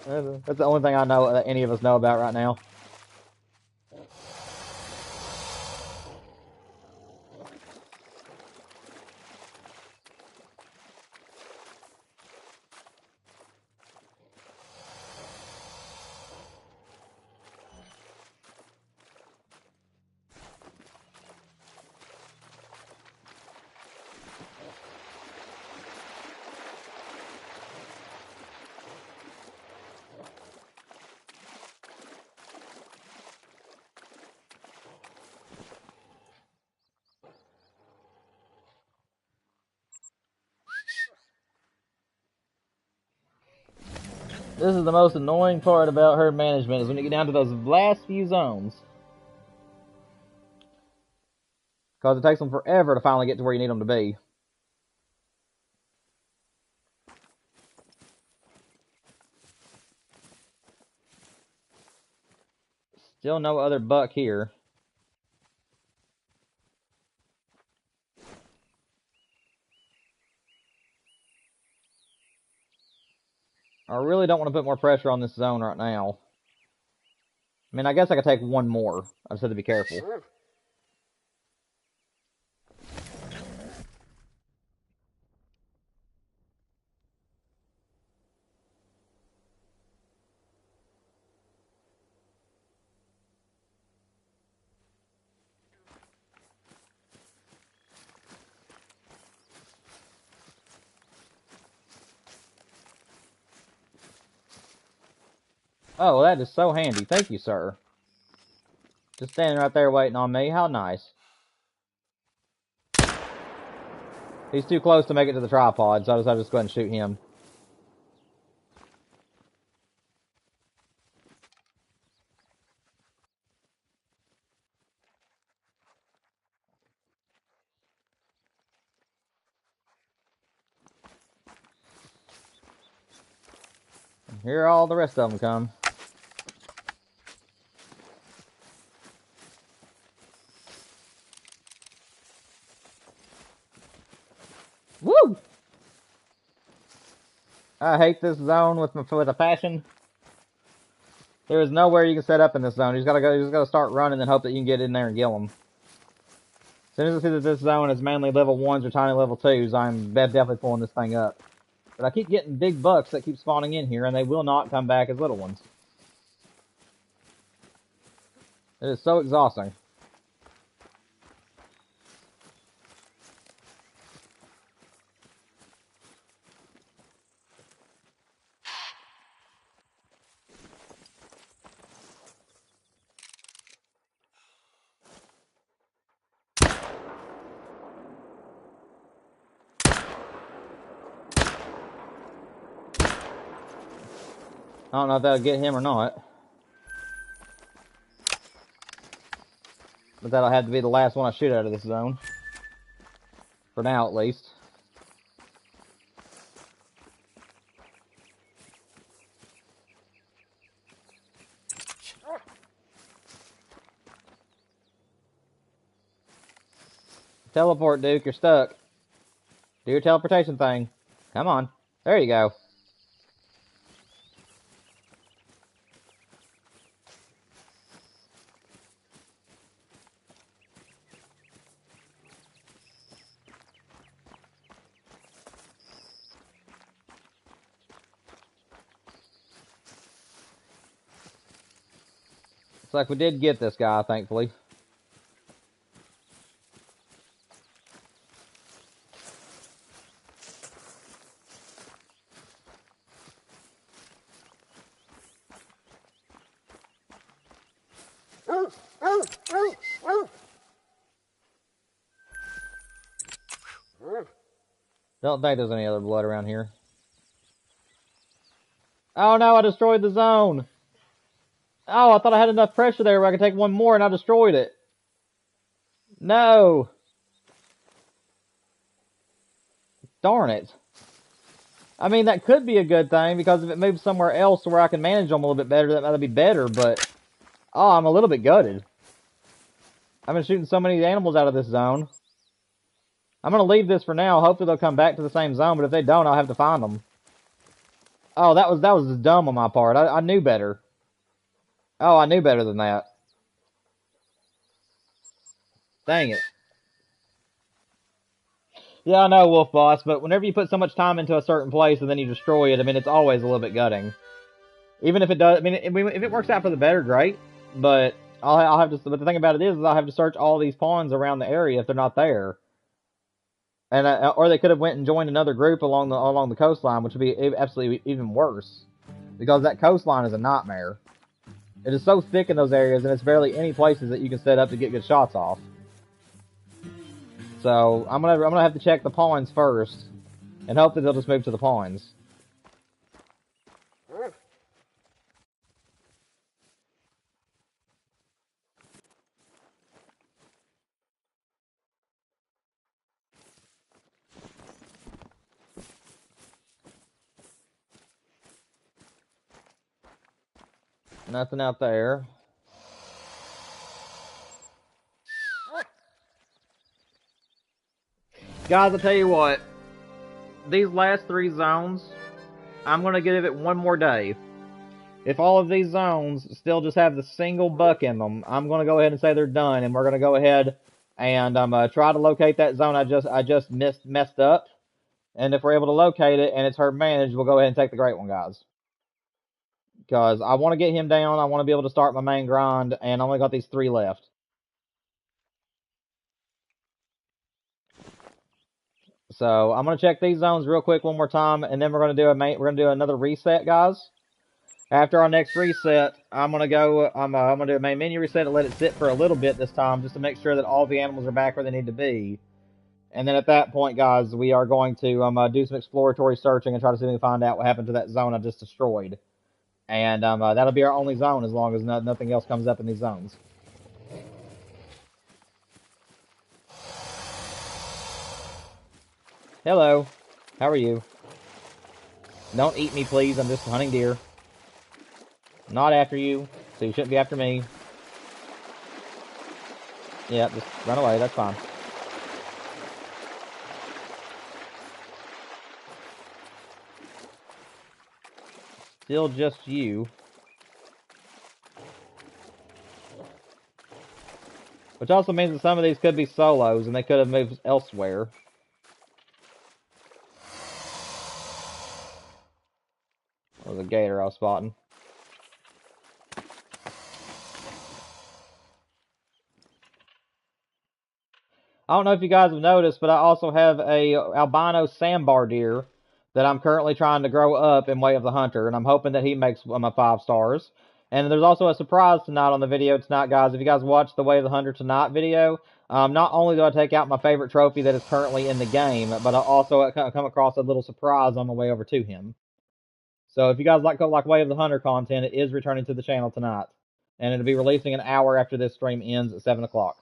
[SPEAKER 1] That's the only thing I know that any of us know about right now. This is the most annoying part about herd management, is when you get down to those last few zones. Because it takes them forever to finally get to where you need them to be. Still no other buck here. I really don't want to put more pressure on this zone right now. I mean, I guess I could take one more. I just have to be careful. Oh, that is so handy. Thank you, sir. Just standing right there waiting on me. How nice. He's too close to make it to the tripod, so I decided to just go ahead and shoot him. And here all the rest of them come. Woo! I hate this zone with a passion. There is nowhere you can set up in this zone. You just gotta start running and hope that you can get in there and kill them. As soon as I see that this zone is mainly level 1s or tiny level 2s, I'm definitely pulling this thing up. But I keep getting big bucks that keep spawning in here, and they will not come back as little ones. It is so exhausting. I don't know if that'll get him or not. But that'll have to be the last one I shoot out of this zone. For now, at least. Teleport, Duke. You're stuck. Do your teleportation thing. Come on. There you go. Looks like we did get this guy, thankfully. Don't think there's any other blood around here. Oh no, I destroyed the zone. Oh, I thought I had enough pressure there where I could take one more and I destroyed it. No. Darn it. I mean, that could be a good thing because if it moves somewhere else to where I can manage them a little bit better, that might be better, but... Oh, I'm a little bit gutted. I've been shooting so many animals out of this zone. I'm going to leave this for now. Hopefully they'll come back to the same zone, but if they don't, I'll have to find them. Oh, that was dumb on my part. I knew better. Oh, I knew better than that. Dang it. Yeah, I know, Wolf Boss, but whenever you put so much time into a certain place and then you destroy it, I mean, it's always a little bit gutting. Even if it does, I mean, if it works out for the better, great. But I'll have to. But the thing about it is I'll have to search all these pawns around the area if they're not there. And or they could have went and joined another group along the coastline, which would be absolutely even worse, because that coastline is a nightmare. It is so thick in those areas, and it's barely any places that you can set up to get good shots off. So I'm gonna have to check the pawns first, and hope that they'll just move to the pawns. Nothing out there. Guys, I'll tell you what. These last 3 zones, I'm going to give it one more day. If all of these zones still just have the single buck in them, I'm going to go ahead and say they're done, and we're going to go ahead and try to locate that zone I just messed up. And if we're able to locate it and it's herd managed, we'll go ahead and take the great one, guys. Because I want to get him down. I want to be able to start my main grind, and I only got these 3 left. So I'm gonna check these zones real quick one more time, and then we're gonna do another reset, guys. After our next reset, I'm gonna do a main menu reset and let it sit for a little bit this time, just to make sure that all the animals are back where they need to be. And then at that point, guys, we are going to do some exploratory searching and try to see if we can find out what happened to that zone I just destroyed. And that'll be our only zone as long as nothing else comes up in these zones. Hello. How are you? Don't eat me, please. I'm just hunting deer. Not after you, so you shouldn't be after me. Yeah, just run away. That's fine. Still just you. Which also means that some of these could be solos, and they could have moved elsewhere. There was a gator I was spotting. I don't know if you guys have noticed, but I also have a albino sandbar deer that I'm currently trying to grow up in Way of the Hunter, and I'm hoping that he makes my 5 stars. And there's also a surprise tonight on the video tonight, guys. If you guys watch the Way of the Hunter tonight video, not only do I take out my favorite trophy that is currently in the game, but I also come across a little surprise on the way over to him. So if you guys like Way of the Hunter content, it is returning to the channel tonight. And it'll be releasing an hour after this stream ends at 7 o'clock.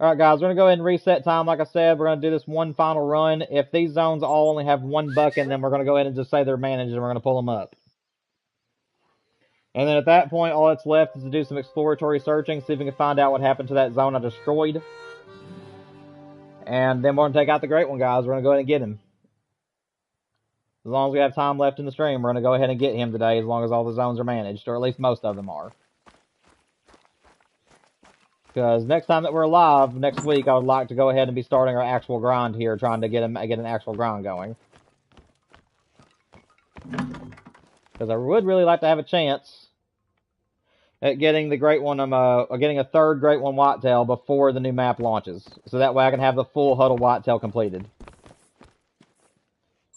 [SPEAKER 1] Alright guys, we're going to go ahead and reset time. Like I said, we're going to do this one final run. If these zones all only have 1 buck in them, we're going to go ahead and just say they're managed and we're going to pull them up. And then at that point, all that's left is to do some exploratory searching, see if we can find out what happened to that zone I destroyed. And then we're going to take out the great one, guys. We're going to go ahead and get him. As long as we have time left in the stream, we're going to go ahead and get him today, as long as all the zones are managed, or at least most of them are. Because next time that we're live, next week, I would like to go ahead and be starting our actual grind here, trying to get an actual grind going. Because I would really like to have a chance at getting the great one, getting a 3rd great one whitetail before the new map launches. So that way I can have the full Huddle whitetail completed.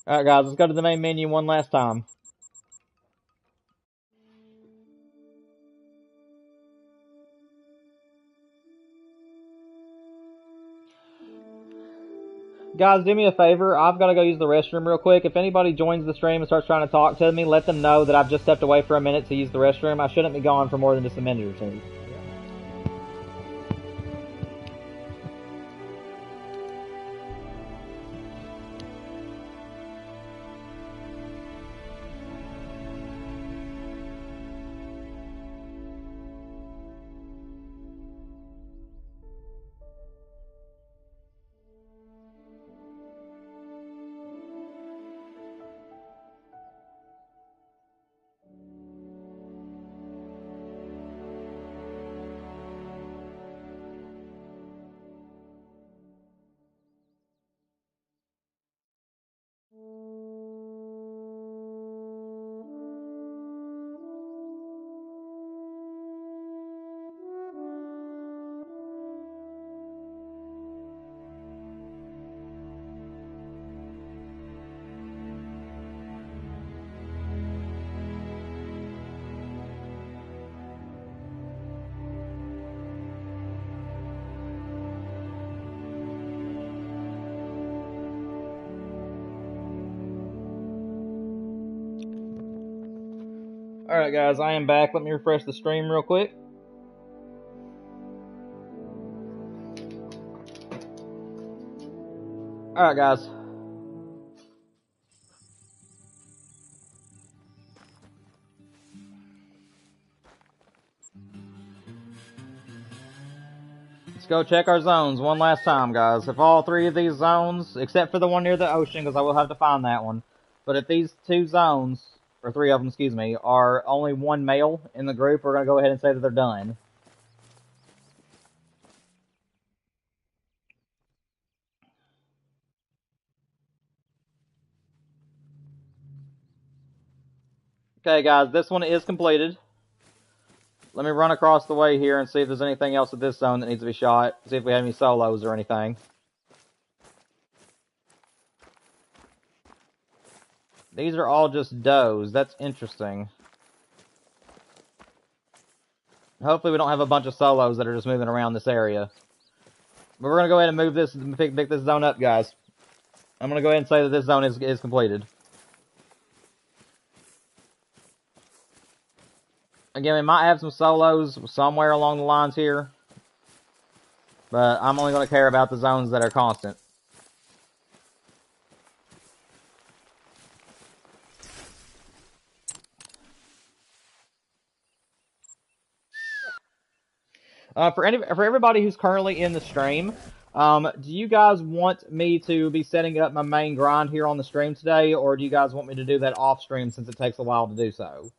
[SPEAKER 1] Alright guys, let's go to the main menu one last time. Guys, do me a favor. I've got to go use the restroom real quick. If anybody joins the stream and starts trying to talk to me, let them know that I've just stepped away for a minute to use the restroom. I shouldn't be gone for more than just a minute or two. Alright guys, I am back. Let me refresh the stream real quick. Alright guys. Let's go check our zones one last time, guys. If all three of these zones, except for the one near the ocean, because I will have to find that one, but if these two zones, or three of them, excuse me, are only one male in the group, we're going to go ahead and say that they're done. Okay, guys, this one is completed. Let me run across the way here and see if there's anything else at this zone that needs to be shot. See if we have any solos or anything. These are all just does. That's interesting. Hopefully we don't have a bunch of solos that are just moving around this area. But we're going to go ahead and move this, pick this zone up, guys. I'm going to go ahead and say that this zone is completed. Again, we might have some solos somewhere along the lines here. But I'm only going to care about the zones that are constant. For everybody who's currently in the stream, do you guys want me to be setting up my main grind here on the stream today, or do you guys want me to do that off stream since it takes a while to do so?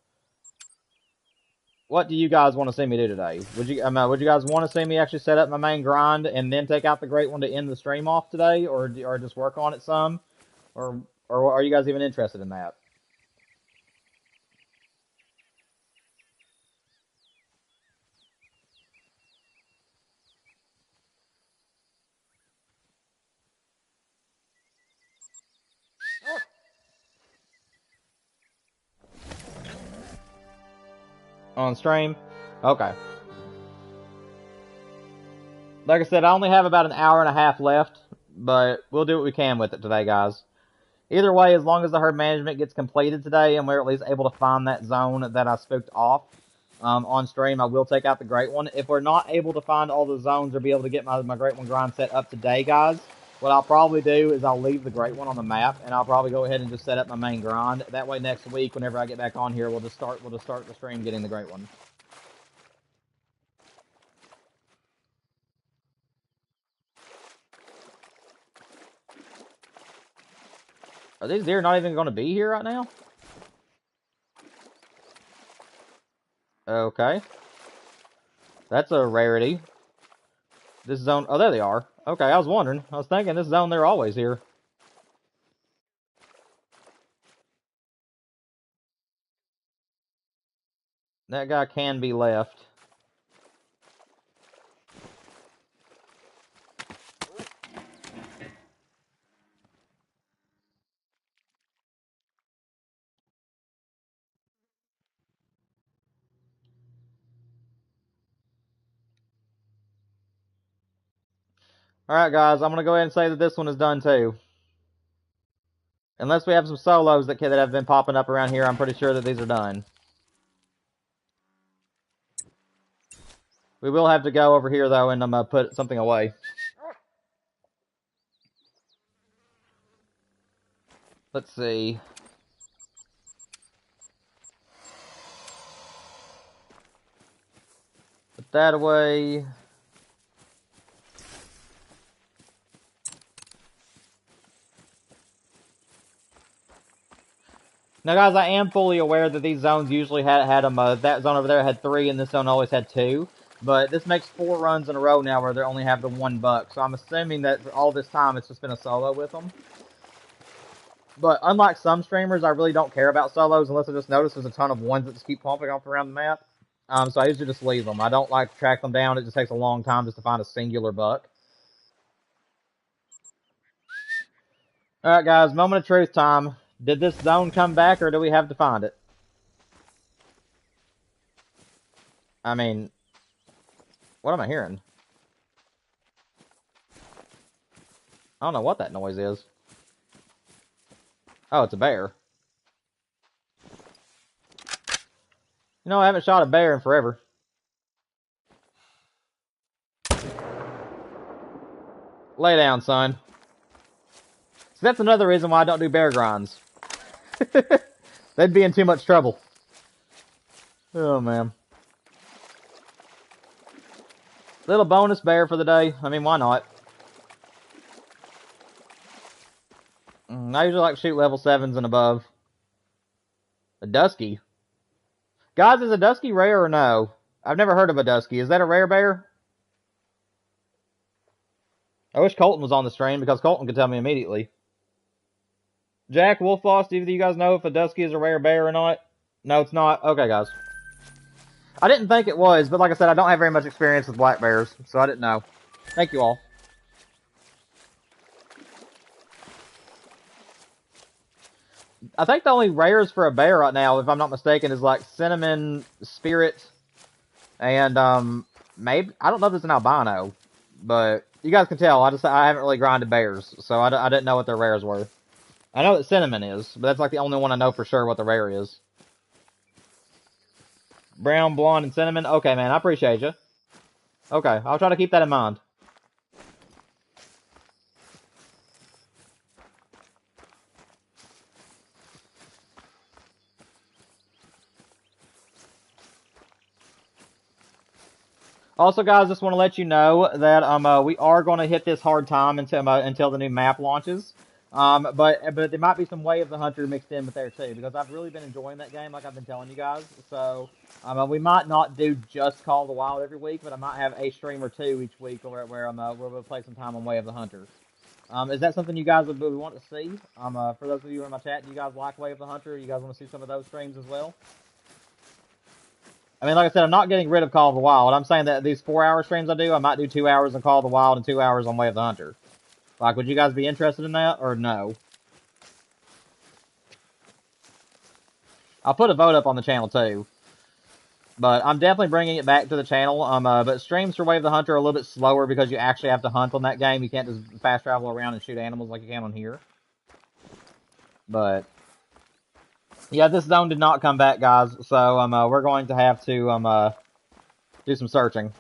[SPEAKER 1] What do you guys want to see me do today? Would you guys want to see me actually set up my main grind and then take out the great one to end the stream off today, or just work on it some, or are you guys even interested in that? On stream? Okay. Like I said, I only have about an hour and a half left, but we'll do what we can with it today, guys. Either way, as long as the herd management gets completed today and we're at least able to find that zone that I spooked off on stream, I will take out the great one. If we're not able to find all the zones or be able to get my great one grind set up today, guys, what I'll probably do is I'll leave the great one on the map, and I'll probably go ahead and just set up my main grind. That way next week, whenever I get back on here, we'll just start the stream getting the great one. Are these deer not even going to be here right now? Okay. That's a rarity. This zone... Oh, there they are. Okay, I was wondering. I was thinking this zone, they're always here. That guy can be left. Alright, guys, I'm going to go ahead and say that this one is done, too. Unless we have some solos that have been popping up around here, I'm pretty sure that these are done. We will have to go over here, though, and I'm going to put something away. Let's see. Put that away. Now, guys, I am fully aware that these zones usually had them. That zone over there had 3, and this zone always had 2. But this makes 4 runs in a row now where they only have the 1 buck. So I'm assuming that for all this time it's just been a solo with them. But unlike some streamers, I really don't care about solos unless I just notice there's a ton of ones that just keep pumping up around the map. So I usually just leave them. I don't like to track them down. It just takes a long time just to find a singular buck. Alright, guys, moment of truth time. Did this zone come back, or do we have to find it? I mean, what am I hearing? I don't know what that noise is. Oh, it's a bear. You know, I haven't shot a bear in forever. Lay down, son. So that's another reason why I don't do bear grinds. They'd be in too much trouble. Oh, man. Little bonus bear for the day. I mean, why not? I usually like to shoot level 7s and above. A dusky. Guys, is a dusky rare or no? I've never heard of a dusky. Is that a rare bear? I wish Colton was on the stream because Colton could tell me immediately. Jack, Wolfloss, do either of you guys know if a dusky is a rare bear or not? No, it's not. Okay, guys. I didn't think it was, but like I said, I don't have very much experience with black bears, so I didn't know. Thank you all. I think the only rares for a bear right now, if I'm not mistaken, is like cinnamon, spirit, and maybe I don't know if it's an albino, but you guys can tell. I haven't really grinded bears, so I didn't know what their rares were. I know that cinnamon is, but that's like the only one I know for sure what the rare is. Brown, blonde, and cinnamon. Okay, man, I appreciate you. Okay, I'll try to keep that in mind. Also, guys, just want to let you know that we are going to hit this hard time until the new map launches. But there might be some Way of the Hunter mixed in with there too, because I've really been enjoying that game, like I've been telling you guys. So we might not do just Call of the Wild every week, but I might have a stream or 2 each week where we'll play some time on Way of the Hunter. Is that something you guys would want to see? For those of you in my chat, do you guys like Way of the Hunter? You guys want to see some of those streams as well? I mean, like I said, I'm not getting rid of Call of the Wild. I'm saying that these 4-hour streams I do, I might do 2 hours on Call of the Wild and 2 hours on Way of the Hunter. Like, would you guys be interested in that, or no? I'll put a vote up on the channel, too. But I'm definitely bringing it back to the channel. But streams for Way of the Hunter are a little bit slower because you actually have to hunt on that game. You can't just fast travel around and shoot animals like you can on here. But yeah, this zone did not come back, guys. So we're going to have to do some searching.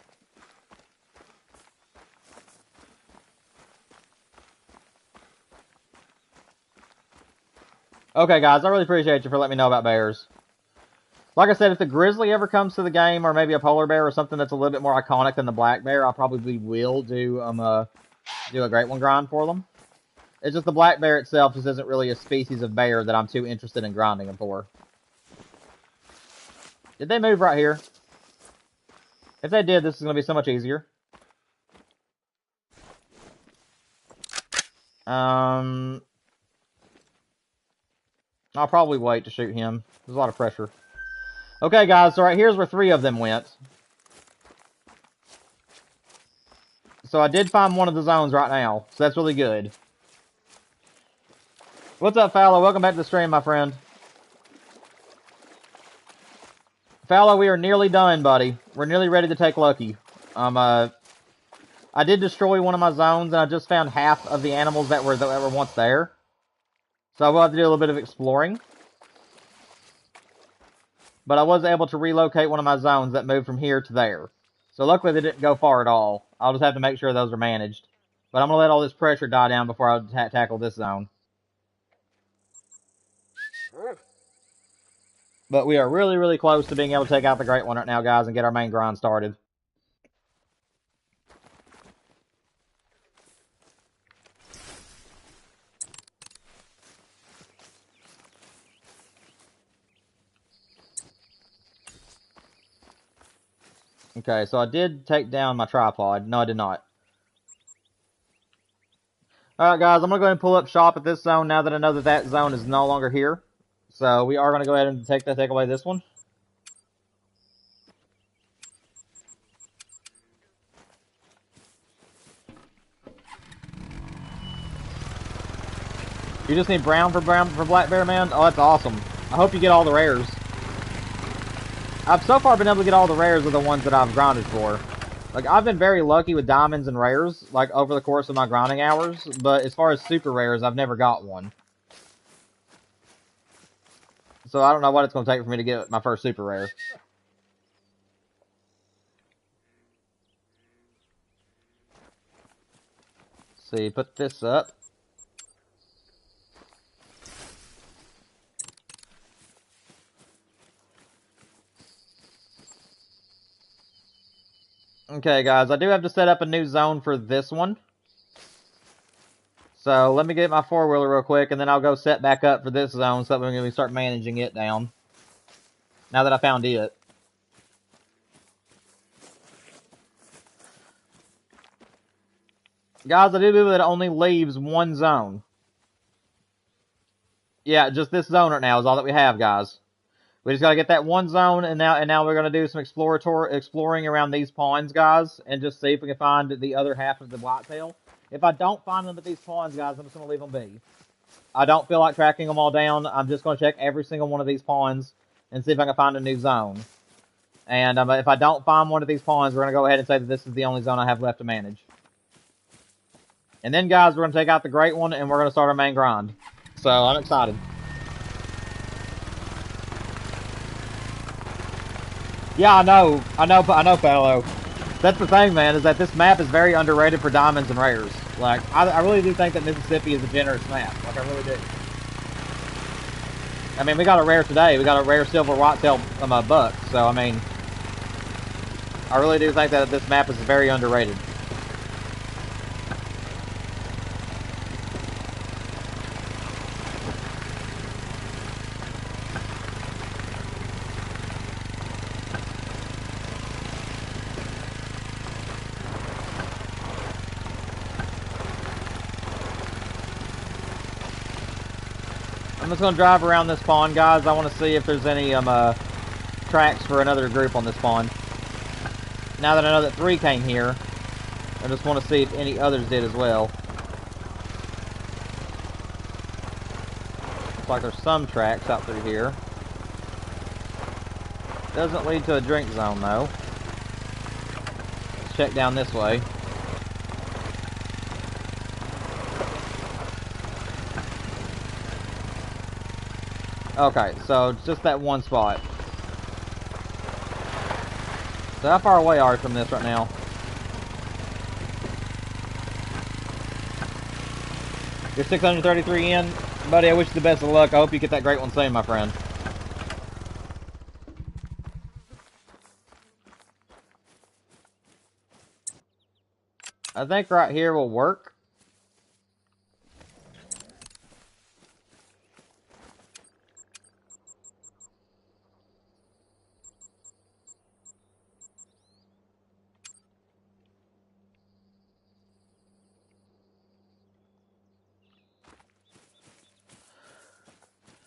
[SPEAKER 1] Okay, guys, I really appreciate you for letting me know about bears. Like I said, if the grizzly ever comes to the game, or maybe a polar bear or something that's a little bit more iconic than the black bear, I probably will do a great one grind for them. It's just the black bear itself just isn't really a species of bear that I'm too interested in grinding them for. Did they move right here? If they did, this is going to be so much easier. I'll probably wait to shoot him. There's a lot of pressure. Okay, guys, so right here's where 3 of them went. So I did find one of the zones right now, so that's really good. What's up, Fallow? Welcome back to the stream, my friend. Fallow, we are nearly done, buddy. We're nearly ready to take Lucky. I I did destroy one of my zones, and I just found half of the animals that were once there. So I will have to do a little bit of exploring. But I was able to relocate one of my zones that moved from here to there. So luckily they didn't go far at all. I'll just have to make sure those are managed. But I'm going to let all this pressure die down before I tackle this zone. But we are really, really close to being able to take out the Great One right now, guys, and get our main grind started. Okay, so I did take down my tripod. No, I did not. Alright, guys, I'm going to go ahead and pull up shop at this zone now that I know that that zone is no longer here. So we are going to go ahead and take away this one. You just need brown for black bear, man? Oh, that's awesome. I hope you get all the rares. I've so far been able to get all the rares of the ones that I've grinded for. Like, I've been very lucky with diamonds and rares, like, over the course of my grinding hours, but as far as super rares, I've never got one. So I don't know what it's going to take for me to get my first super rare. Let's see, put this up. Okay, guys, I do have to set up a new zone for this one. So let me get my four-wheeler real quick, and then I'll go set back up for this zone so that we're going to start managing it down. Now that I found it. Guys, I do believe it only leaves one zone. Yeah, just this zone right now is all that we have, guys. We just got to get that one zone, and now we're going to do some exploring around these ponds, guys, and just see if we can find the other half of the whitetail. If I don't find them at these ponds, guys, I'm just going to leave them be. I don't feel like tracking them all down. I'm just going to check every single one of these ponds and see if I can find a new zone. And if I don't find one of these ponds, we're going to go ahead and say that this is the only zone I have left to manage. And then, guys, we're going to take out the Great One, and we're going to start our main grind. So, I'm excited. Yeah, I know, Paolo. That's the thing, man, is that this map is very underrated for diamonds and rares. Like, I really do think that Mississippi is a generous map. Like, I really do. I mean, we got a rare today. We got a rare silver whitetail buck. So, I mean, I really do think that this map is very underrated. I'm just going to drive around this pond, guys. I want to see if there's any tracks for another group on this pond. Now that I know that 3 came here, I just want to see if any others did as well. Looks like there's some tracks out through here. Doesn't lead to a drink zone, though. Let's check down this way. Okay, so it's just that one spot. So how far away are we from this right now? You're 633 in. Buddy, I wish you the best of luck. I hope you get that Great One soon, my friend. I think right here will work.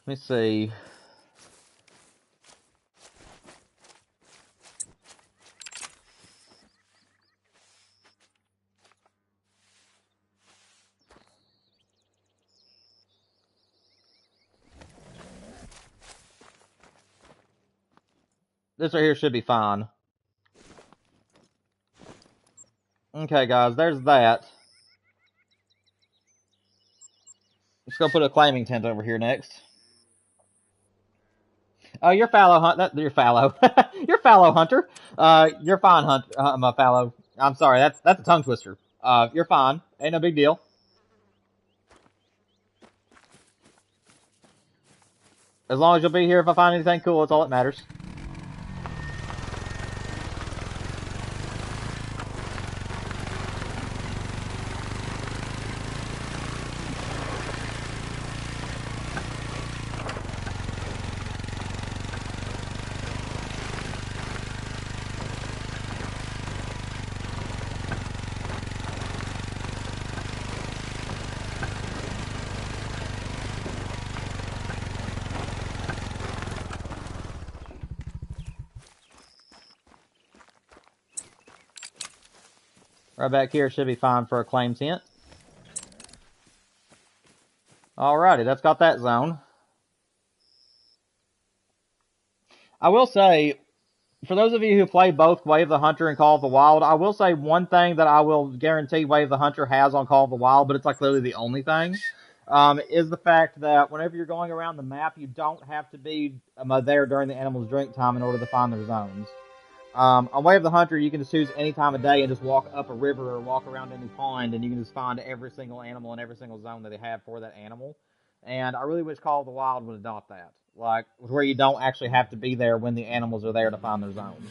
[SPEAKER 1] Let me see. This right here should be fine. Okay, guys, there's that. Let's go put a claiming tent over here next. Oh, you're fallow, you're fallow. You're fallow, Hunter. You're fine, Hunter. I'm a fallow. I'm sorry, that's a tongue twister. You're fine. Ain't no big deal. As long as you'll be here if I find anything cool, that's all that matters. Right back here should be fine for a claim tent. Alrighty, that's got that zone. I will say, for those of you who play both Way of the Hunter and Call of the Wild, I will say one thing that I will guarantee Way of the Hunter has on Call of the Wild, but it's like literally the only thing, is the fact that whenever you're going around the map, you don't have to be there during the animal's drink time in order to find their zones. On Way of the Hunter, you can just choose any time of day and just walk up a river or walk around any pond, and you can just find every single animal in every single zone that they have for that animal. And I really wish Call of the Wild would adopt that, like where you don't actually have to be there when the animals are there to find their zones.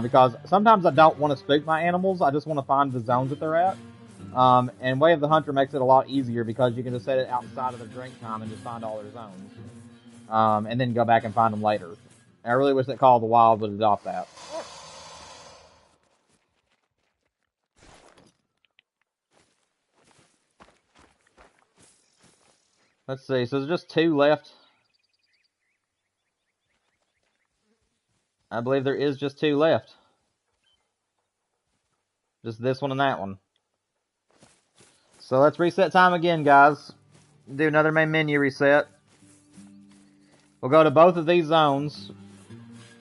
[SPEAKER 1] Because sometimes I don't want to spook my animals, I just want to find the zones that they're at. And Way of the Hunter makes it a lot easier because you can just set it outside of their drink time and just find all their zones. And then go back and find them later. And I really wish that Call of the Wild would adopt that. Let's see, so there's just 2 left. I believe there is just 2 left. Just this one and that one. So let's reset time again, guys. Do another main menu reset. We'll go to both of these zones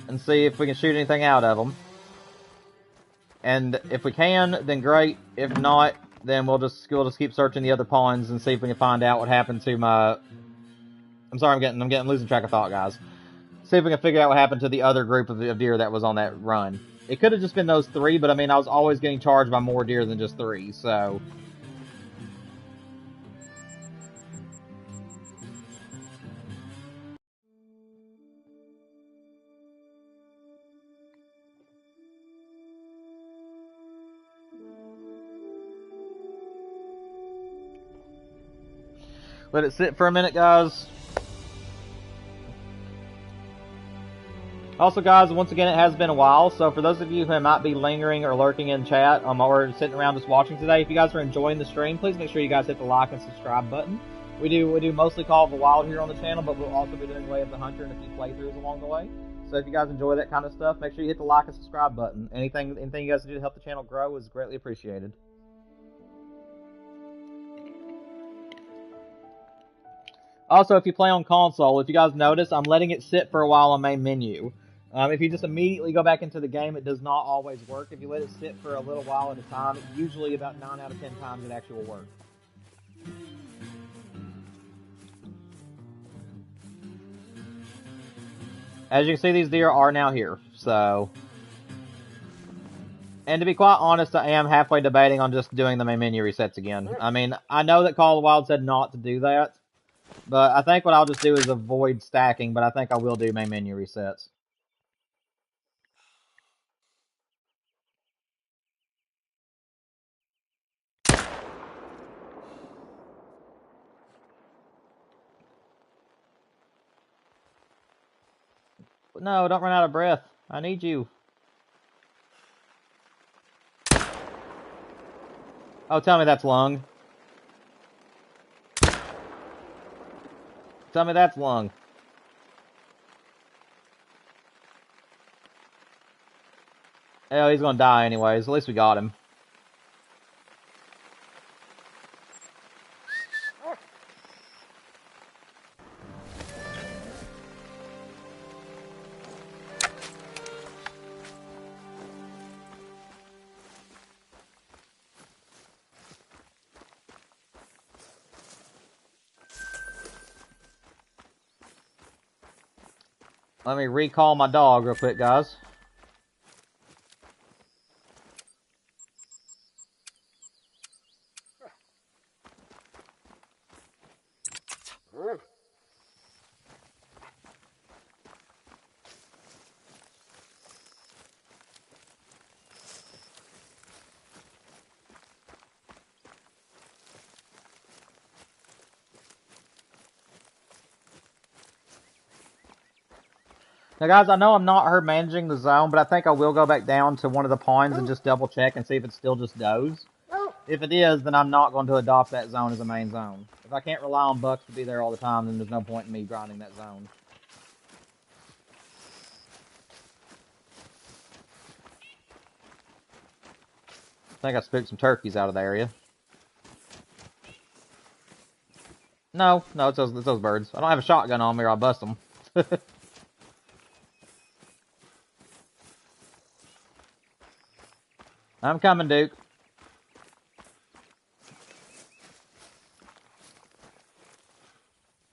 [SPEAKER 1] and see if we can shoot anything out of them. And if we can, then great. If not, then we'll just keep searching the other ponds and see if we can find out what happened to my... I'm sorry, I'm losing track of thought, guys. See if we can figure out what happened to the other group of deer that was on that run. It could have just been those 3, but I mean, I was always getting charged by more deer than just 3, so... Let it sit for a minute, guys. Also, guys, once again, it has been a while, so for those of you who might be lingering or lurking in chat, or sitting around just watching today, if you guys are enjoying the stream, please make sure you guys hit the like and subscribe button. We do mostly Call of the Wild here on the channel, but we'll also be doing Way of the Hunter and a few playthroughs along the way. So if you guys enjoy that kind of stuff, make sure you hit the like and subscribe button. Anything you guys do to help the channel grow is greatly appreciated. Also, if you play on console, if you guys notice, I'm letting it sit for a while on main menu. If you just immediately go back into the game, it does not always work. If you let it sit for a little while at a time, usually about 9 out of 10 times it actually will work. As you can see, these deer are now here, so... And to be quite honest, I am halfway debating on just doing the main menu resets again. I mean, I know that Call of the Wild said not to do that, but I think what I'll just do is avoid stacking, but I think I will do main menu resets. No, don't run out of breath. I need you. Oh, tell me that's lung. Tell me that's lung. Hell, he's gonna die anyways. At least we got him. Let me recall my dog real quick, guys. Now, guys, I know I'm not her managing the zone, but I think I will go back down to one of the ponds and just double check and see if it's still just does. If it is, then I'm not going to adopt that zone as a main zone. If I can't rely on bucks to be there all the time, then there's no point in me grinding that zone. I think I spooked some turkeys out of the area. No, it's those birds. I don't have a shotgun on me or I'll bust them. I'm coming, Duke.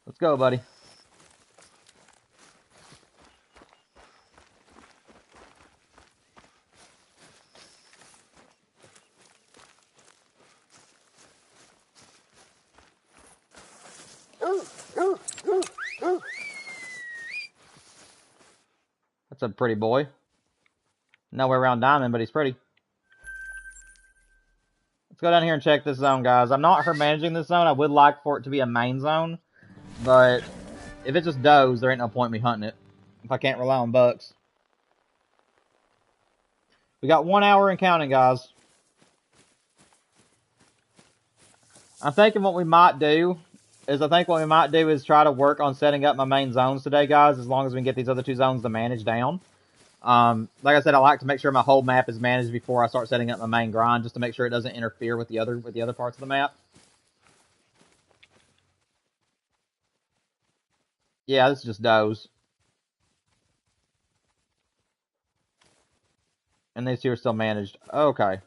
[SPEAKER 1] Let's go, buddy. That's a pretty boy. Nowhere around diamond, but he's pretty. Let's go down here and check this zone, guys. I'm not her managing this zone. I would like for it to be a main zone. But if it just does, there ain't no point in me hunting it. If I can't rely on bucks. We got 1 hour and counting, guys. I'm thinking what we might do is try to work on setting up my main zones today, guys, as long as we can get these other two zones to manage down. Like I said, I like to make sure my whole map is managed before I start setting up my main grind, just to make sure it doesn't interfere with the other parts of the map. Yeah, this is just does. And these two are still managed. Okay.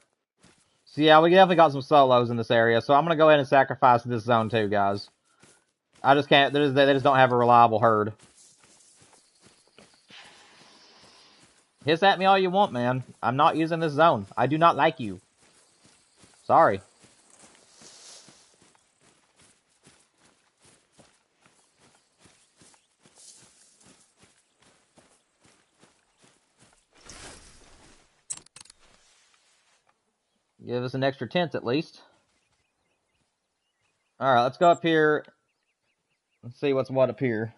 [SPEAKER 1] So yeah, we definitely got some solos in this area, so I'm going to go ahead and sacrifice this zone too, guys. I just can't, they just don't have a reliable herd. Hiss at me all you want, man. I'm not using this zone. I do not like you. Sorry. Give us an extra tent at least. Alright, let's go up here. Let's see what's what up here.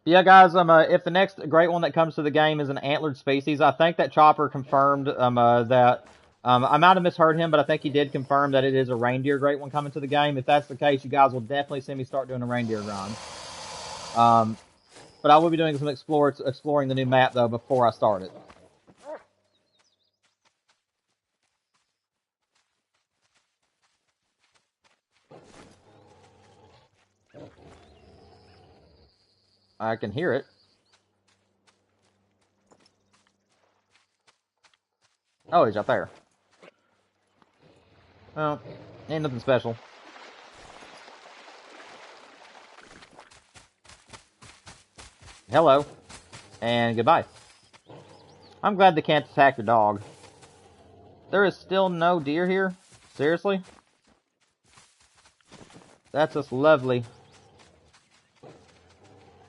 [SPEAKER 1] But yeah, guys, if the next great one that comes to the game is an antlered species, I think that Chopper confirmed that... I might have misheard him, but I think he did confirm that it is a reindeer great one coming to the game. If that's the case, you guys will definitely see me start doing a reindeer grind. But I will be doing some exploring the new map, though, before I start it. I can hear it. Oh, he's out there. Well, ain't nothing special. Hello. And goodbye. I'm glad they can't attack your dog. There is still no deer here? Seriously? That's just lovely.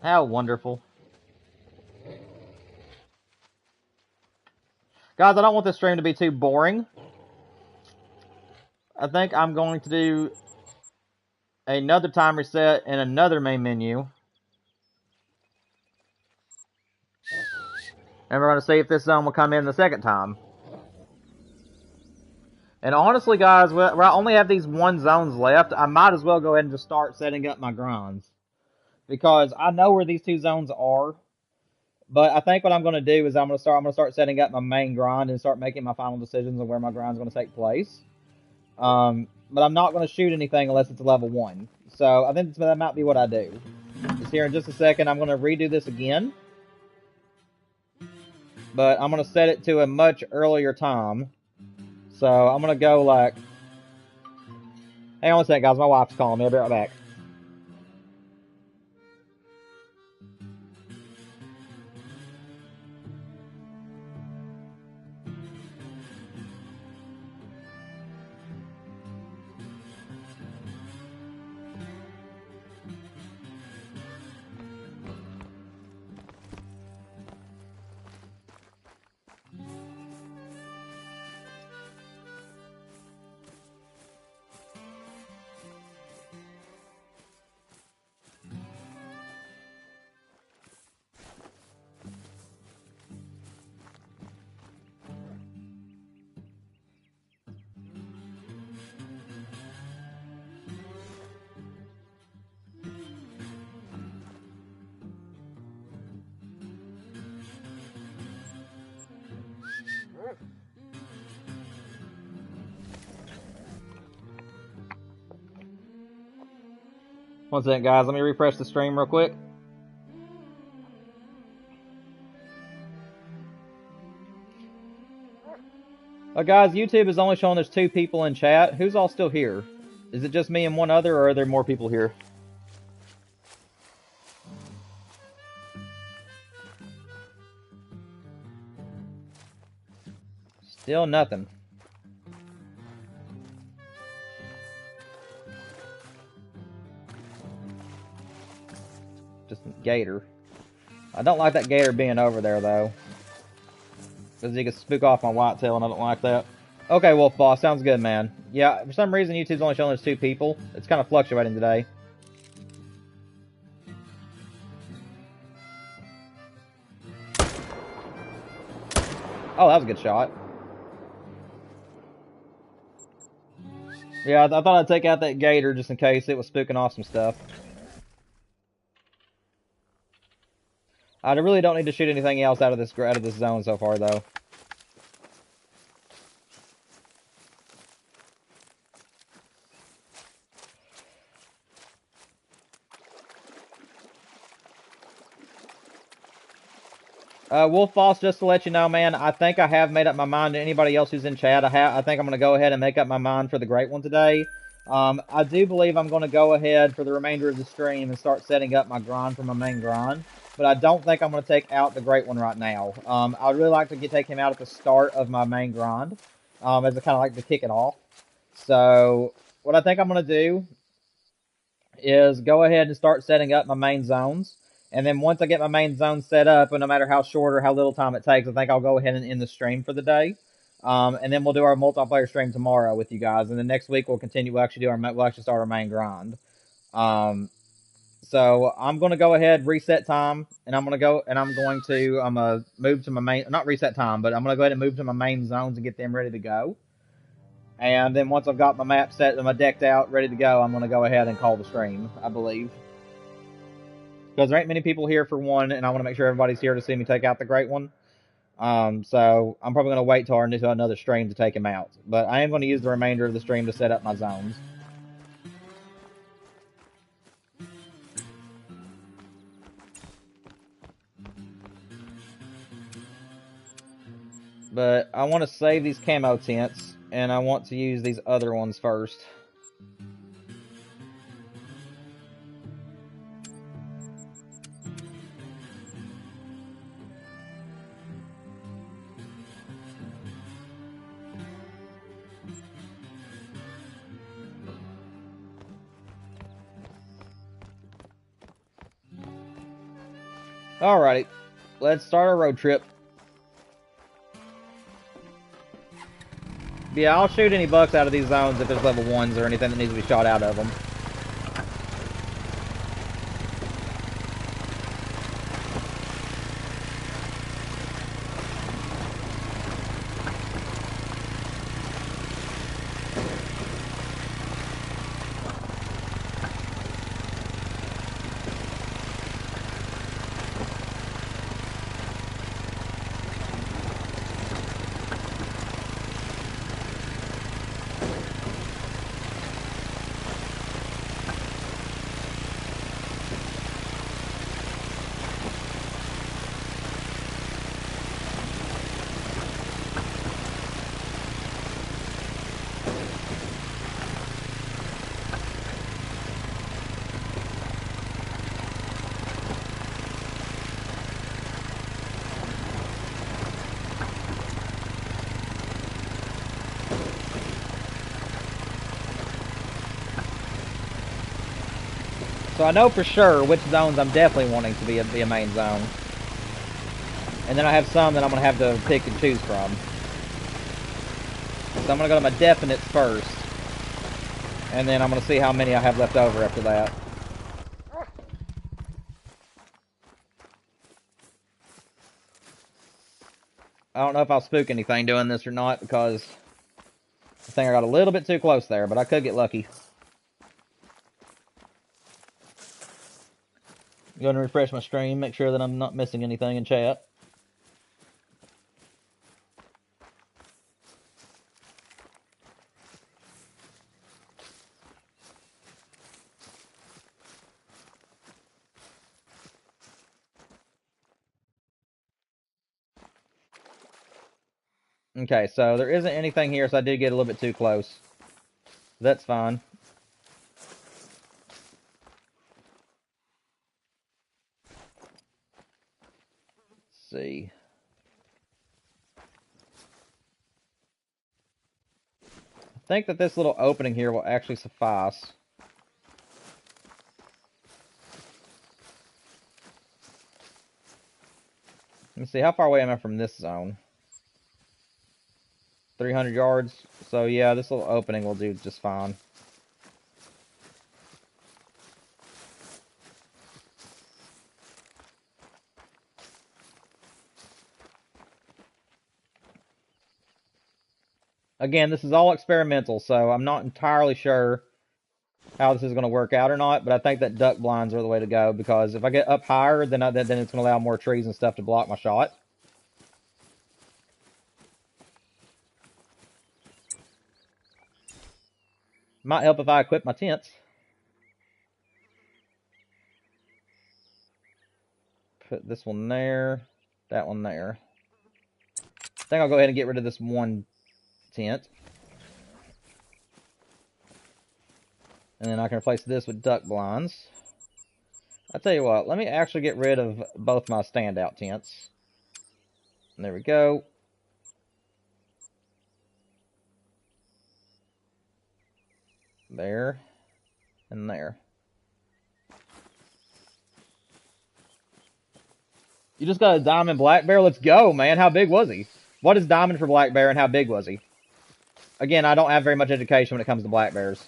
[SPEAKER 1] How wonderful. Guys, I don't want this stream to be too boring. I think I'm going to do another time reset and another main menu. And we're going to see if this zone will come in the second time. And honestly, guys, I only have these one zones left. I might as well go ahead and just start setting up my grinds. Because I know where these two zones are. But I think what I'm going to do is I'm going to start setting up my main grind and start making my final decisions on where my grind's going to take place. But I'm not going to shoot anything unless it's a level 1. So I think that might be what I do. Just here in just a second, I'm going to redo this again. But I'm going to set it to a much earlier time. So I'm gonna go like, hang on a sec, guys. My wife's calling me. I'll be right back. One second, guys. Let me refresh the stream real quick. Guys, YouTube is only showing there's 2 people in chat. Who's all still here? Is it just me and one other, or are there more people here? Still nothing. Just a gator. I don't like that gator being over there, though. Because he can spook off my whitetail, and I don't like that. Okay, Wolf Boss. Sounds good, man. Yeah, for some reason, YouTube's only showing there's 2 people. It's kind of fluctuating today. Oh, that was a good shot. Yeah, I thought I'd take out that gator just in case it was spooking off some stuff. I really don't need to shoot anything else out of this zone so far, though. Wolf Boss, just to let you know, man, I think I have made up my mind. To anybody else who's in chat, I think I'm going to go ahead and make up my mind for the great one today. I do believe I'm going to go ahead for the remainder of the stream and start setting up my grind for my main grind. But I don't think I'm going to take out the great one right now. I'd really like to take him out at the start of my main grind, as I kind of like to kick it off. So what I think I'm going to do is go ahead and start setting up my main zones. And then once I get my main zone set up, and no matter how short or how little time it takes, I think I'll go ahead and end the stream for the day. And then we'll do our multiplayer stream tomorrow with you guys. And then next week we'll continue. We'll actually start our main grind. So I'm going to go ahead, reset time, and I'm going to move to my main, not reset time, but I'm going to go ahead and move to my main zones and get them ready to go. And then once I've got my map set and my decked out, ready to go, I'm going to go ahead and call the stream, I believe. Because there ain't many people here for one, and I want to make sure everybody's here to see me take out the great one. So I'm probably going to wait till another stream to take him out. But I am going to use the remainder of the stream to set up my zones. But I want to save these camo tents, and I want to use these other ones first. Alrighty, let's start our road trip. Yeah, I'll shoot any bucks out of these zones if there's level 1s or anything that needs to be shot out of them. So I know for sure which zones I'm definitely wanting to be a main zone. And then I have some that I'm going to have to pick and choose from. So I'm going to go to my definites first. And then I'm going to see how many I have left over after that. I don't know if I'll spook anything doing this or not, because I think I got a little bit too close there, but I could get lucky. I'm going to refresh my stream, make sure that I'm not missing anything in chat. Okay, so there isn't anything here, so I did get a little bit too close. That's fine. Let's see. I think that this little opening here will actually suffice. Let me see, how far away am I from this zone? 300 yards. So yeah, this little opening will do just fine. Again, this is all experimental, so I'm not entirely sure how this is going to work out or not, but I think that duck blinds are the way to go, because if I get up higher, then it's going to allow more trees and stuff to block my shot. Might help if I equip my tents. Put this one there, that one there. I think I'll go ahead and get rid of this one tent. And then I can replace this with duck blinds. I'll tell you what, let me actually get rid of both my standout tents. And there we go. There. And there. You just got a diamond black bear? Let's go, man. How big was he? What is diamond for black bear and how big was he? Again, I don't have very much education when it comes to black bears.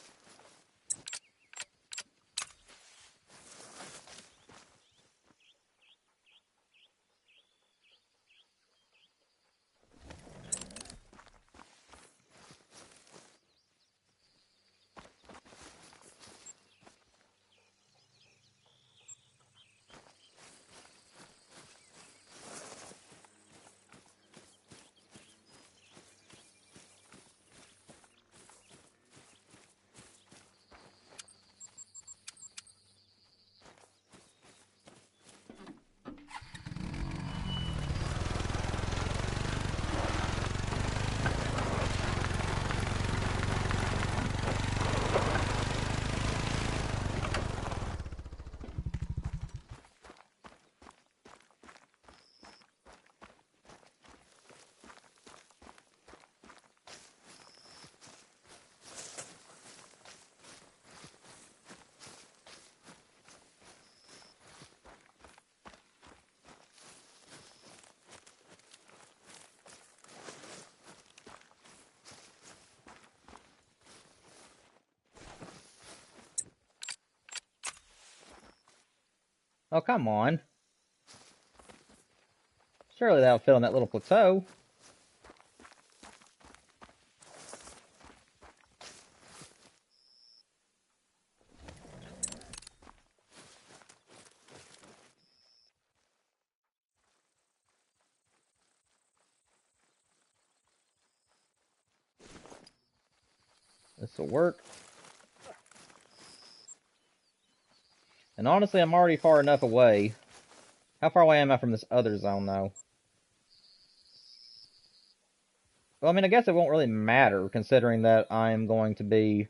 [SPEAKER 1] Oh, come on. Surely that'll fit on that little plateau. This will work. And honestly, I'm already far enough away. How far away am I from this other zone, though? Well, I mean, I guess it won't really matter, considering that I'm going to be...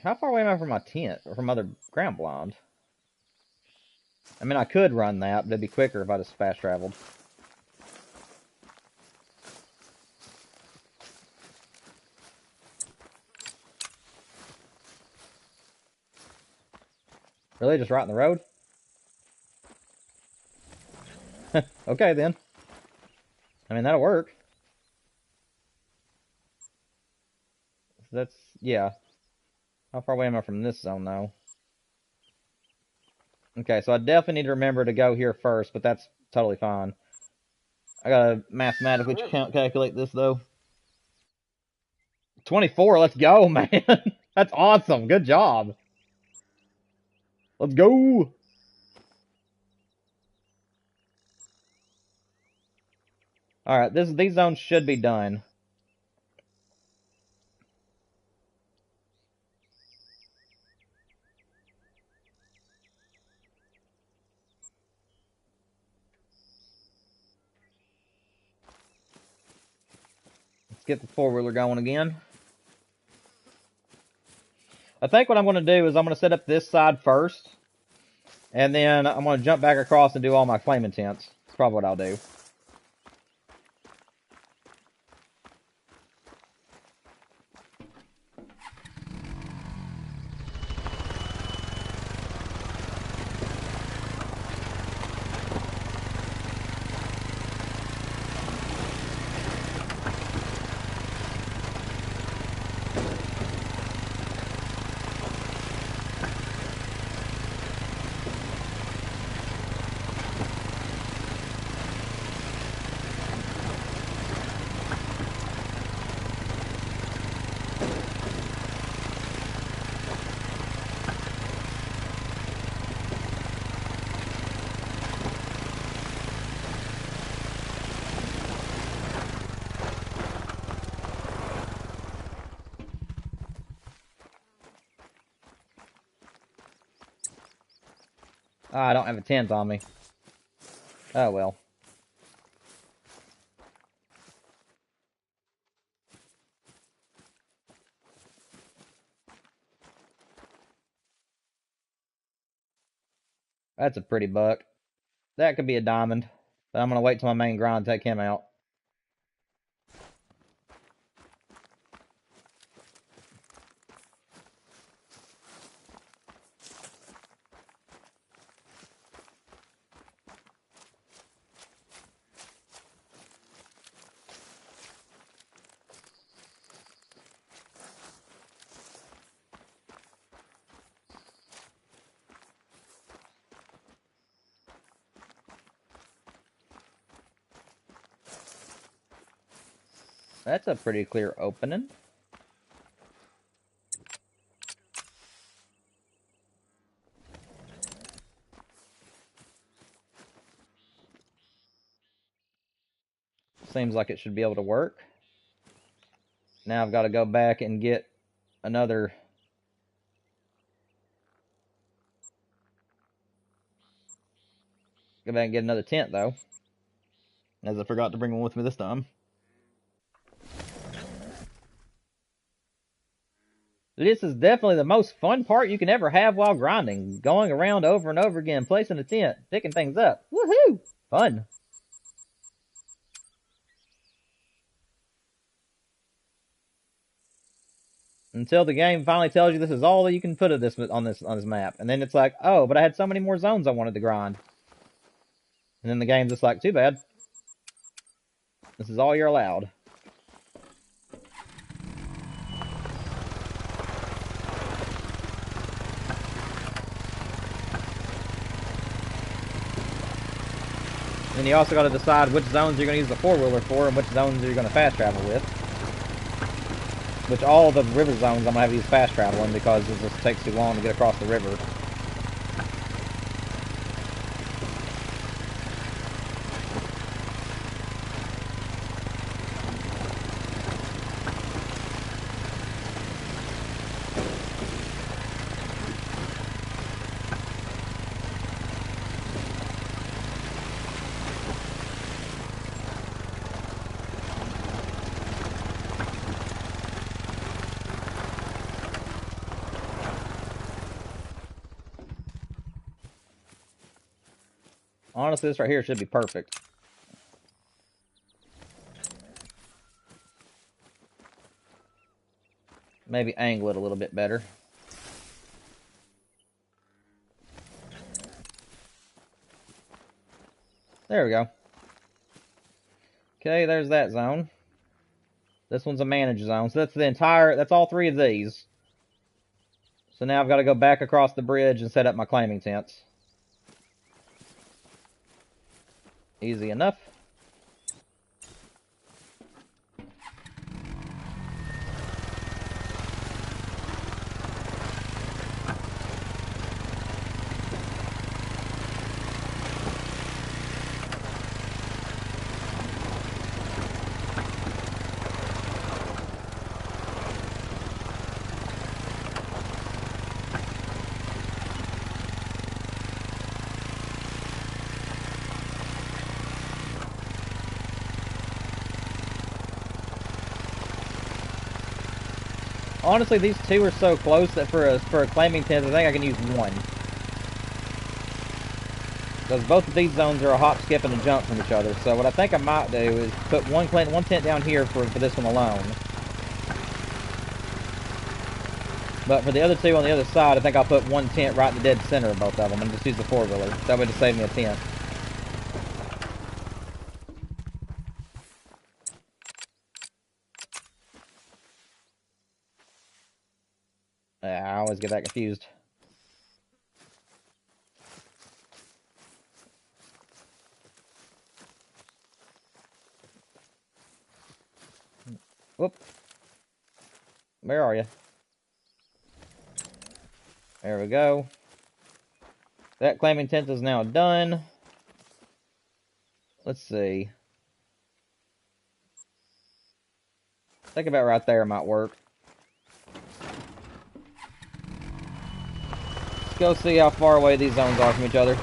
[SPEAKER 1] How far away am I from my tent, or from other ground blind? I mean, I could run that, but it'd be quicker if I just fast traveled. Really? Just right in the road? Okay, then. I mean, that'll work. That's, yeah. How far away am I from this zone, though? Okay, so I definitely need to remember to go here first, but that's totally fine. I gotta mathematically calculate this, though. 24, let's go, man. That's awesome. Good job. Let's go. Alright, these zones should be done. Let's get the four-wheeler going again. I think what I'm going to do is I'm going to set up this side first, and then I'm going to jump back across and do all my flaming tents. That's probably what I'll do. Ah, I don't have a tent on me. Oh, well. That's a pretty buck. That could be a diamond. But I'm going to wait till my main grind to take him out. That's a pretty clear opening. Seems like it should be able to work. Now I've got to go back and get another... Go back and get another tent, though. As I forgot to bring one with me this time. This is definitely the most fun part you can ever have while grinding. Going around over and over again, placing a tent, picking things up. Woohoo! Fun. Until the game finally tells you this is all that you can put of this on this map. And then it's like, oh, but I had so many more zones I wanted to grind. And then the game's just like, too bad. This is all you're allowed. And you also got to decide which zones you're going to use the four-wheeler for and which zones you're going to fast travel with. Which all the river zones I'm going to have to use fast traveling because it just takes too long to get across the river. Honestly, this right here should be perfect. Maybe angle it a little bit better. There we go. Okay, there's that zone. This one's a manage zone. So that's all 3 of these. So now I've got to go back across the bridge and set up my claiming tents. Easy enough. Honestly, these 2 are so close that for a claiming tent, I think I can use 1. Because both of these zones are a hop, skip, and a jump from each other. So what I think I might do is put one tent down here for this one alone. But for the other 2 on the other side, I think I'll put 1 tent right in the dead center of both of them and just use the 4-wheeler. That way to save me a tent. I always get that confused. Whoop. Where are you? There we go. That claiming tent is now done. Let's see. I think about right there might work. Let's go see how far away these zones are from each other.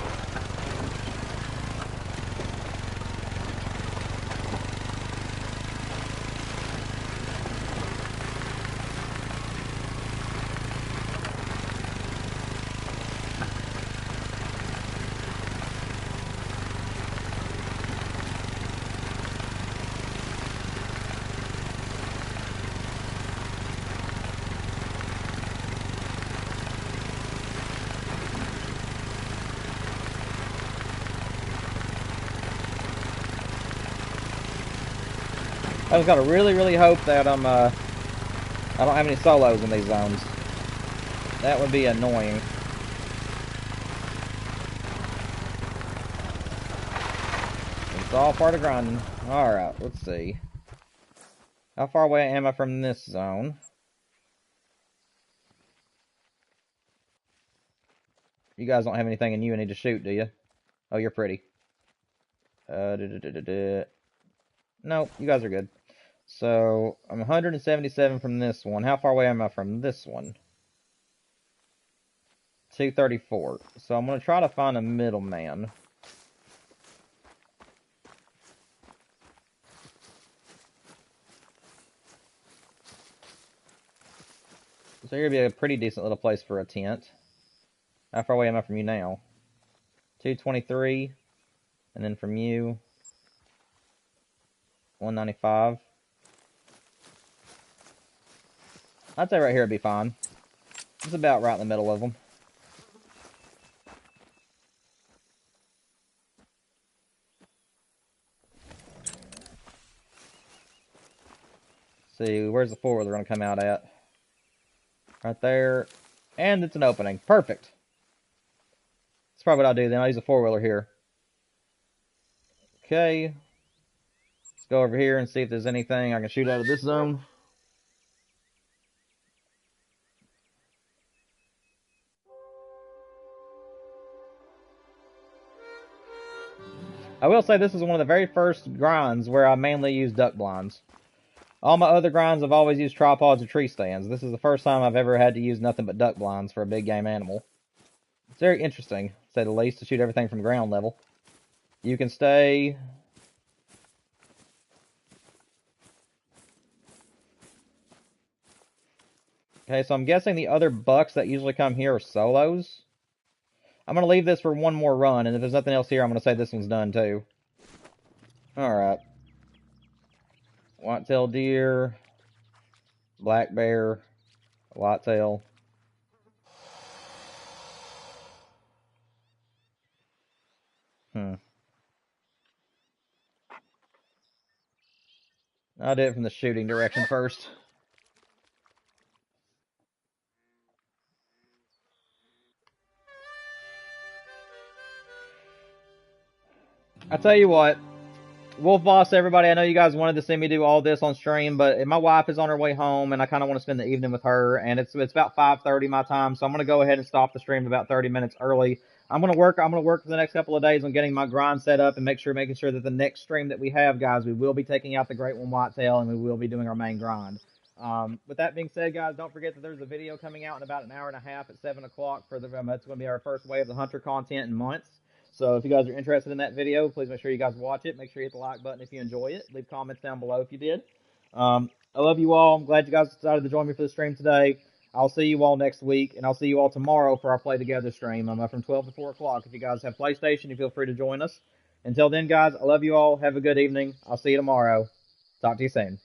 [SPEAKER 1] I just gotta really hope that I don't have any solos in these zones. That would be annoying. It's all part of grinding. Alright, let's see. How far away am I from this zone? You guys don't have anything in you I need to shoot, do you? Oh, you're pretty. Nope, you guys are good. So, I'm 177 from this one. How far away am I from this one? 234. So I'm going to try to find a middleman. So here would be a pretty decent little place for a tent. How far away am I from you now? 223. And then from you, 195. I'd say right here would be fine. It's about right in the middle of them. See, where's the 4-wheeler going to come out at? Right there. And it's an opening. Perfect. That's probably what I'll do then. I'll use a 4-wheeler here. Okay. Let's go over here and see if there's anything I can shoot out of this zone. I will say this is one of the very first grinds where I mainly use duck blinds. All my other grinds I've always used tripods or tree stands. This is the first time I've ever had to use nothing but duck blinds for a big game animal. It's very interesting, to say the least, to shoot everything from ground level. You can stay... Okay, so I'm guessing the other bucks that usually come here are solos. I'm going to leave this for one more run, and if there's nothing else here, I'm going to say this one's done too. Alright. Whitetail deer, black bear, whitetail. I'll do it from the shooting direction first. I tell you what, Wolf Boss, everybody, I know you guys wanted to see me do all this on stream, but my wife is on her way home, and I kind of want to spend the evening with her, and it's about 5:30 my time, so I'm going to go ahead and stop the stream about 30 minutes early. I'm going to work for the next couple of days on getting my grind set up and making sure that the next stream that we have, guys, we will be taking out the Great One Whitetail, and we will be doing our main grind. With that being said, guys, don't forget that there's a video coming out in about an hour and a half at 7 o'clock for that's going to be our first wave of the Hunter content in months. So if you guys are interested in that video, please make sure you guys watch it. Make sure you hit the like button if you enjoy it. Leave comments down below if you did. I love you all. I'm glad you guys decided to join me for the stream today. I'll see you all next week, and I'll see you all tomorrow for our Play Together stream. I'm from 12 to 4 o'clock. If you guys have PlayStation, you feel free to join us. Until then, guys, I love you all. Have a good evening. I'll see you tomorrow. Talk to you soon.